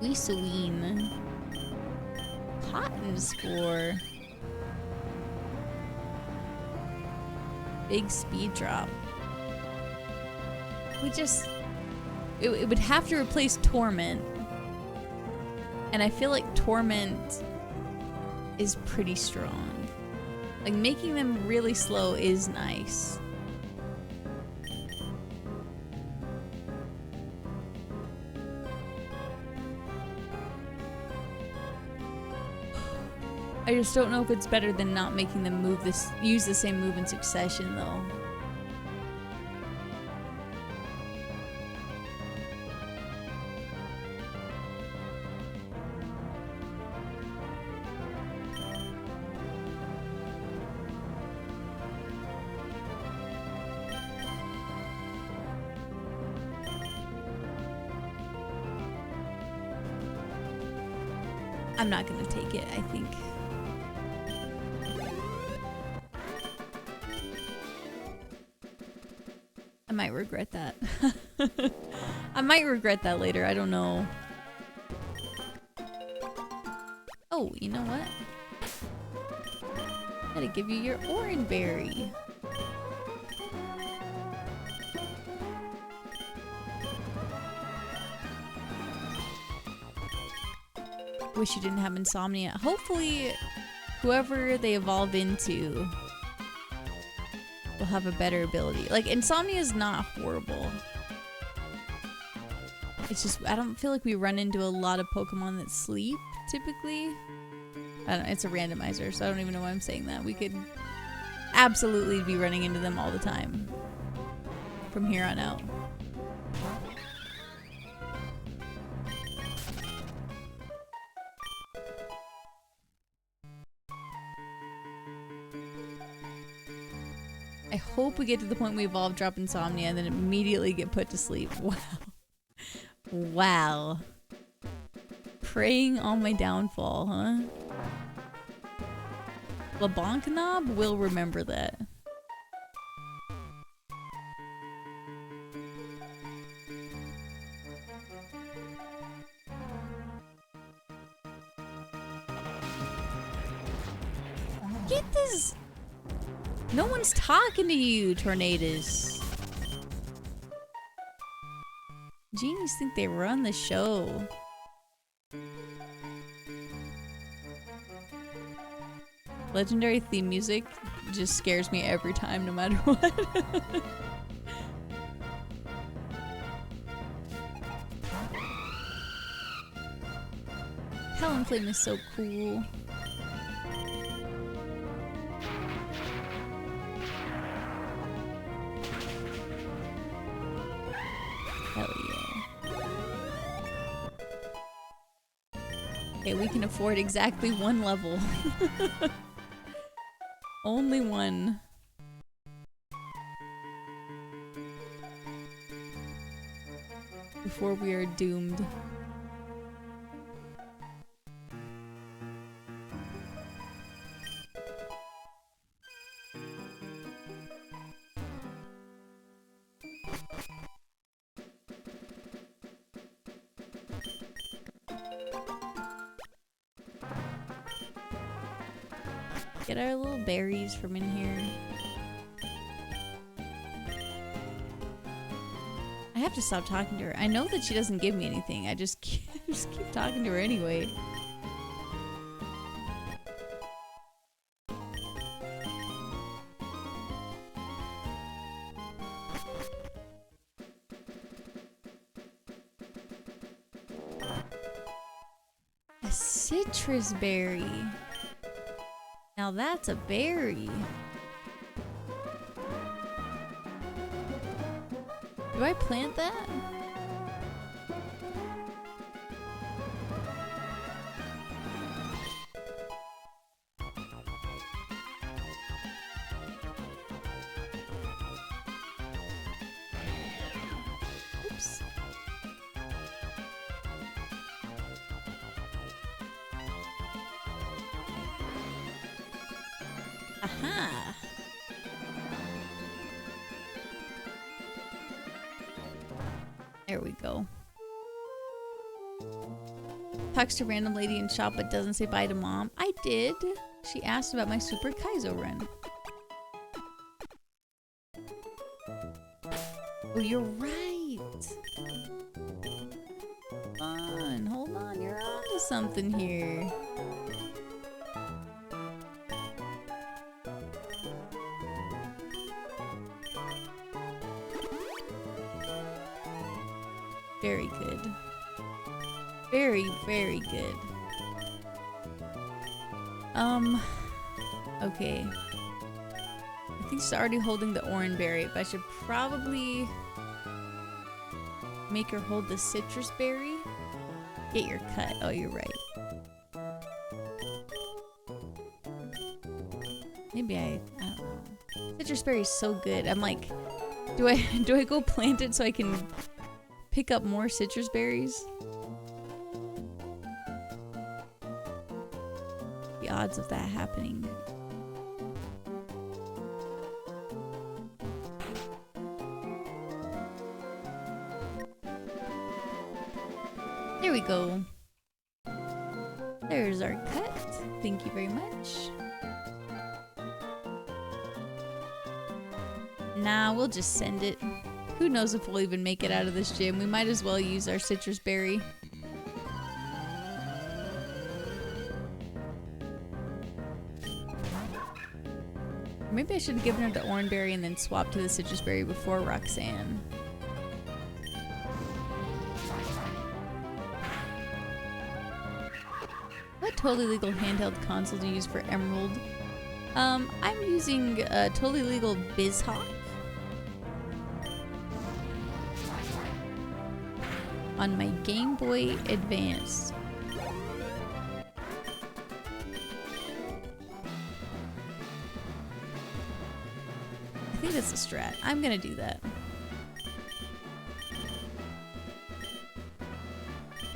Suicune. Cotton Spore. Big speed drop. It would have to replace Torment. And I feel like Torment is pretty strong. Like, making them really slow is nice. I just don't know if it's better than not making them use the same move in succession, though. I'm not gonna take it, I think. I might regret that. I might regret that later, I don't know. Oh, you know what? Gotta give you your orange berry. Wish you didn't have insomnia. Hopefully, whoever they evolve into will have a better ability. Like, insomnia is not horrible. It's just, I don't feel like we run into a lot of Pokemon that sleep, typically. I don't know, it's a randomizer, so I don't even know why I'm saying that. We could absolutely be running into them all the time from here on out. I hope we get to the point we evolve, drop Insomnia, and then immediately get put to sleep. Wow. Wow. Preying on my downfall, huh? LeBlanc Knob will remember that. Get this! No one's talking to you, Tornadus. Genies think they run the show. Legendary theme music just scares me every time, no matter what. Talonflame is so cool. Hell yeah. Okay, we can afford exactly one level. Only one. Before we are doomed. Get our little berries from in here. I have to stop talking to her. I know that she doesn't give me anything. I just keep talking to her anyway. A citrus berry. Now that's a berry. Do I plant that? Oops. Aha! There we go. Talks to a random lady in shop but doesn't say bye to mom. I did. She asked about my Super Kaizo run. Oh, you're right. Fun. Hold on, you're onto something here. Very good. Very, very good. Okay. I think she's already holding the orange berry, but I should probably make her hold the citrus berry. Get your cut. Oh, you're right. Maybe I don't know. Citrus berry is so good. I'm like, do I go plant it so I can pick up more citrus berries? The odds of that happening. There we go. There's our cut. Thank you very much. Nah, we'll just send it. Who knows if we'll even make it out of this gym. We might as well use our citrus berry. Maybe I should have given her the orange berry and then swap to the citrus berry before Roxanne. totally legal handheld console to use for Emerald? I'm using a totally legal BizHawk on my Game Boy Advance. I think that's a strat. I'm gonna do that.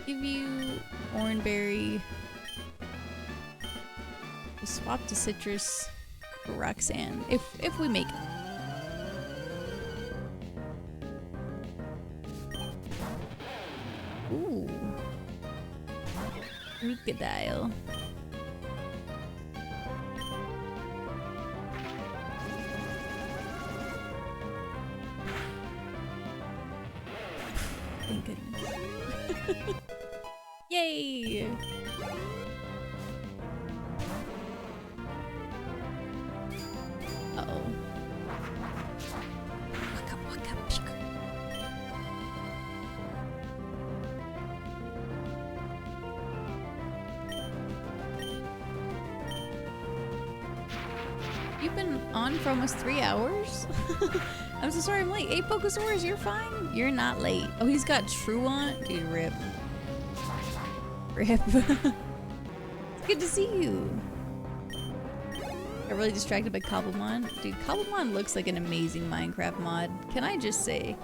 Give you Oranberry. We'll swap to Citrus for Roxanne if we make it. Ooh. Crocodile. Thank goodness. Yay! Uh-oh. Waka waka pika. You've been on for almost 3 hours? I'm so sorry I'm late. Hey, Pokesaurus, you're fine? You're not late. Oh, he's got Truant? Dude, rip. Rip. It's good to see you. Got really distracted by Cobblemon. Dude, Cobblemon looks like an amazing Minecraft mod. Can I just say?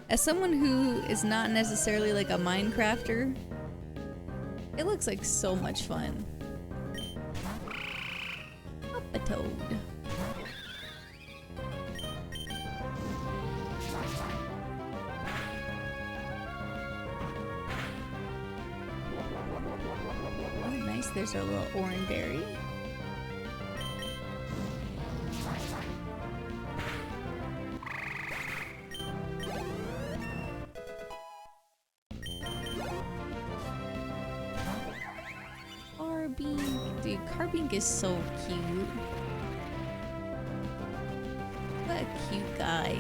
As someone who is not necessarily like a Minecrafter, it looks like so much fun. Up a toad. Oh, nice. There's our little Oranberry. Carbink. Dude, Carbink is so cute. What a cute guy.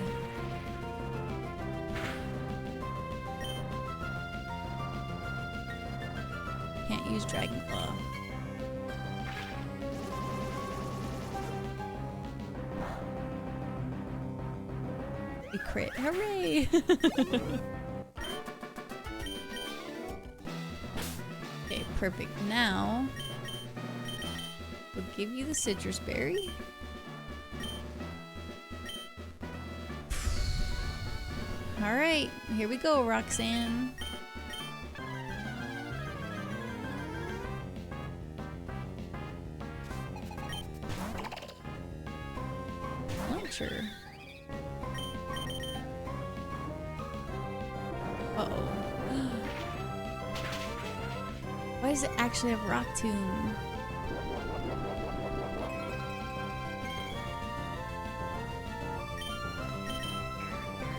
Can't use Dragon Claw. A crit. Hooray! Okay, perfect. Now, we'll give you the citrus berry. Alright, here we go, Roxanne. Launcher. Uh-oh. Why does it actually have Rock Tomb?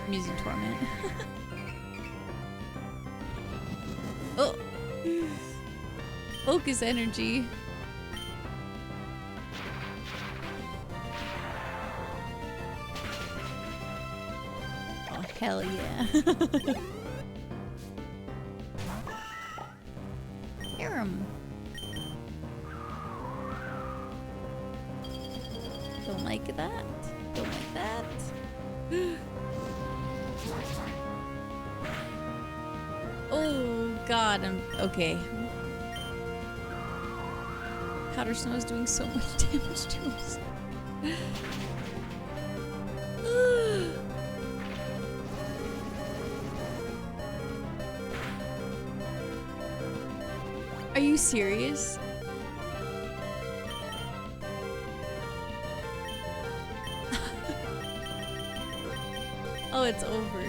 I'm using Torment. Oh! Focus energy. Oh, hell yeah. Aram. Don't like that. Don't like that. Oh god, I'm okay. Powder Snow is doing so much damage to us. Are you serious? Oh, it's over.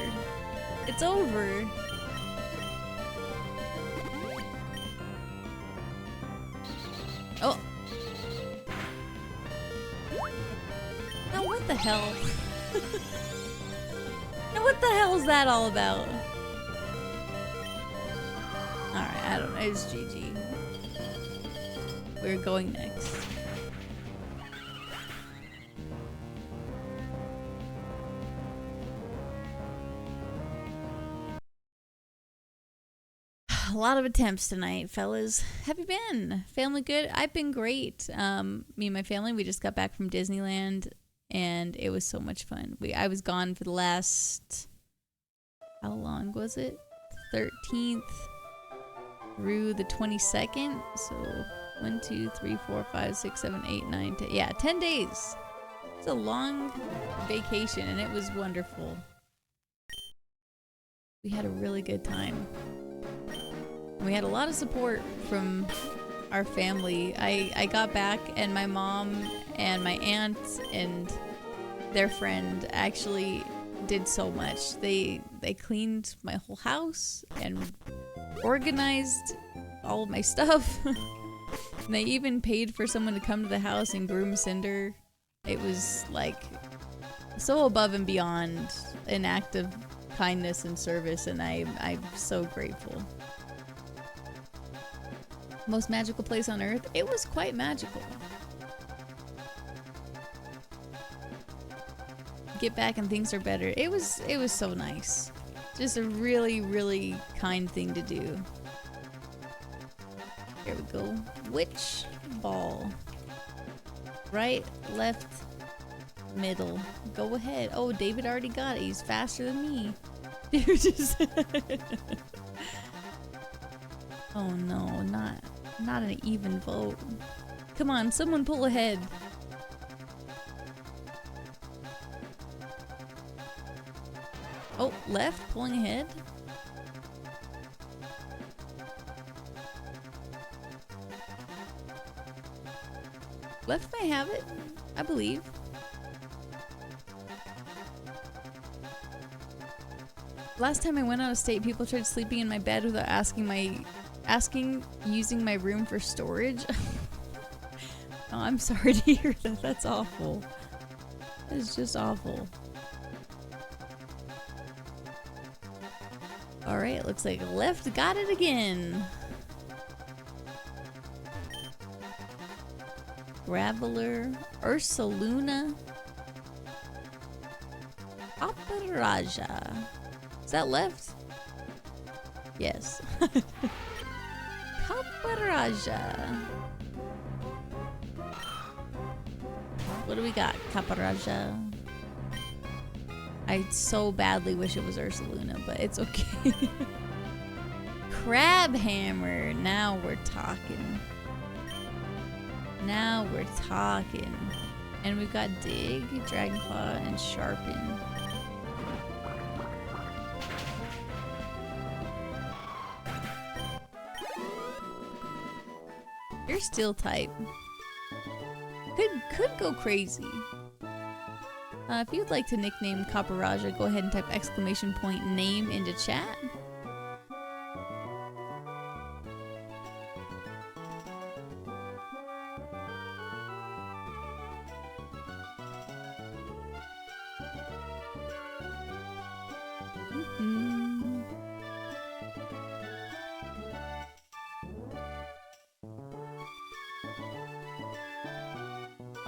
It's over. Oh. Now what the hell? Now what the hell is that all about? Alright, I don't know. It's GG. We're going next. A lot of attempts tonight, fellas. Have you been? Family good? I've been great. Me and my family, we just got back from Disneyland, and it was so much fun. I was gone for the last, how long was it? 13th through the 22nd. So 1, 2, 3, 4, 5, 6, 7, 8, 9, 10. Yeah, 10 days. It's a long vacation, and it was wonderful. We had a really good time. We had a lot of support from our family. I got back, and my mom and my aunt and their friend actually did so much. They cleaned my whole house and organized all of my stuff. And they even paid for someone to come to the house and groom Cinder. It was like so above and beyond an act of kindness and service, and I'm so grateful. Most magical place on earth? It was quite magical. Get back and things are better. It was so nice. Just a really, really kind thing to do. Here we go. Which ball? Right, left, middle. Go ahead. Oh, David already got it. He's faster than me. Just oh no, not an even vote. Come on, someone pull ahead. Oh, left, pulling ahead. Left may have it, I believe. Last time I went out of state, people tried sleeping in my bed without using my room for storage. Oh, I'm sorry to hear that. That's awful. It's just awful. Alright, looks like left got it again. Graveler, Ursaluna, Paparaja. Is that left? Yes. Paparaja. What do we got? Caparaja. I so badly wish it was Ursaluna, but it's okay. Crabhammer. Now we're talking. Now we're talking. And we've got Dig, Dragonclaw, and Sharpen. You're Steel type. Could go crazy. If you'd like to nickname Caparaja, go ahead and type !name into chat.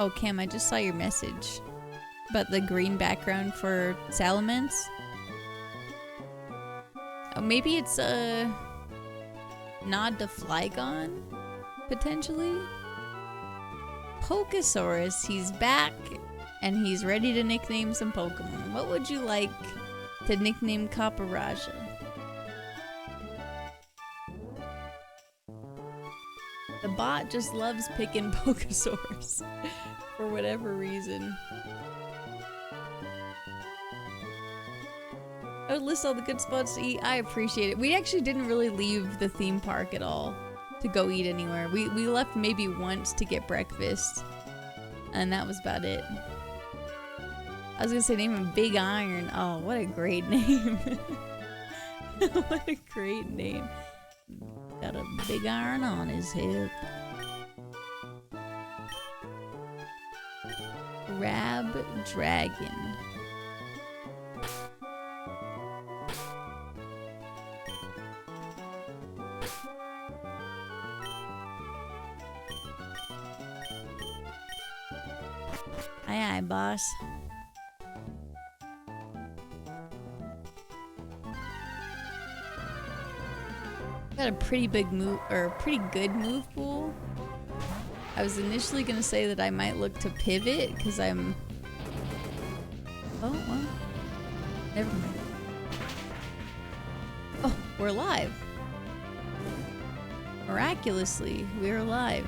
Oh, Cam, I just saw your message about the green background for Salamence. Oh, maybe it's a nod to Flygon, potentially. Pokesaurus, he's back and he's ready to nickname some Pokemon. What would you like to nickname Caparaja? The bot just loves picking Pokesaurs for whatever reason. I would list all the good spots to eat. I appreciate it. We actually didn't really leave the theme park at all to go eat anywhere. We left maybe once to get breakfast, and that was about it. I was gonna say name him Big Iron. Oh, what a great name. What a great name. Got a big iron on his hip. Crab Dragon. Aye aye, boss. Got a pretty big move, or a pretty good move pool. I was initially gonna say that I might look to pivot because I'm. Oh well, never mind. Oh, we're alive. Miraculously, we're alive.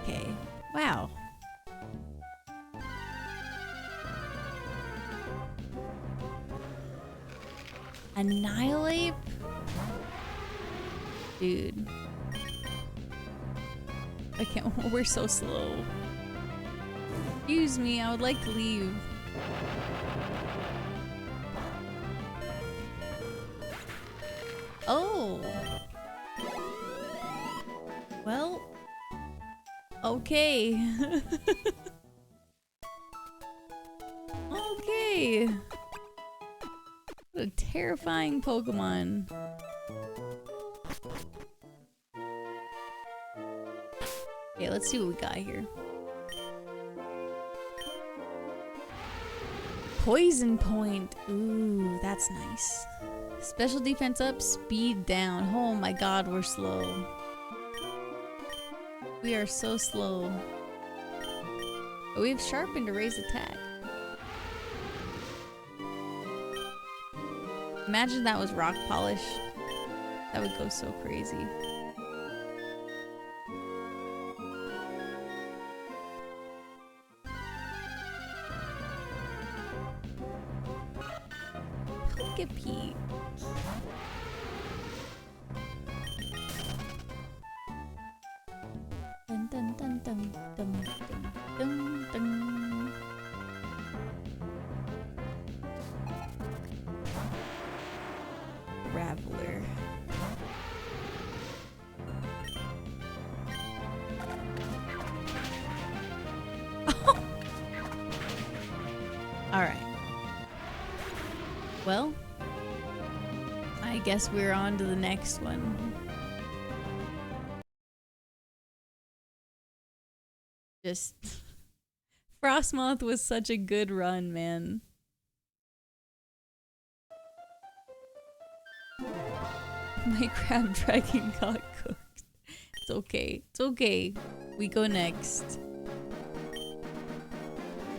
Okay. Wow. Annihilate? Dude. I can't. We're so slow. Excuse me, I would like to leave. Oh. Well. Okay. Okay. What a terrifying Pokemon. Okay, let's see what we got here. Poison Point. Ooh, that's nice. Special defense up, speed down. Oh my god, we're slow. We are so slow. But we have sharpened to raise attack. Imagine that was rock polish. That would go so crazy. Look at Pete. Dun dun dun dun dun dun dun dun. Raveler. Alright. Well, I guess we're on to the next one. Just Frostmoth was such a good run, man. My crab dragon got cooked. It's okay. It's okay. We go next.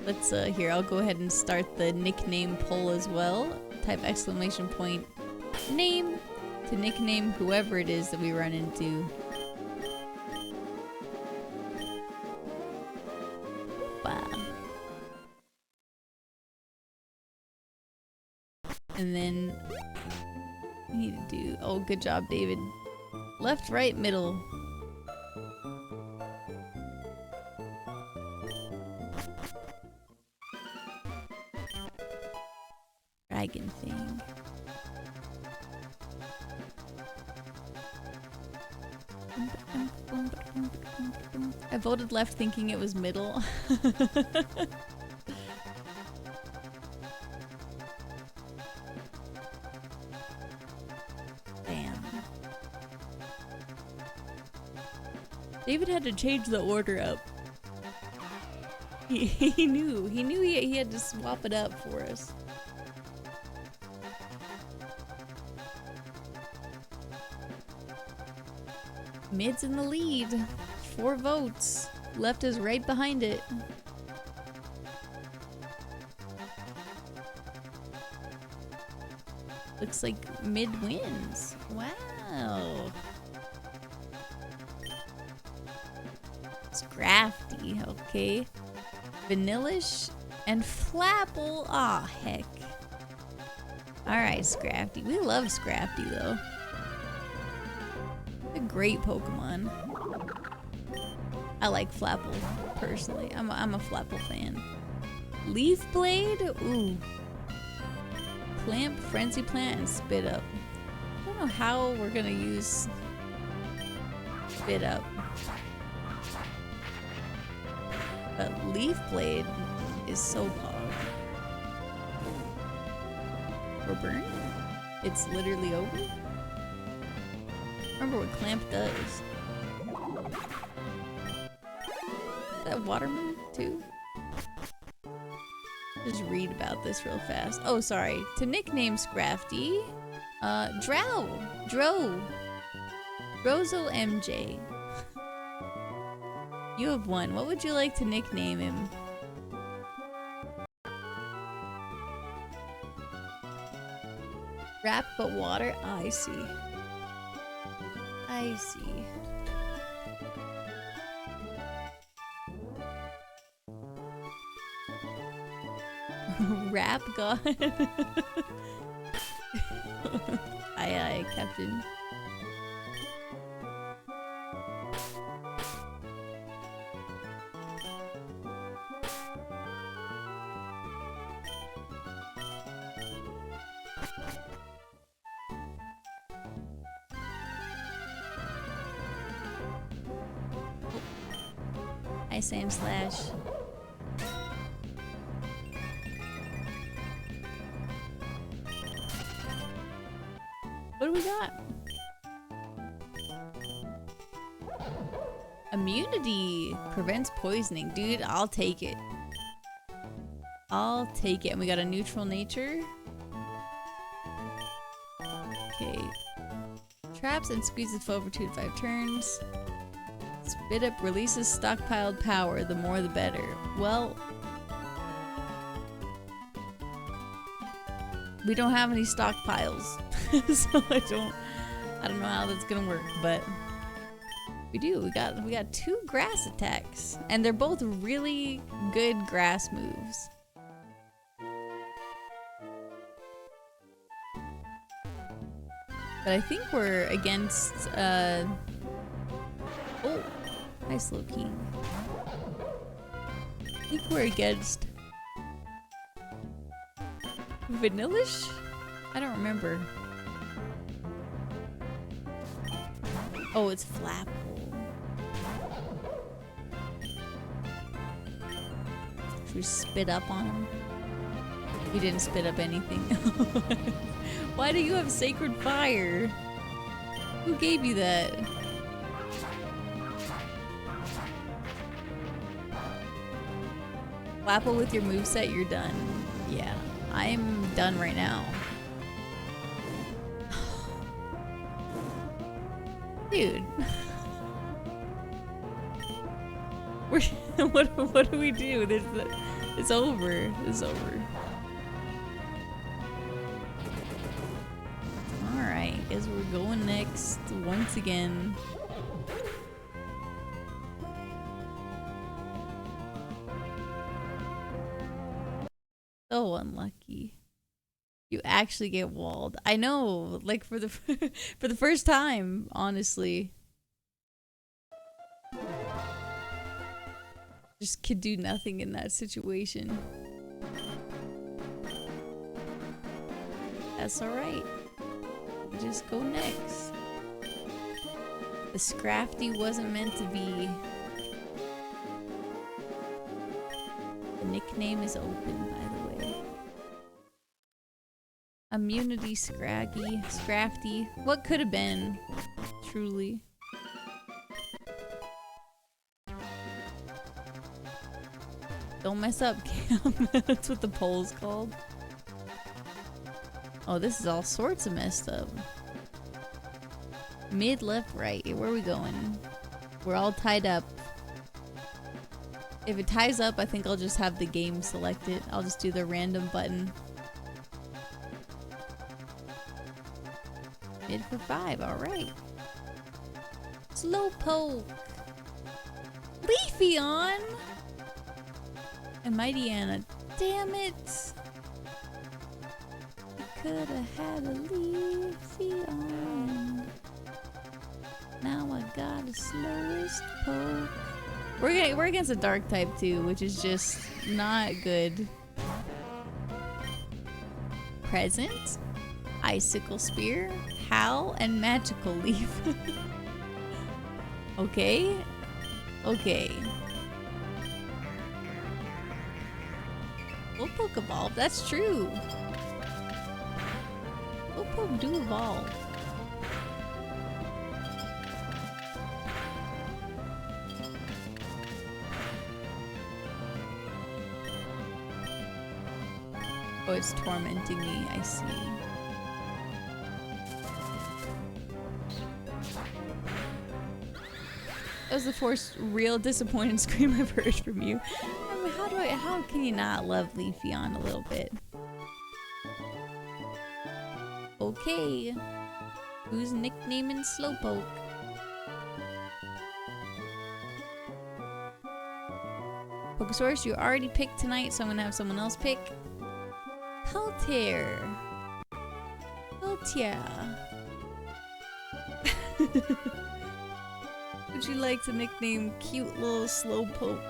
Let's here, I'll go ahead and start the nickname poll as well. Type exclamation point name to nickname whoever it is that we run into. Wow. And then we need to do, oh, good job, David. Left, right, middle. Dragon thing. I voted left thinking it was middle. Damn. David had to change the order up. He knew he had to swap it up for us. Mid's in the lead. 4 votes. Left is right behind it. Looks like mid wins. Wow. Scrafty, okay. Vanillish and Flapple. Aw, heck. Alright, Scrafty. We love Scrafty, though. A great Pokemon. I like Flapple, personally. I'm a Flapple fan. Leaf Blade? Ooh. Clamp, Frenzy Plant, and Spit Up. I don't know how we're gonna use Spit Up. But Leaf Blade is so pog. Or Burn? It's literally over? Remember what Clamp does. Is that Water move too? Just read about this real fast. Oh, sorry. To nickname Scrafty, Rozo MJ. You have one. What would you like to nickname him? Rap but water? I see. I see. Rap god. Aye, Captain. Hi, Sam Slash. What do we got? Immunity prevents poisoning. Dude, I'll take it. I'll take it. And we got a neutral nature. Okay. Traps and squeezes foe for 2 to 5 turns. Spit up releases stockpiled power. The more the better. Well, we don't have any stockpiles. So I don't know how that's gonna work, but we do. We got 2 grass attacks. And they're both really good grass moves. But I think we're against oh, hi Slow King. I think we're against Vanillish? I don't remember. Oh, it's Flapple. Should we spit up on him? We didn't spit up anything. Why do you have Sacred Fire? Who gave you that? Flapple with your moveset, you're done. Yeah, I'm done right now. Dude. What do we do? It's over. It's over. Alright, guess we're going next once again. So unlucky. You actually get walled. I know, like for the for the first time, honestly. Just could do nothing in that situation. That's alright. Just go next. The Scrafty wasn't meant to be. The nickname is open, by the way. Immunity Scraggy, Scrafty. What could have been? Truly. Don't mess up, Cam. That's what the poll's called. Oh, this is all sorts of messed up. Mid, left, right. Where are we going? We're all tied up. If it ties up, I think I'll just have the game selected. I'll just do the random button. Mid for 5, alright. Slowpoke. Leafeon! And Mighty Anna. Damn it! Could have had a Leafeon. Now I got a slowest poke. We're against a dark type too, which is just not good. Present, Icicle Spear, Howl, and Magical Leaf. Okay. Okay. Slowpoke evolve. That's true. Slowpoke do evolve. Oh, it's tormenting me. I see. That was the first real disappointed scream I've heard from you. I mean, how can you not love Leafeon a little bit? Okay. Who's nicknaming Slowpoke? Pokesaurus, you already picked tonight, so I'm gonna have someone else pick. Peltier. Peltier. Would you like to nickname cute little Slowpoke?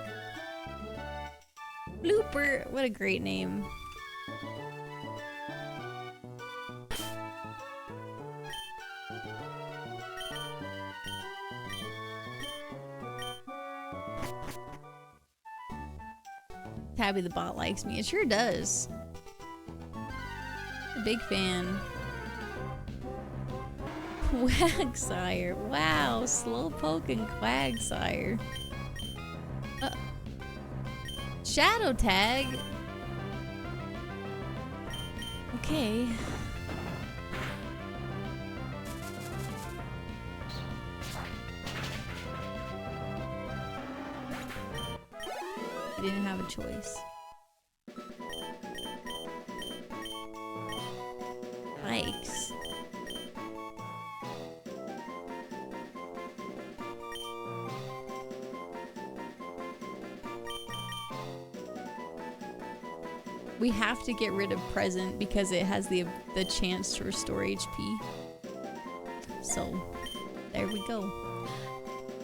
Blooper! What a great name. Tabby the bot likes me. It sure does. A big fan. Quagsire. Wow, Slowpoke and Quagsire. Shadow Tag. Okay. I didn't have a choice. Yikes. We have to get rid of Present because it has the chance to restore HP. So, there we go.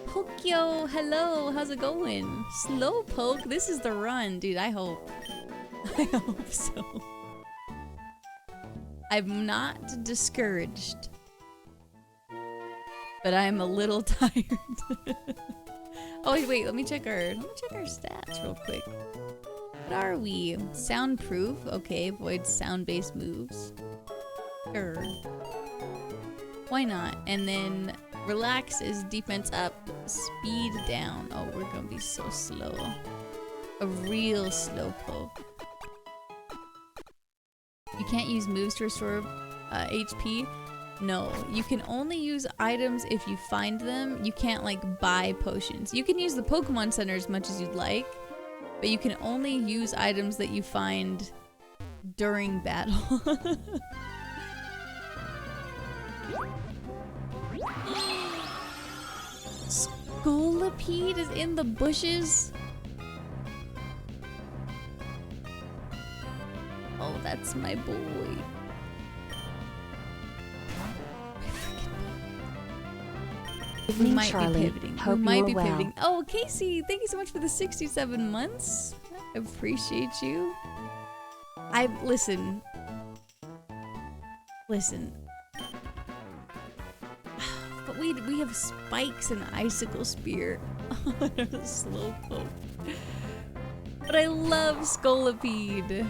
Pokyo, hello, how's it going? Slowpoke, this is the run, dude, I hope. I hope so. I'm not discouraged, but I'm a little tired. Oh wait, let me check our stats real quick. What are we? Soundproof, okay, avoid sound-based moves. Sure. Why not? And then relax is defense up, speed down. Oh, we're gonna be so slow. A real Slowpoke. You can't use moves to restore HP. No, you can only use items if you find them. You can't like buy potions. You can use the Pokemon Center as much as you'd like, but you can only use items that you find during battle. Scolipede is in the bushes? Oh, that's my boy. We might be pivoting. Hope we might you're be well. pivoting. Oh, Casey, thank you so much for the 67 months. I appreciate you. Listen. But we have spikes and icicle spear on our Slowpoke. But I love Scolipede.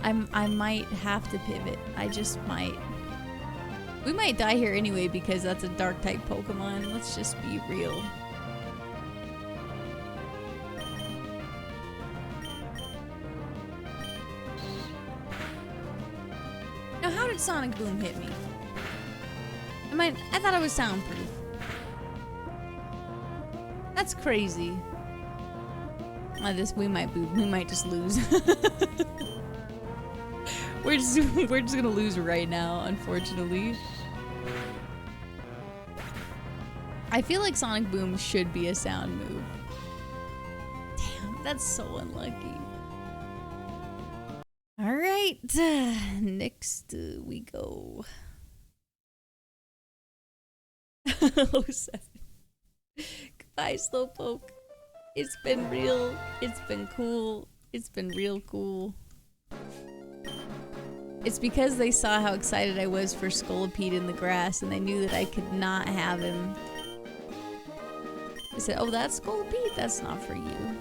I might have to pivot. I just might. We might die here anyway because that's a dark type Pokemon. Let's just be real. Now, how did Sonic Boom hit me? I thought I was soundproof. That's crazy. We might just lose. We're just gonna lose right now, unfortunately. I feel like Sonic Boom should be a sound move. Damn, that's so unlucky. Alright, next we go. 07. Goodbye, Slowpoke. It's been real. It's been cool. It's been real cool. It's because they saw how excited I was for Scolipede in the grass and they knew that I could not have him. They said, oh, that's Scolipede? That's not for you.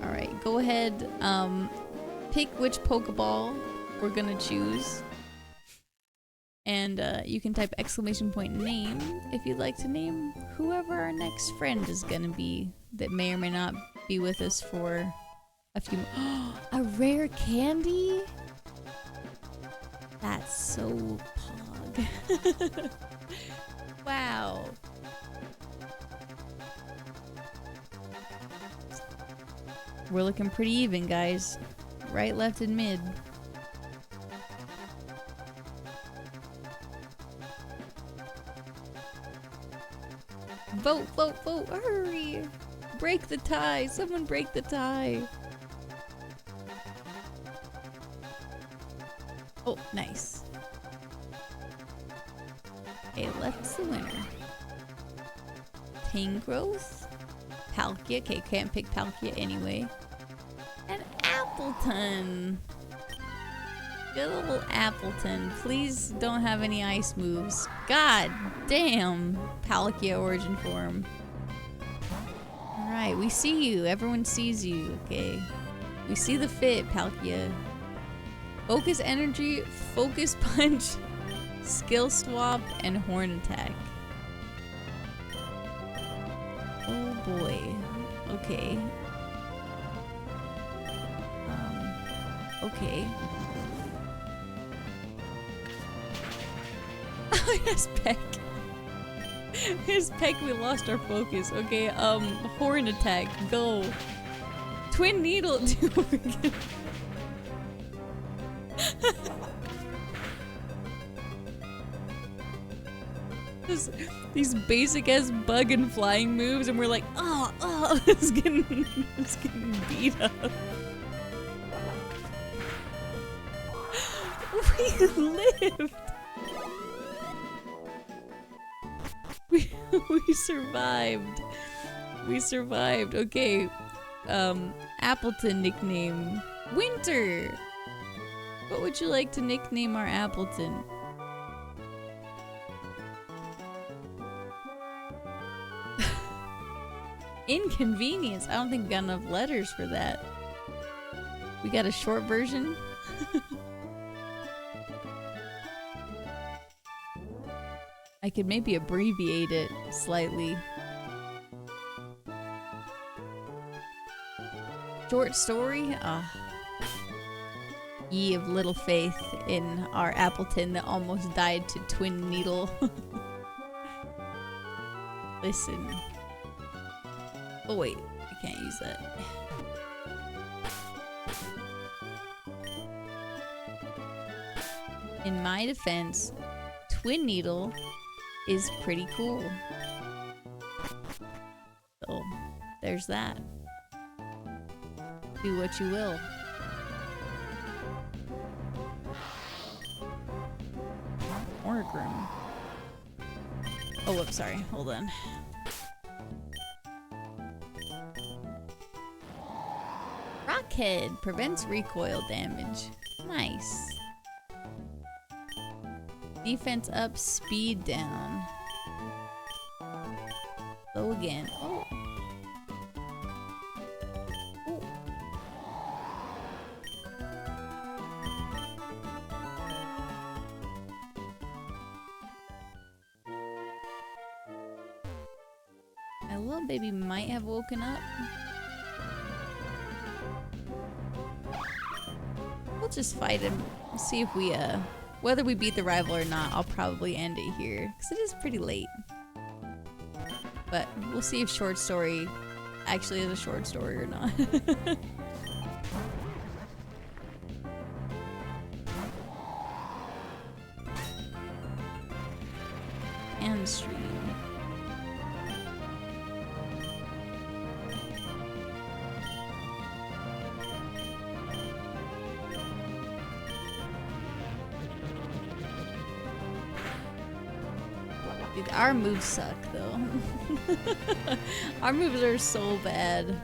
Alright, go ahead. Pick which Pokeball we're gonna choose. And you can type !name if you'd like to name whoever our next friend is gonna be that may or may not be with us for A few. A rare candy? That's so pog. Wow. We're looking pretty even, guys. Right, left, and mid. Vote, vote, vote, hurry! Break the tie! Someone break the tie! Oh, nice. Okay, left's the winner. Tangrowth? Palkia. Okay, can't pick Palkia anyway. And Appleton! Good old Appleton. Please don't have any ice moves. God damn! Palkia origin form. Alright, we see you. Everyone sees you. Okay. We see the fit, Palkia. Focus energy, focus punch, skill swap, and horn attack. Oh boy. Okay. Okay. Oh, yes, Peck. Here's Peck, we lost our focus. Okay, horn attack, go. Twin needle, dude. These basic ass bug and flying moves, and we're like, it's getting beat up. We lived. We survived. We survived. Okay. Appleton nickname. Winter. What would you like to nickname our Appleton? Inconvenience. I don't think we got enough letters for that. We got a short version. I could maybe abbreviate it slightly. Short story? Ye of little faith in our Appleton that almost died to twin needle. Listen. Oh wait, I can't use that. In my defense, twin needle is pretty cool. So, there's that. Do what you will. Orgrim. Oh, whoops, sorry. Hold on. Rockhead prevents recoil damage. Nice. Defense up, speed down. Go again. Oh. Oh. My little baby might have woken up. We'll just fight him. See if we, whether we beat the rival or not, I'll probably end it here. Because it is pretty late. But we'll see if short story actually is a short story or not. And stream. Dude, our moves suck though. Our moves are so bad.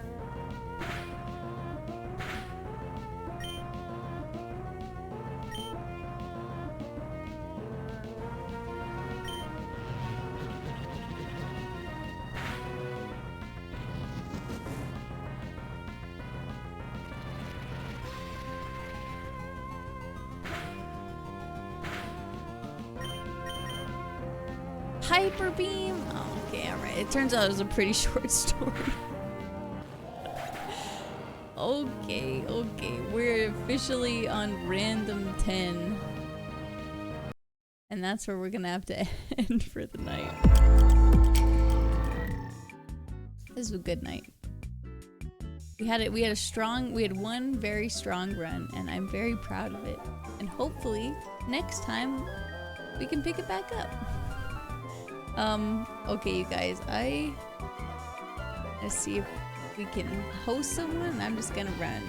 Hyper beam? Oh, okay, alright. It turns out it was a pretty short story. Okay, okay. We're officially on random 10. And that's where we're gonna have to end for the night. This was a good night. We had one very strong run, and I'm very proud of it. And hopefully next time we can pick it back up. Okay, you guys, let's see if we can host someone. I'm just gonna run.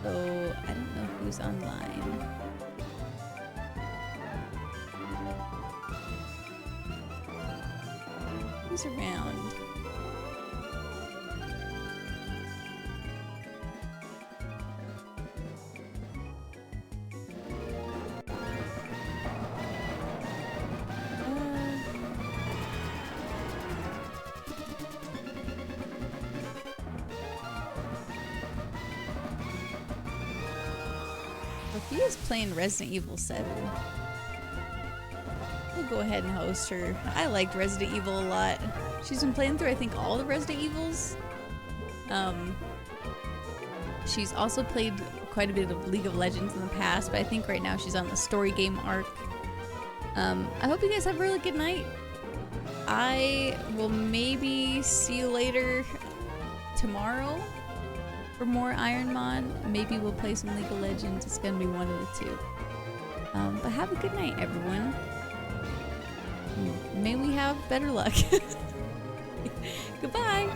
So I don't know who's online. Who's around? Sophia's playing Resident Evil 7. We'll go ahead and host her. I liked Resident Evil a lot. She's been playing through, I think, all the Resident Evils. She's also played quite a bit of League of Legends in the past, but I think right now she's on the story game arc. I hope you guys have a really good night. I will maybe see you later tomorrow for more IronMON. Maybe we'll play some League of Legends. It's gonna be one of the two. But have a good night, everyone. May we have better luck. Goodbye.